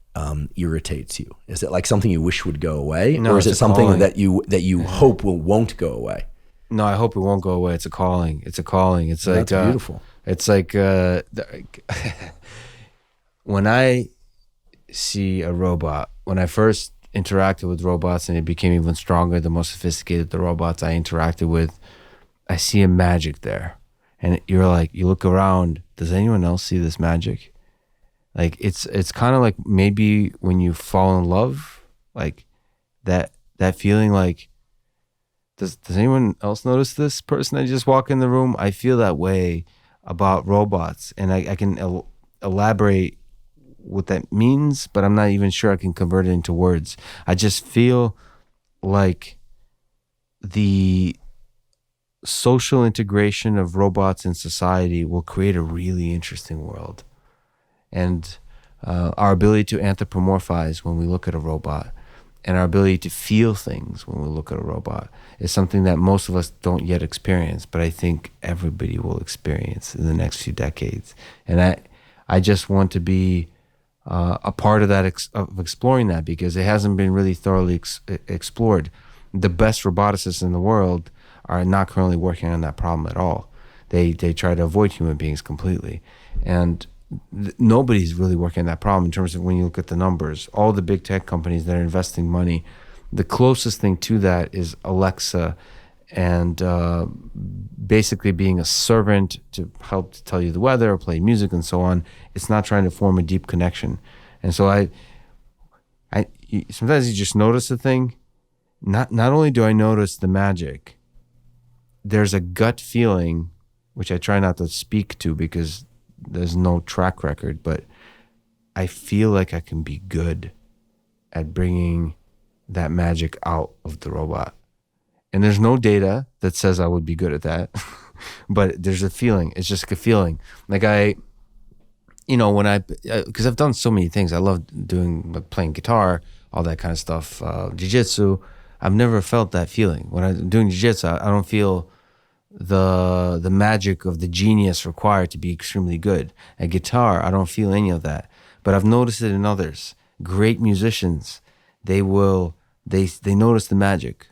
irritates you? Is it like something you wish would go away? No, or is it something calling that you hope won't go away? No, I hope it won't go away. It's a calling. It's a calling. It's like, that's beautiful. It's like when I see a robot, when I first interacted with robots and it became even stronger, the more sophisticated the robots I interacted with, I see a magic there. And you look around, does anyone else see this magic? Like it's kind of like maybe when you fall in love, like that feeling, like does anyone else notice this person that just walk in the room? I feel that way about robots, and I can elaborate what that means, but I'm not even sure I can convert it into words. I just feel like the social integration of robots in society will create a really interesting world. And our ability to anthropomorphize when we look at a robot, and our ability to feel things when we look at a robot, is something that most of us don't yet experience, but I think everybody will experience in the next few decades. And I just want to be a part of that, of exploring that, because it hasn't been really thoroughly explored. The best roboticists in the world are not currently working on that problem at all. They try to avoid human beings completely. And nobody's really working on that problem in terms of when you look at the numbers. All the big tech companies that are investing money, the closest thing to that is Alexa, and basically being a servant to help to tell you the weather or play music and so on. It's not trying to form a deep connection. And so I sometimes you just notice a thing. Not only do I notice the magic, there's a gut feeling, which I try not to speak to because there's no track record, but I feel like I can be good at bringing that magic out of the robot. And there's no data that says I would be good at that, but there's a feeling. It's just a feeling. Like because I've done so many things. I love playing guitar, all that kind of stuff, jiu-jitsu. I've never felt that feeling. When I'm doing jiu-jitsu, I don't feel the magic of the genius required to be extremely good. At guitar, I don't feel any of that. But I've noticed it in others. Great musicians, they notice the magic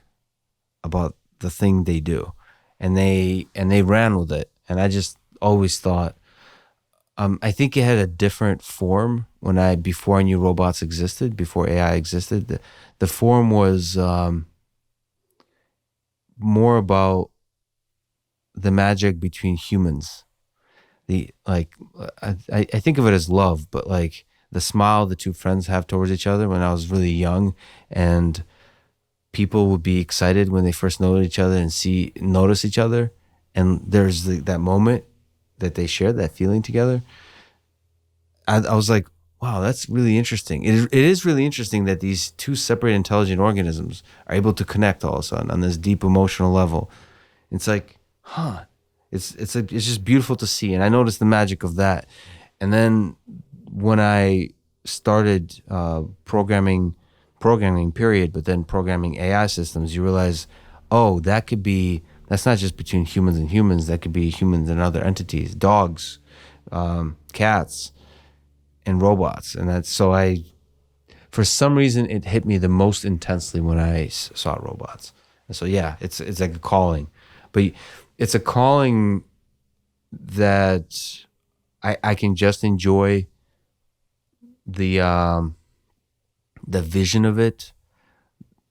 about the thing they do, and they ran with it. And I just always thought, I think it had a different form before I knew robots existed, before AI existed. The form was more about the magic between humans. I think of it as love, but like the smile the two friends have towards each other when I was really young, and people would be excited when they first know each other and notice each other, and there's that moment that they share that feeling together. I was like, wow, that's really interesting. It is really interesting that these two separate intelligent organisms are able to connect all of a sudden on this deep emotional level. It's like, it's just beautiful to see. And I noticed the magic of that. And then when I started programming period, but then programming AI systems, you realize, that's not just between humans and humans. That could be humans and other entities, dogs, cats, and robots. And for some reason, it hit me the most intensely when I saw robots. And so, yeah, it's like a calling, but it's a calling that I can just enjoy the vision of it,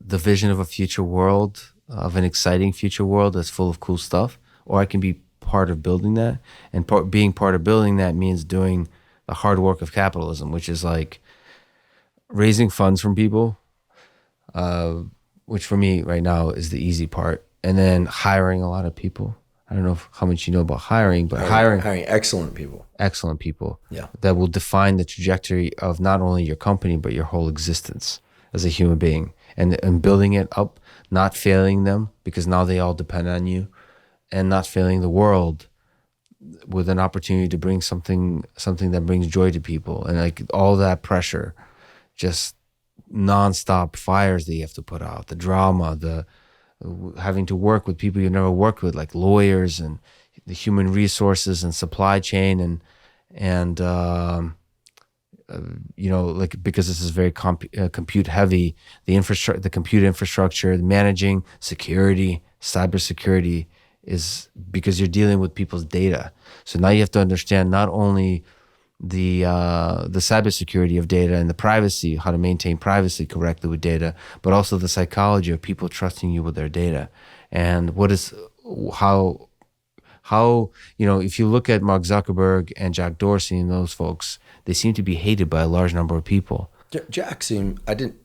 the vision of a future world, of an exciting future world that's full of cool stuff, or I can be part of building that. And being part of building that means doing the hard work of capitalism, which is like raising funds from people, which for me right now is the easy part, and then hiring a lot of people. I don't know how much you know about hiring, but hiring excellent people, yeah, that will define the trajectory of not only your company but your whole existence as a human being, and building it up, not failing them because now they all depend on you, and not failing the world with an opportunity to bring something that brings joy to people. And like all that pressure, just nonstop fires that you have to put out, the drama, the having to work with people you've never worked with, like lawyers and the human resources and supply chain, and like, because this is very compute heavy, the compute infrastructure, managing security, cybersecurity, is because you're dealing with people's data. So now you have to understand not only the cybersecurity of data and the privacy, how to maintain privacy correctly with data, but also the psychology of people trusting you with their data. And how if you look at Mark Zuckerberg and Jack Dorsey and those folks, they seem to be hated by a large number of people. Jack seemed, I didn't.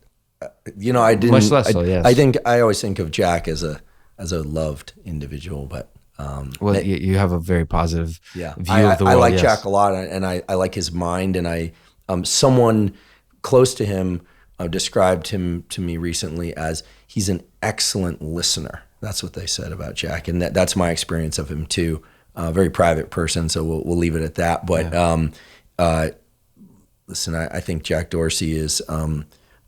Much less so, yes. I always think of Jack as a loved individual, but Well, you have a very positive view of the world. I like yes. Jack a lot, and I like his mind. And someone close to him described him to me recently as he's an excellent listener. That's what they said about Jack, and that's my experience of him too. Very private person, so we'll leave it at that. But listen, I think Jack Dorsey is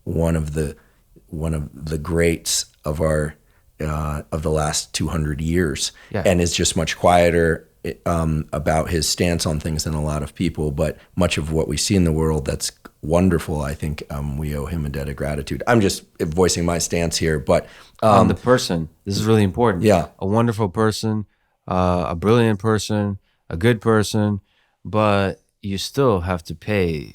one of the greats of our of the last 200 years, and is just much quieter about his stance on things than a lot of people. But much of what we see in the world that's wonderful, I think we owe him a debt of gratitude. I'm just voicing my stance here, but the person. This is really important. Yeah, a wonderful person, a brilliant person, a good person, but you still have to pay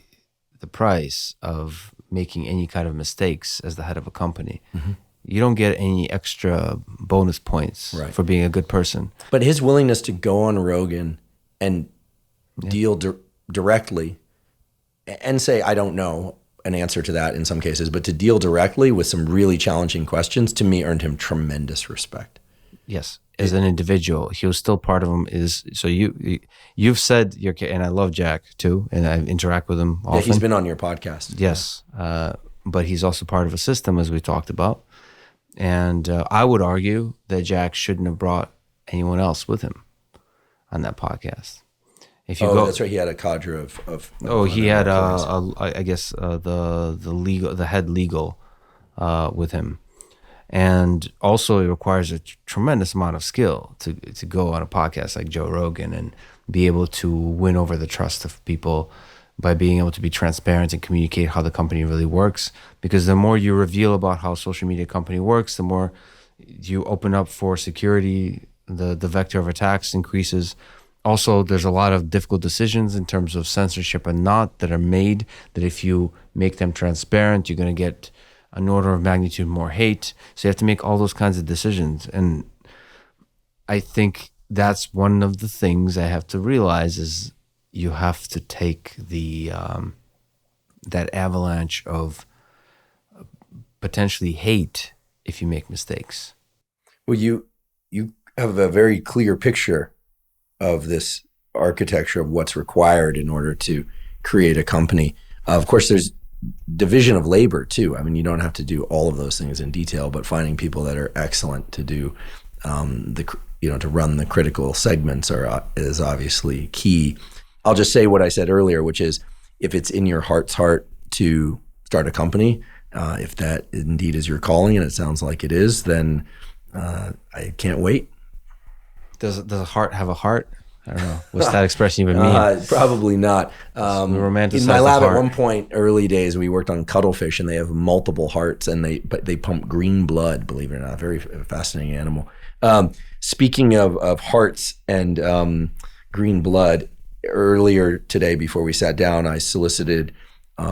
the price of making any kind of mistakes as the head of a company. Mm-hmm. You don't get any extra bonus points for being a good person. But his willingness to go on Rogan and deal directly and say, I don't know an answer to that in some cases, but to deal directly with some really challenging questions, to me, earned him tremendous respect. Yes. As an individual, he was still part of him. So you've said, and I love Jack too, and I interact with him often. Yeah, he's been on your podcast. Yes. But he's also part of a system, as we talked about. And I would argue that Jack shouldn't have brought anyone else with him on that podcast. If you go, that's right. He had a cadre of he had I guess the head legal with him, and also it requires a tremendous amount of skill to go on a podcast like Joe Rogan and be able to win over the trust of people by being able to be transparent and communicate how the company really works. Because the more you reveal about how social media company works, the more you open up for security, the vector of attacks increases. Also, there's a lot of difficult decisions in terms of censorship and not that are made, that if you make them transparent, you're going to get an order of magnitude more hate. So you have to make all those kinds of decisions. And I think that's one of the things I have to realize is you have to take the that avalanche of potentially hate if you make mistakes. Well, you have a very clear picture of this architecture of what's required in order to create a company. Of course, there's division of labor too. I mean, you don't have to do all of those things in detail, but finding people that are excellent to do to run the critical segments is obviously key. I'll just say what I said earlier, which is if it's in your heart's heart to start a company, if that indeed is your calling, and it sounds like it is, then I can't wait. Does a heart have a heart? I don't know. What's that expression even mean? Probably not. In my lab at one point, early days, we worked on cuttlefish, and they have multiple hearts, and they pump green blood. Believe it or not, very fascinating animal. Speaking of hearts and green blood, earlier today, before we sat down, I solicited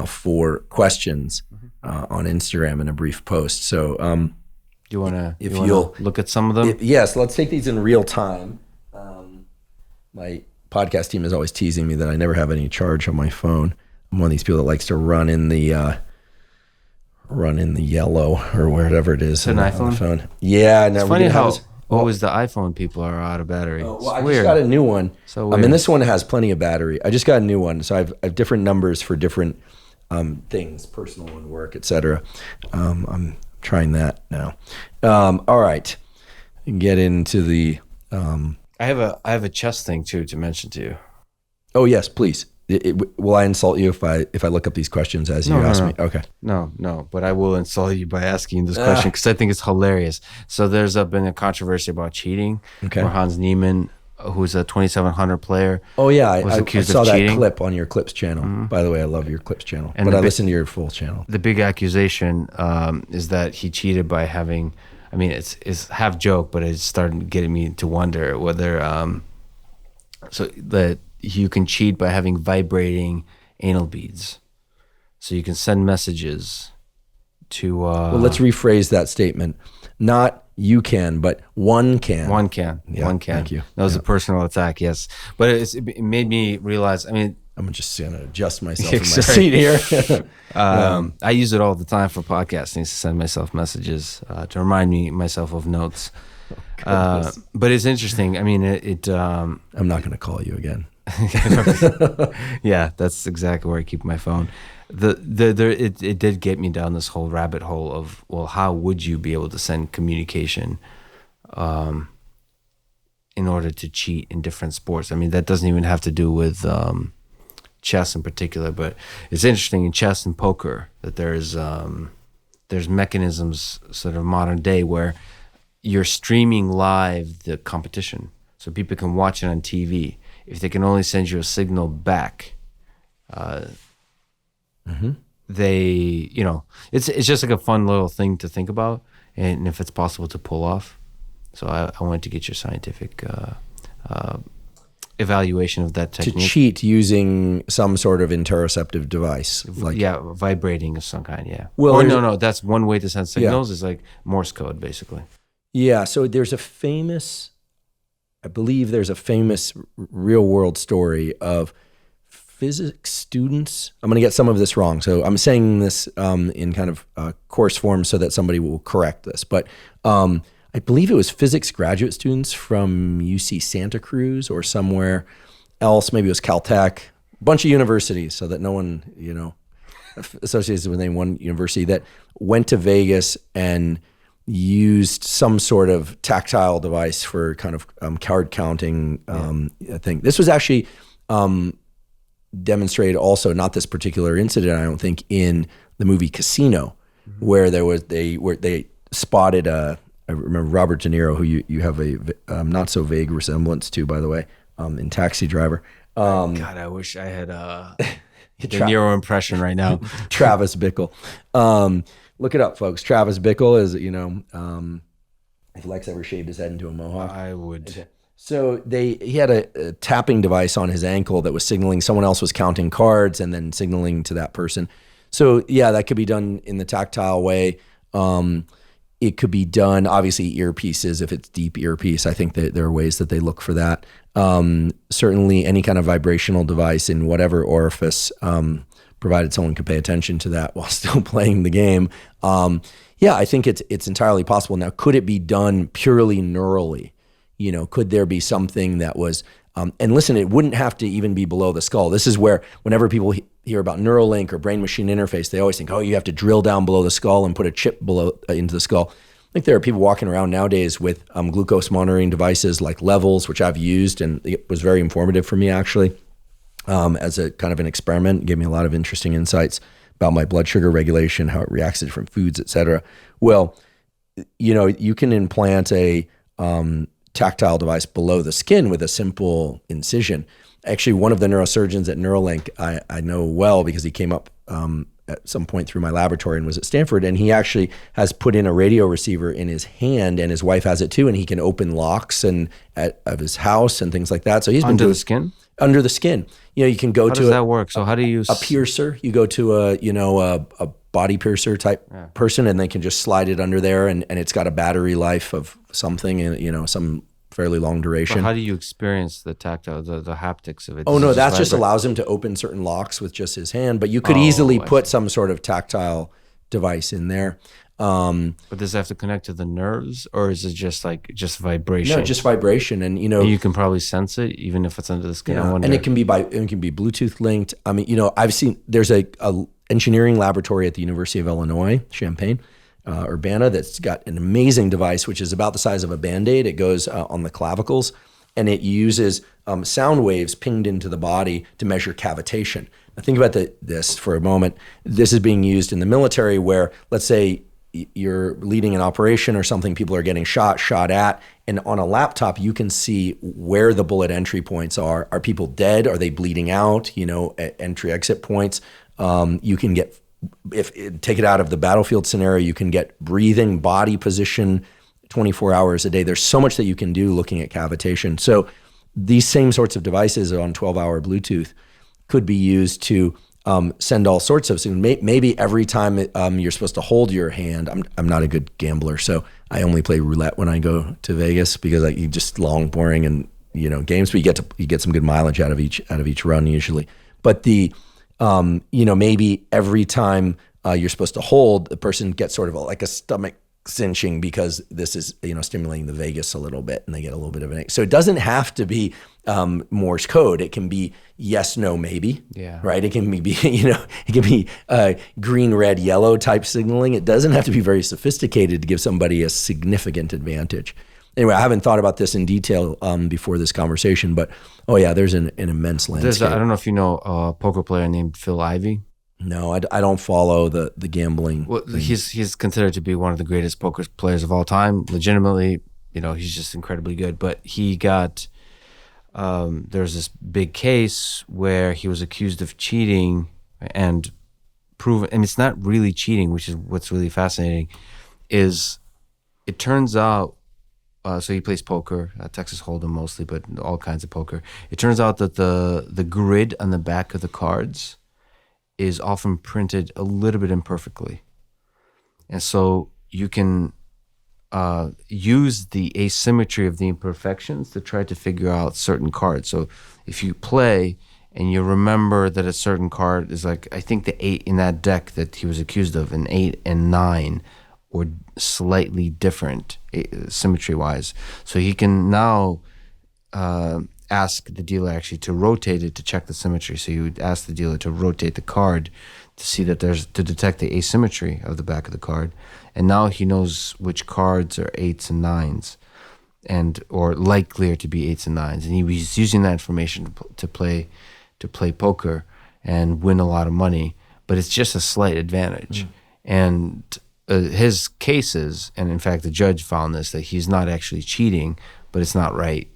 for questions on Instagram in a brief post. So, you want to look at some of them? Yes, let's take these in real time. My podcast team is always teasing me that I never have any charge on my phone. I'm one of these people that likes to run in the yellow or whatever it is. An iPhone? On the phone. Yeah. It's funny how always the iPhone people are out of battery. I just got a new one. So weird. I mean, this one has plenty of battery. I just got a new one, so I have different numbers for different things, personal and work, etc. I'm trying that now. All right, get into the. I have a chess thing too to mention to you. Oh yes, please. Will I insult you if I look up these questions as you ask me? Okay. No, but I will insult you by asking this question because I think it's hilarious. So there's been a controversy about cheating. Okay. Where Hans Niemann, who's a 2700 player. Oh yeah, I saw that cheating. Clip on your Clips channel. Mm-hmm. By the way, I love your Clips channel, but I listen to your full channel. The big accusation is that he cheated by having. I mean, it's half joke, but it's starting getting me to wonder whether so that you can cheat by having vibrating anal beads, so you can send messages to. Well, let's rephrase that statement. Not you can, but one can. One can. Yeah, one can. Thank you. That was a personal attack, yes, but it made me realize. I mean, I'm just gonna adjust myself in my seat here. I use it all the time for podcasting to send myself messages to remind myself of notes. But it's interesting. I mean, I'm not going to call you again. Yeah, that's exactly where I keep my phone. It did get me down this whole rabbit hole of, well, how would you be able to send communication in order to cheat in different sports? I mean, that doesn't even have to do with chess in particular, but it's interesting in chess and poker that there's mechanisms sort of modern day where you're streaming live the competition, so people can watch it on TV. If they can only send you a signal back, they, you know, it's just like a fun little thing to think about, and if it's possible to pull off. So I wanted to get your scientific evaluation of that technique. To cheat using some sort of interoceptive device. Vibrating of some kind, yeah. Well, or no, that's one way to send signals, is like Morse code, basically. Yeah, so I believe there's a famous real world story of physics students. I'm going to get some of this wrong, so I'm saying this in kind of course form so that somebody will correct this. But I believe it was physics graduate students from UC Santa Cruz or somewhere else. Maybe it was Caltech, a bunch of universities, so that no one, you know, associates with any one university, that went to Vegas and used some sort of tactile device for kind of card counting thing. This was actually demonstrated also, not this particular incident, I don't think, in the movie Casino, where they spotted I remember Robert De Niro, who you have a not so vague resemblance to, by the way, in Taxi Driver. God, I wish I had a De Niro impression right now. Travis Bickle. Look it up, folks. Travis Bickle is, you know, if Lex ever shaved his head into a mohawk. I would. Okay. So he had a tapping device on his ankle that was signaling someone else was counting cards and then signaling to that person. So yeah, that could be done in the tactile way. It could be done, obviously, earpieces, if it's deep earpiece. I think that there are ways that they look for that. Certainly any kind of vibrational device in whatever orifice, provided someone could pay attention to that while still playing the game. Yeah, I think it's entirely possible. Now, could it be done purely neurally? You know, could there be something that was, and listen, it wouldn't have to even be below the skull. This is where whenever people hear about Neuralink or brain-machine interface, they always think, oh, you have to drill down below the skull and put a chip below into the skull. I think there are people walking around nowadays with glucose monitoring devices like Levels, which I've used, and it was very informative for me, actually, as a kind of an experiment. It gave me a lot of interesting insights about my blood sugar regulation, how it reacts to different foods, et cetera. Well, you know, you can implant a tactile device below the skin with a simple incision. Actually, one of the neurosurgeons at Neuralink, I know well because he came up at some point through my laboratory and was at Stanford, and he actually has put in a radio receiver in his hand, and his wife has it too, and he can open locks of his house and things like that. So he's been under the skin? Under the skin. You know, you can go how to does that work? So how do you a piercer? You go to a body piercer type person, and they can just slide it under there, and it's got a battery life of something, and you know, some fairly long duration. But how do you experience the tactile, the haptics of it? Oh no, that just allows him to open certain locks with just his hand. But you could easily put some sort of tactile device in there. But does it have to connect to the nerves, or is it just vibration? No, just vibration, and you know, and you can probably sense it even if it's under the skin. Yeah, and it can be Bluetooth linked. I mean, you know, I've seen there's a engineering laboratory at the University of Illinois, Champaign, Urbana, that's got an amazing device which is about the size of a Band-Aid. It goes on the clavicles, and it uses sound waves pinged into the body to measure cavitation. Now think about this for a moment. This is being used in the military where, let's say, you're leading an operation or something, people are getting shot at, and on a laptop you can see where the bullet entry points are. Are people dead? Are they bleeding out? You know, at entry exit points. You can get, take it out of the battlefield scenario, you can get breathing, body position 24 hours a day. There's so much that you can do looking at cavitation. So these same sorts of devices on 12-hour Bluetooth could be used to send all sorts of signals. Maybe every time you're supposed to hold your hand. I'm not a good gambler, so I only play roulette when I go to Vegas because you just long, boring, and you know, games. But you get some good mileage out of each run usually. But you know, maybe every time you're supposed to hold, the person gets sort of like a stomach cinching because this is, stimulating the vagus a little bit, and they get a little bit of an. So it doesn't have to be Morse code. It can be yes, no, maybe. Yeah. Right. It can be, it can be green, red, yellow type signaling. It doesn't have to be very sophisticated to give somebody a significant advantage. Anyway, I haven't thought about this in detail before this conversation, but there's an immense landscape. I don't know if you know a poker player named Phil Ivey. No, I don't follow the gambling. Well, he's considered to be one of the greatest poker players of all time. Legitimately, he's just incredibly good. But he got there's this big case where he was accused of cheating and proven, and it's not really cheating, which is what's really fascinating. Is it turns out. So he plays poker, Texas Hold'em mostly, but all kinds of poker. It turns out that the grid on the back of the cards is often printed a little bit imperfectly. And so you can use the asymmetry of the imperfections to try to figure out certain cards. So if you play and you remember that a certain card is like, I think the 8 in that deck that he was accused of, an 8 and 9, or slightly different symmetry-wise. So he can now ask the dealer actually to rotate it to check the symmetry. So you would ask the dealer to rotate the card to see that to detect the asymmetry of the back of the card. And now he knows which cards are 8s and 9s, or likelier to be 8s and 9s. And he was using that information to play poker and win a lot of money, but it's just a slight advantage. And his cases, and in fact the judge found this, that he's not actually cheating, but it's not right.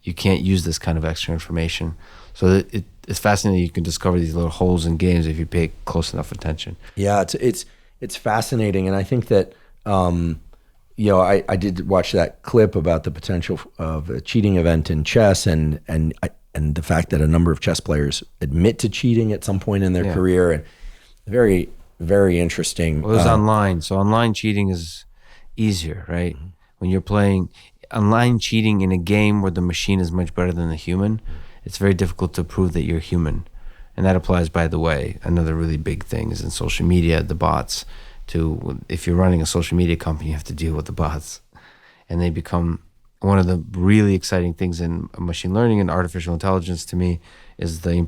You can't use this kind of extra information. So it's fascinating. You can discover these little holes in games if you pay close enough attention. Yeah, it's fascinating, and I think that I did watch that clip about the potential of a cheating event in chess, and the fact that a number of chess players admit to cheating at some point in their career, and very, very interesting. Well, it was online, so online cheating is easier, right? Mm-hmm. When you're playing online cheating in a game where the machine is much better than the human, it's very difficult to prove that you're human. And that applies, by the way, another really big thing is in social media, the bots. If you're running a social media company, you have to deal with the bots. And they become one of the really exciting things in machine learning and artificial intelligence to me is the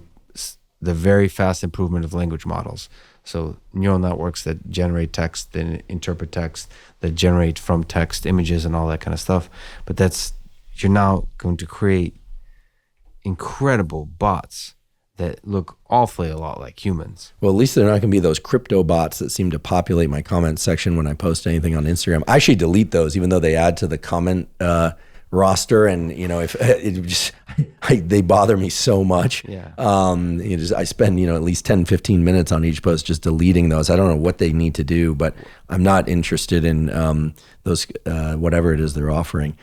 very fast improvement of language models. So neural networks that generate text, then interpret text, that generate from text images and all that kind of stuff. But you're now going to create incredible bots that look awfully a lot like humans. Well, at least they're not going to be those crypto bots that seem to populate my comment section when I post anything on Instagram. I actually delete those, even though they add to the comment roster, and if they bother me so much. Yeah. I spend at least 10-15 minutes on each post just deleting those. I don't know what they need to do, but I'm not interested in those whatever it is they're offering.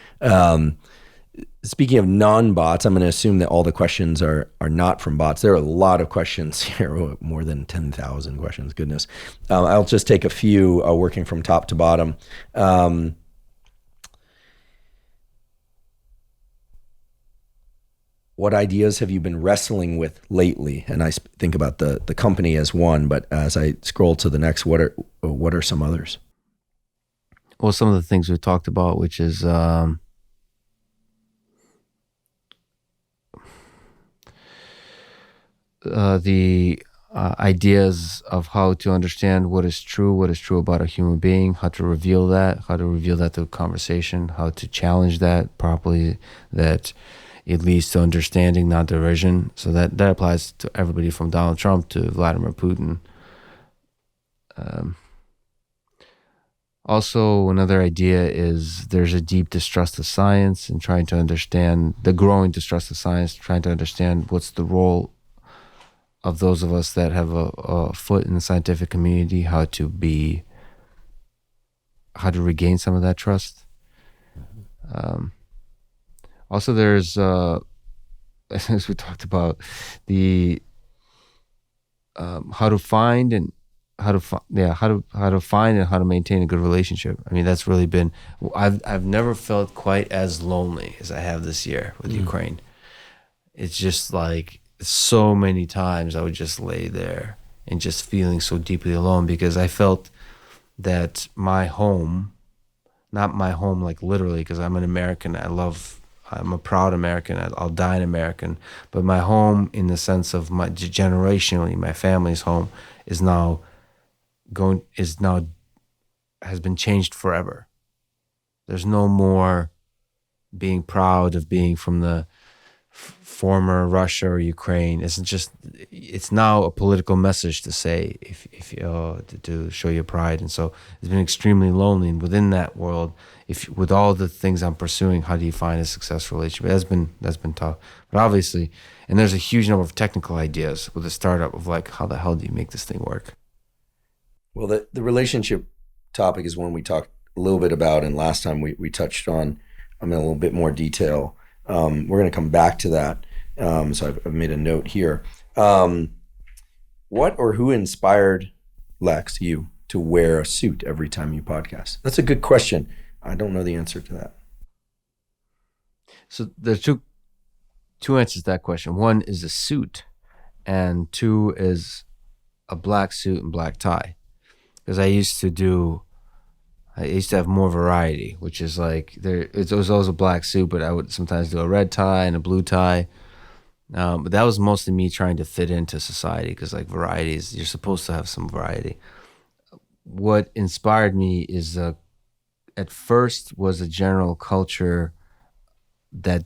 Speaking of non-bots, I'm going to assume that all the questions are not from bots. There are a lot of questions here, more than 10,000 questions. Goodness. I'll just take a few working from top to bottom. What ideas have you been wrestling with lately? And I think about the company as one, but as I scroll to the next, what are some others? Well, some of the things we talked about, which is the ideas of how to understand what is true about a human being, how to reveal that to a conversation, how to challenge that properly, that it leads to understanding, not derision. So that applies to everybody from Donald Trump to Vladimir Putin. Also, another idea is there's a deep distrust of science and trying to understand the growing distrust of science, trying to understand what's the role of those of us that have a foot in the scientific community, how to regain some of that trust. Also, there's as we talked about, the how to find and how to maintain a good relationship. I mean, that's really been. I've never felt quite as lonely as I have this year with Ukraine. It's just like so many times I would just lay there and just feeling so deeply alone because I felt that my home not my home like literally, because I'm an American. I'm a proud American. I'll die an American. But my home, in the sense of my generationally, my family's home is now has been changed forever. There's no more being proud of being from the former Russia or Ukraine. It's now a political message to say, if to show your pride. And so it's been extremely lonely. And within that world, with all the things I'm pursuing, how do you find a successful relationship? That's been tough. But obviously, and there's a huge number of technical ideas with a startup of like, how the hell do you make this thing work? Well, the relationship topic is one we talked a little bit about, and last time we touched on in a little bit more detail. We're going to come back to that. So I've made a note here. What or who inspired Lex, you, to wear a suit every time you podcast? That's a good question. I don't know the answer to that. So there's two answers to that question. One is a suit, and two is a black suit and black tie. Because I used to have more variety, which is like it was always a black suit, but I would sometimes do a red tie and a blue tie. But that was mostly me trying to fit into society, because like varieties, you're supposed to have some variety. What inspired me is at first was a general culture that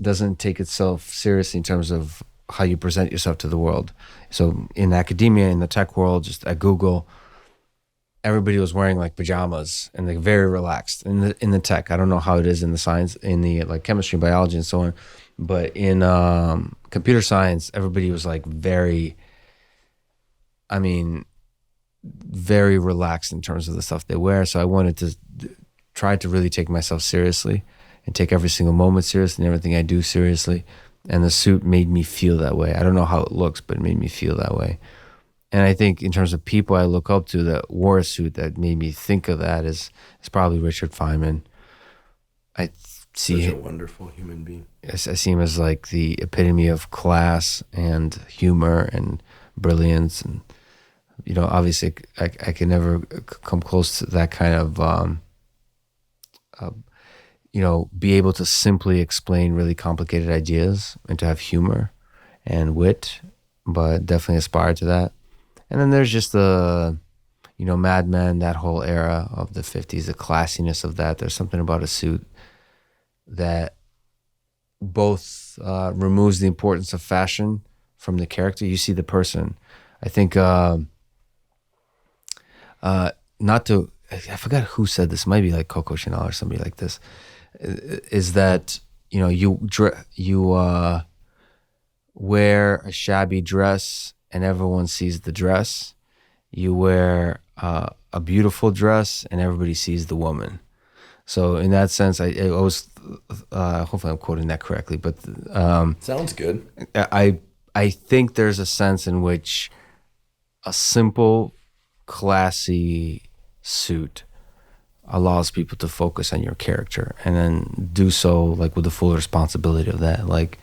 doesn't take itself seriously in terms of how you present yourself to the world. So in academia, in the tech world, just at Google, everybody was wearing like pajamas and like very relaxed in the tech. I don't know how it is in the science, in the like chemistry, biology, and so on. But in computer science, everybody was like very relaxed in terms of the stuff they wear. So I wanted to try to really take myself seriously and take every single moment seriously and everything I do seriously. And the suit made me feel that way. I don't know how it looks, but it made me feel that way. And I think in terms of people I look up to that wore a suit that made me think of that is probably Richard Feynman. I see Such a wonderful human being. I see him as like the epitome of class and humor and brilliance. And, obviously I can never come close to that kind of, be able to simply explain really complicated ideas and to have humor and wit, but definitely aspire to that. And then there's just the, Mad Men, that whole era of the 50s, the classiness of that. There's something about a suit that both removes the importance of fashion from the character. You see the person. I think, I forgot who said this, might be like Coco Chanel or somebody like this, is that, you wear a shabby dress and everyone sees the dress. You wear a beautiful dress and everybody sees the woman. So in that sense, I always, hopefully I'm quoting that correctly, but sounds good. I think there's a sense in which a simple, classy suit allows people to focus on your character and then do so like with the full responsibility of that. Like,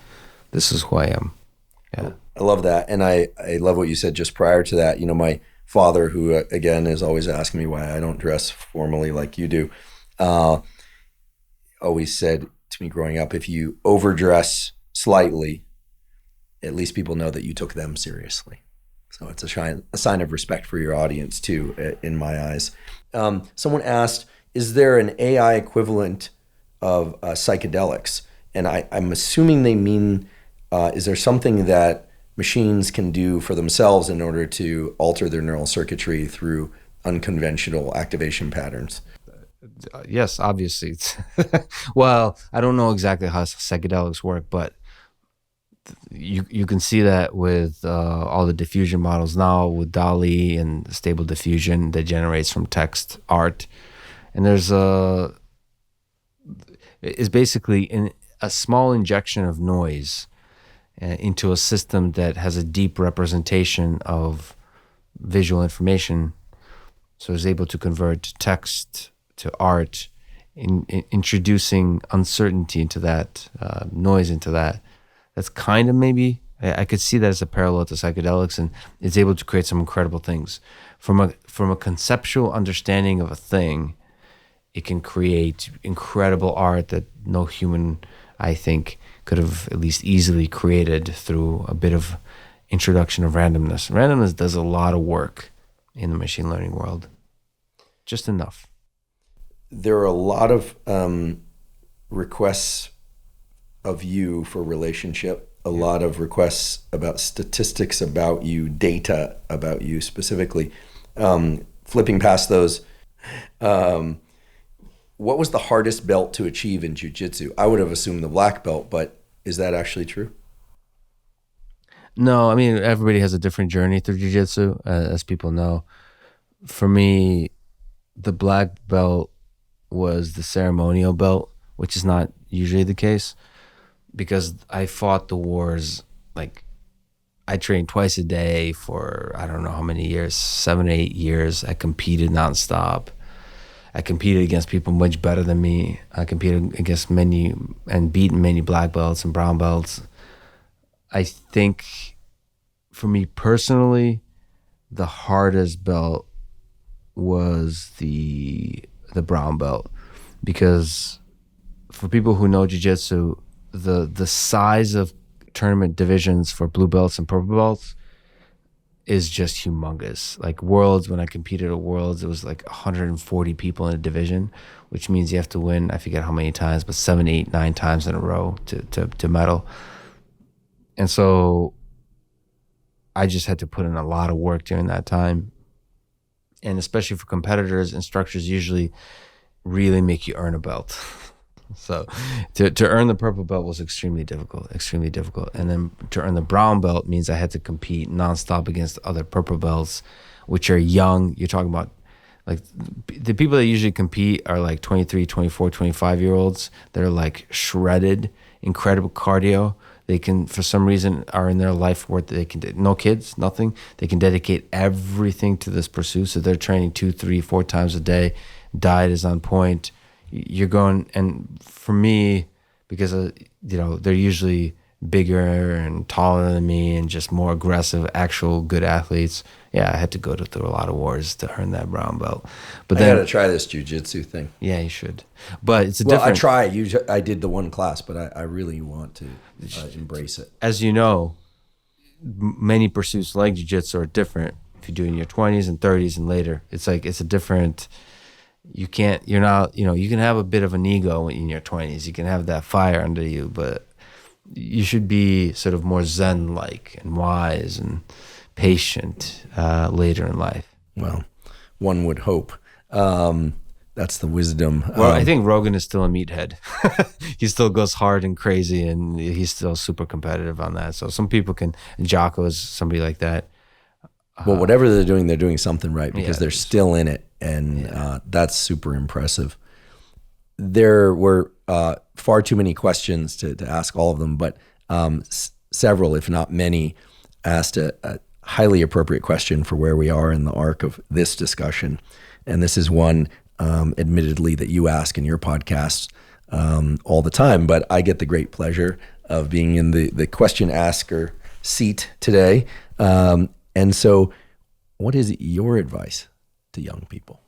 this is who I am. Yeah. I love that. And I love what you said just prior to that. My father, who again is always asking me why I don't dress formally like you do, always said to me growing up, if you overdress slightly, at least people know that you took them seriously. So it's a sign of respect for your audience too, in my eyes. Someone asked, is there an AI equivalent of psychedelics? And I'm assuming they mean, is there something that machines can do for themselves in order to alter their neural circuitry through unconventional activation patterns? Yes, obviously. Well, I don't know exactly how psychedelics work, but you can see that with all the diffusion models now, with DALL-E and stable diffusion that generates from text art. And it's basically a small injection of noise into a system that has a deep representation of visual information. So it's able to convert text to art, introducing uncertainty into that, noise into that. That's kind of maybe, I could see that as a parallel to psychedelics, and it's able to create some incredible things. From a conceptual understanding of a thing, It can create incredible art that no human, I think, could have at least easily created through a bit of introduction of randomness. Randomness does a lot of work in the machine learning world. Just enough. There are a lot of requests of you for relationship, a lot of requests about statistics about you, data about you specifically. Flipping past those, what was the hardest belt to achieve in jiu-jitsu? I would have assumed the black belt, but is that actually true? No, I mean, everybody has a different journey through jiu-jitsu, as people know. For me, the black belt was the ceremonial belt, which is not usually the case, because I fought the wars, like, I trained twice a day for, I don't know how many years, 7, 8 years. I competed nonstop. I competed against people much better than me. I competed against many and beaten many black belts and brown belts. I think for me personally, the hardest belt was the brown belt, because for people who know jiu-jitsu, the size of tournament divisions for blue belts and purple belts is just humongous. Like Worlds, when I competed at Worlds, it was like 140 people in a division, which means you have to win, I forget how many times, but 7, 8, 9 times in a row to medal. And so I just had to put in a lot of work during that time. And especially for competitors, instructors usually really make you earn a belt. So to earn the purple belt was extremely difficult. And then to earn the brown belt means I had to compete nonstop against other purple belts, which are young. You're talking about, like, the people that usually compete are like 23, 24, 25-year-olds. They're like shredded, incredible cardio. They can, for some reason, are in their life worth, they can, no kids, nothing. They can dedicate everything to this pursuit. So they're training 2, 3, 4 times a day. Diet is on point. You're going, and for me, because they're usually bigger and taller than me and just more aggressive, actual good athletes. Yeah, I had to go through a lot of wars to earn that brown belt. But then I got to try this jiu-jitsu thing. Yeah, you should. But it's different. I try. I did the one class, but I really want to embrace it. As you know, many pursuits like jiu-jitsu are different. If you do it in your 20s and 30s and later, it's like it's a different. You can have a bit of an ego in your 20s. You can have that fire under you, but you should be sort of more Zen-like and wise and patient later in life. Well, one would hope. That's the wisdom. Well, I think Rogan is still a meathead. He still goes hard and crazy, and he's still super competitive on that. So some people can, and Jocko is somebody like that. Well, whatever they're doing something right, because they're still in it, and that's super impressive. There were far too many questions to ask all of them, but several, if not many, asked a highly appropriate question for where we are in the arc of this discussion. And this is one, admittedly, that you ask in your podcast all the time, but I get the great pleasure of being in the question asker seat today. And so what is your advice to young people?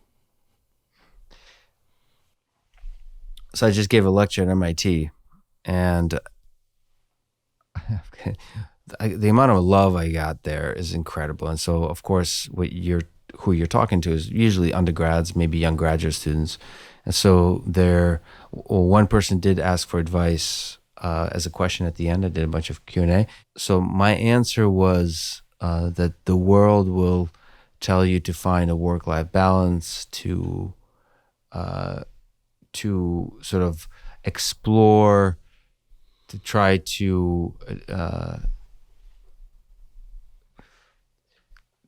So I just gave a lecture at MIT, and the amount of love I got there is incredible. And so, of course, who you're talking to is usually undergrads, maybe young graduate students. And so one person did ask for advice as a question at the end. I did a bunch of Q&A. So my answer was that the world will tell you to find a work-life balance, to sort of explore, to try to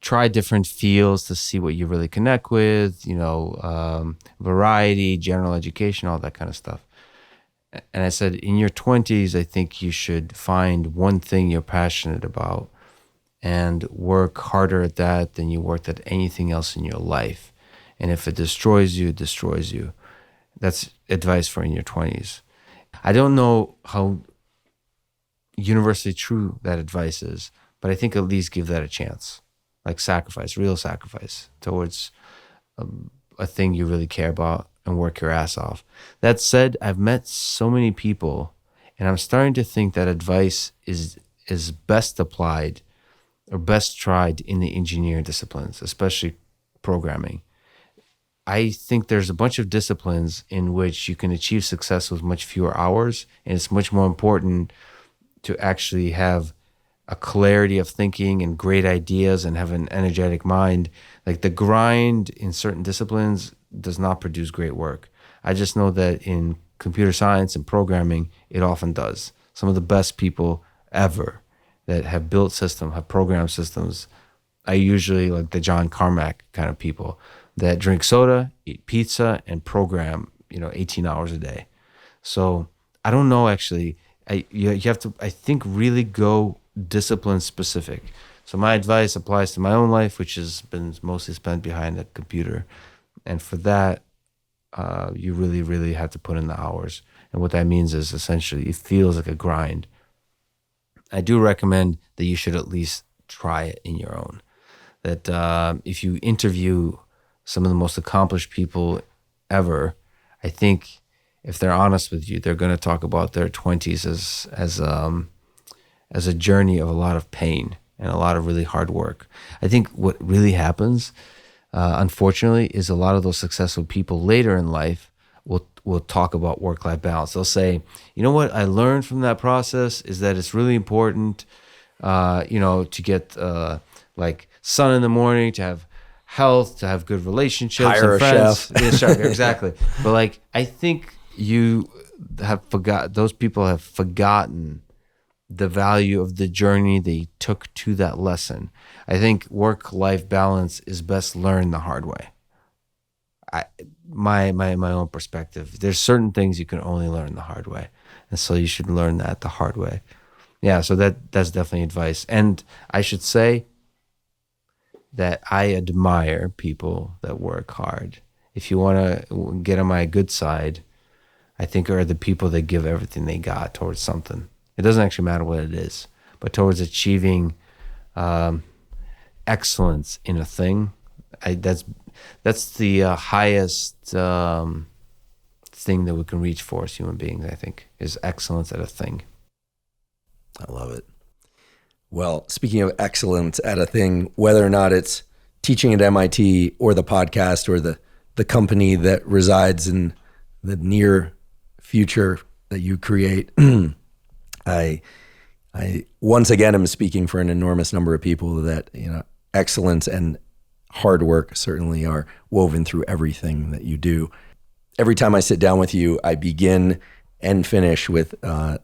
try different fields to see what you really connect with, variety, general education, all that kind of stuff. And I said, in your 20s, I think you should find one thing you're passionate about and work harder at that than you worked at anything else in your life. And if it destroys you, it destroys you. That's advice for in your 20s. I don't know how universally true that advice is, but I think at least give that a chance. Like real sacrifice towards a thing you really care about and work your ass off. That said, I've met so many people, and I'm starting to think that advice is best applied or best tried in the engineering disciplines, especially programming. I think there's a bunch of disciplines in which you can achieve success with much fewer hours, and it's much more important to actually have a clarity of thinking and great ideas and have an energetic mind. Like the grind in certain disciplines does not produce great work. I just know that in computer science and programming, it often does. Some of the best people ever that have built systems, have programmed systems, are usually like the John Carmack kind of people that drink soda, eat pizza, and program, 18 hours a day. So I don't know, actually. You have to, I think, really go discipline specific. So my advice applies to my own life, which has been mostly spent behind a computer. And for that, you really, really have to put in the hours. And what that means is essentially it feels like a grind. I do recommend that you should at least try it in your own. That if you interview some of the most accomplished people ever, I think if they're honest with you, they're going to talk about their 20s as a journey of a lot of pain and a lot of really hard work. I think what really happens, unfortunately, is a lot of those successful people later in life will talk about work-life balance. They'll say, you know what I learned from that process is that it's really important, to get like sun in the morning, to have health, to have good relationships, hire and friends. a chef. Yeah, sure, exactly. But like, I think those people have forgotten the value of the journey they took to that lesson. I think work-life balance is best learned the hard way. My own perspective. There's certain things you can only learn the hard way, and so you should learn that the hard way. Yeah, so that's definitely advice. And I should say that I admire people that work hard. If you want to get on my good side, I think are the people that give everything they got towards something. It doesn't actually matter what it is, but towards achieving excellence in a thing. That's the highest thing that we can reach for as human beings, I think, is excellence at a thing. I love it. Well, speaking of excellence at a thing, whether or not it's teaching at MIT or the podcast or the company that resides in the near future that you create, I once again am speaking for an enormous number of people that, excellence and hard work certainly are woven through everything that you do. Every time I sit down with you, I begin and finish with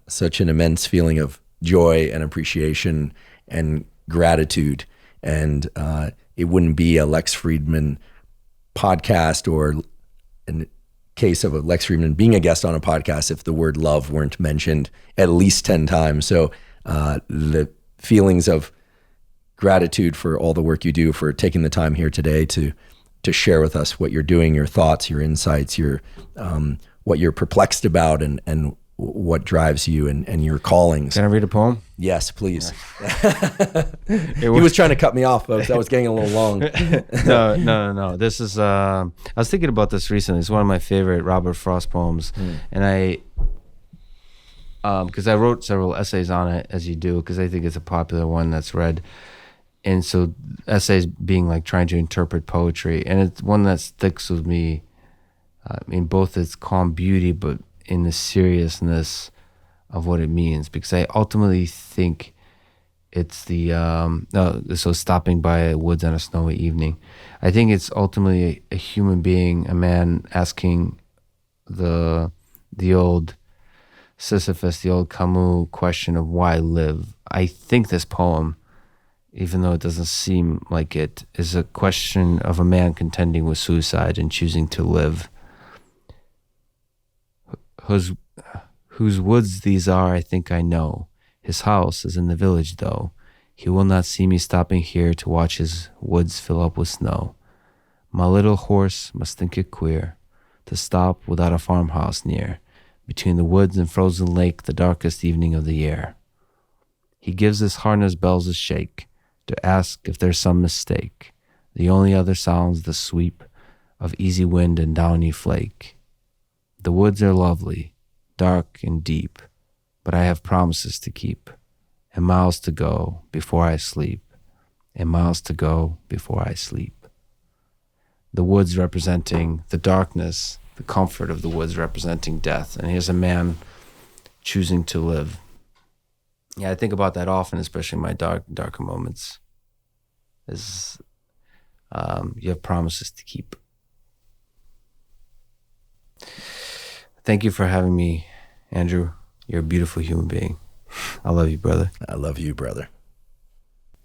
such an immense feeling of joy and appreciation and gratitude. And it wouldn't be a Lex Fridman podcast, or in case of a Lex Fridman being a guest on a podcast, if the word love weren't mentioned at least 10 times. So the feelings of gratitude for all the work you do, for taking the time here today to share with us what you're doing, your thoughts, your insights, your what you're perplexed about, and what drives you and your callings. Can I read a poem? Yes, please. He was trying to cut me off, folks. That was getting a little long. No. This is, I was thinking about this recently. It's one of my favorite Robert Frost poems. And because I wrote several essays on it, as you do, because I think it's a popular one that's read. And so essays being like trying to interpret poetry. And it's one that sticks with me in both its calm beauty, but in the seriousness of what it means. Because I ultimately think it's so stopping by woods on a snowy evening. I think it's ultimately a human being, a man asking the old Sisyphus, the old Camus question of why live. I think this poem, even though it doesn't seem like it, is a question of a man contending with suicide and choosing to live. Whose woods these are, I think I know. His house is in the village, though. He will not see me stopping here to watch his woods fill up with snow. My little horse must think it queer to stop without a farmhouse near, between the woods and frozen lake, the darkest evening of the year. He gives his harness bells a shake to ask if there's some mistake. The only other sounds the sweep of easy wind and downy flake. The woods are lovely, dark and deep, but I have promises to keep, and miles to go before I sleep, and miles to go before I sleep. The woods representing the darkness, the comfort of the woods representing death, and here's a man choosing to live. Yeah, I think about that often, especially in my darker moments. You have promises to keep. Thank you for having me, Andrew. You're a beautiful human being. I love you, brother. I love you, brother.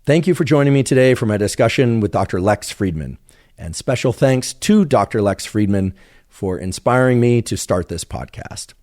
Thank you for joining me today for my discussion with Dr. Lex Fridman. And special thanks to Dr. Lex Fridman for inspiring me to start this podcast.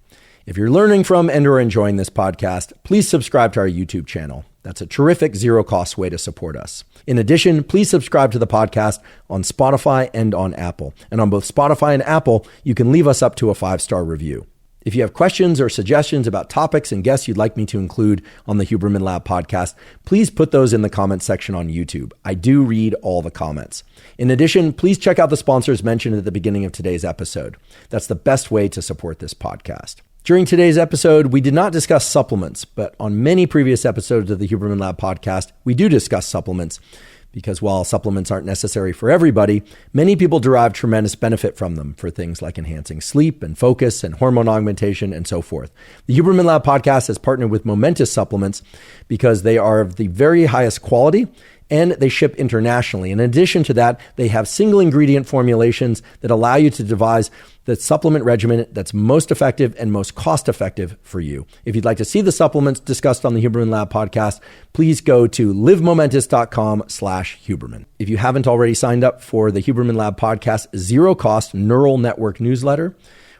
If you're learning from and or enjoying this podcast, please subscribe to our YouTube channel. That's a terrific zero-cost way to support us. In addition, please subscribe to the podcast on Spotify and on Apple. And on both Spotify and Apple, you can leave us up to a 5-star review. If you have questions or suggestions about topics and guests you'd like me to include on the Huberman Lab podcast, please put those in the comments section on YouTube. I do read all the comments. In addition, please check out the sponsors mentioned at the beginning of today's episode. That's the best way to support this podcast. During today's episode, we did not discuss supplements, but on many previous episodes of the Huberman Lab podcast, we do discuss supplements. Because while supplements aren't necessary for everybody, many people derive tremendous benefit from them for things like enhancing sleep and focus and hormone augmentation and so forth. The Huberman Lab podcast has partnered with Momentous supplements because they are of the very highest quality and they ship internationally. In addition to that, they have single ingredient formulations that allow you to devise the supplement regimen that's most effective and most cost effective for you. If you'd like to see the supplements discussed on the Huberman Lab podcast, please go to livemomentous.com/Huberman. If you haven't already signed up for the Huberman Lab podcast zero cost neural network newsletter,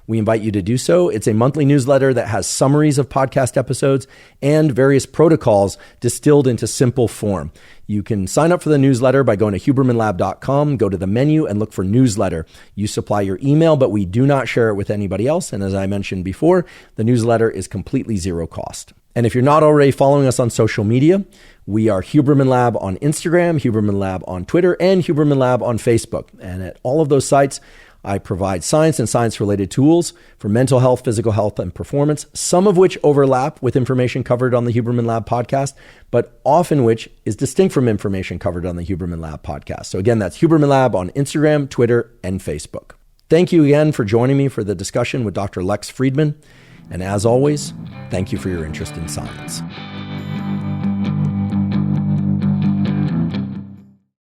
we invite you to do so. It's a monthly newsletter that has summaries of podcast episodes and various protocols distilled into simple form. You can sign up for the newsletter by going to hubermanlab.com, go to the menu and look for newsletter. You supply your email, but we do not share it with anybody else. And as I mentioned before, the newsletter is completely zero cost. And if you're not already following us on social media, we are Huberman Lab on Instagram, Huberman Lab on Twitter, and Huberman Lab on Facebook. And at all of those sites, I provide science and science-related tools for mental health, physical health, and performance, some of which overlap with information covered on the Huberman Lab podcast, but often which is distinct from information covered on the Huberman Lab podcast. So again, that's Huberman Lab on Instagram, Twitter, and Facebook. Thank you again for joining me for the discussion with Dr. Lex Fridman. And as always, thank you for your interest in science.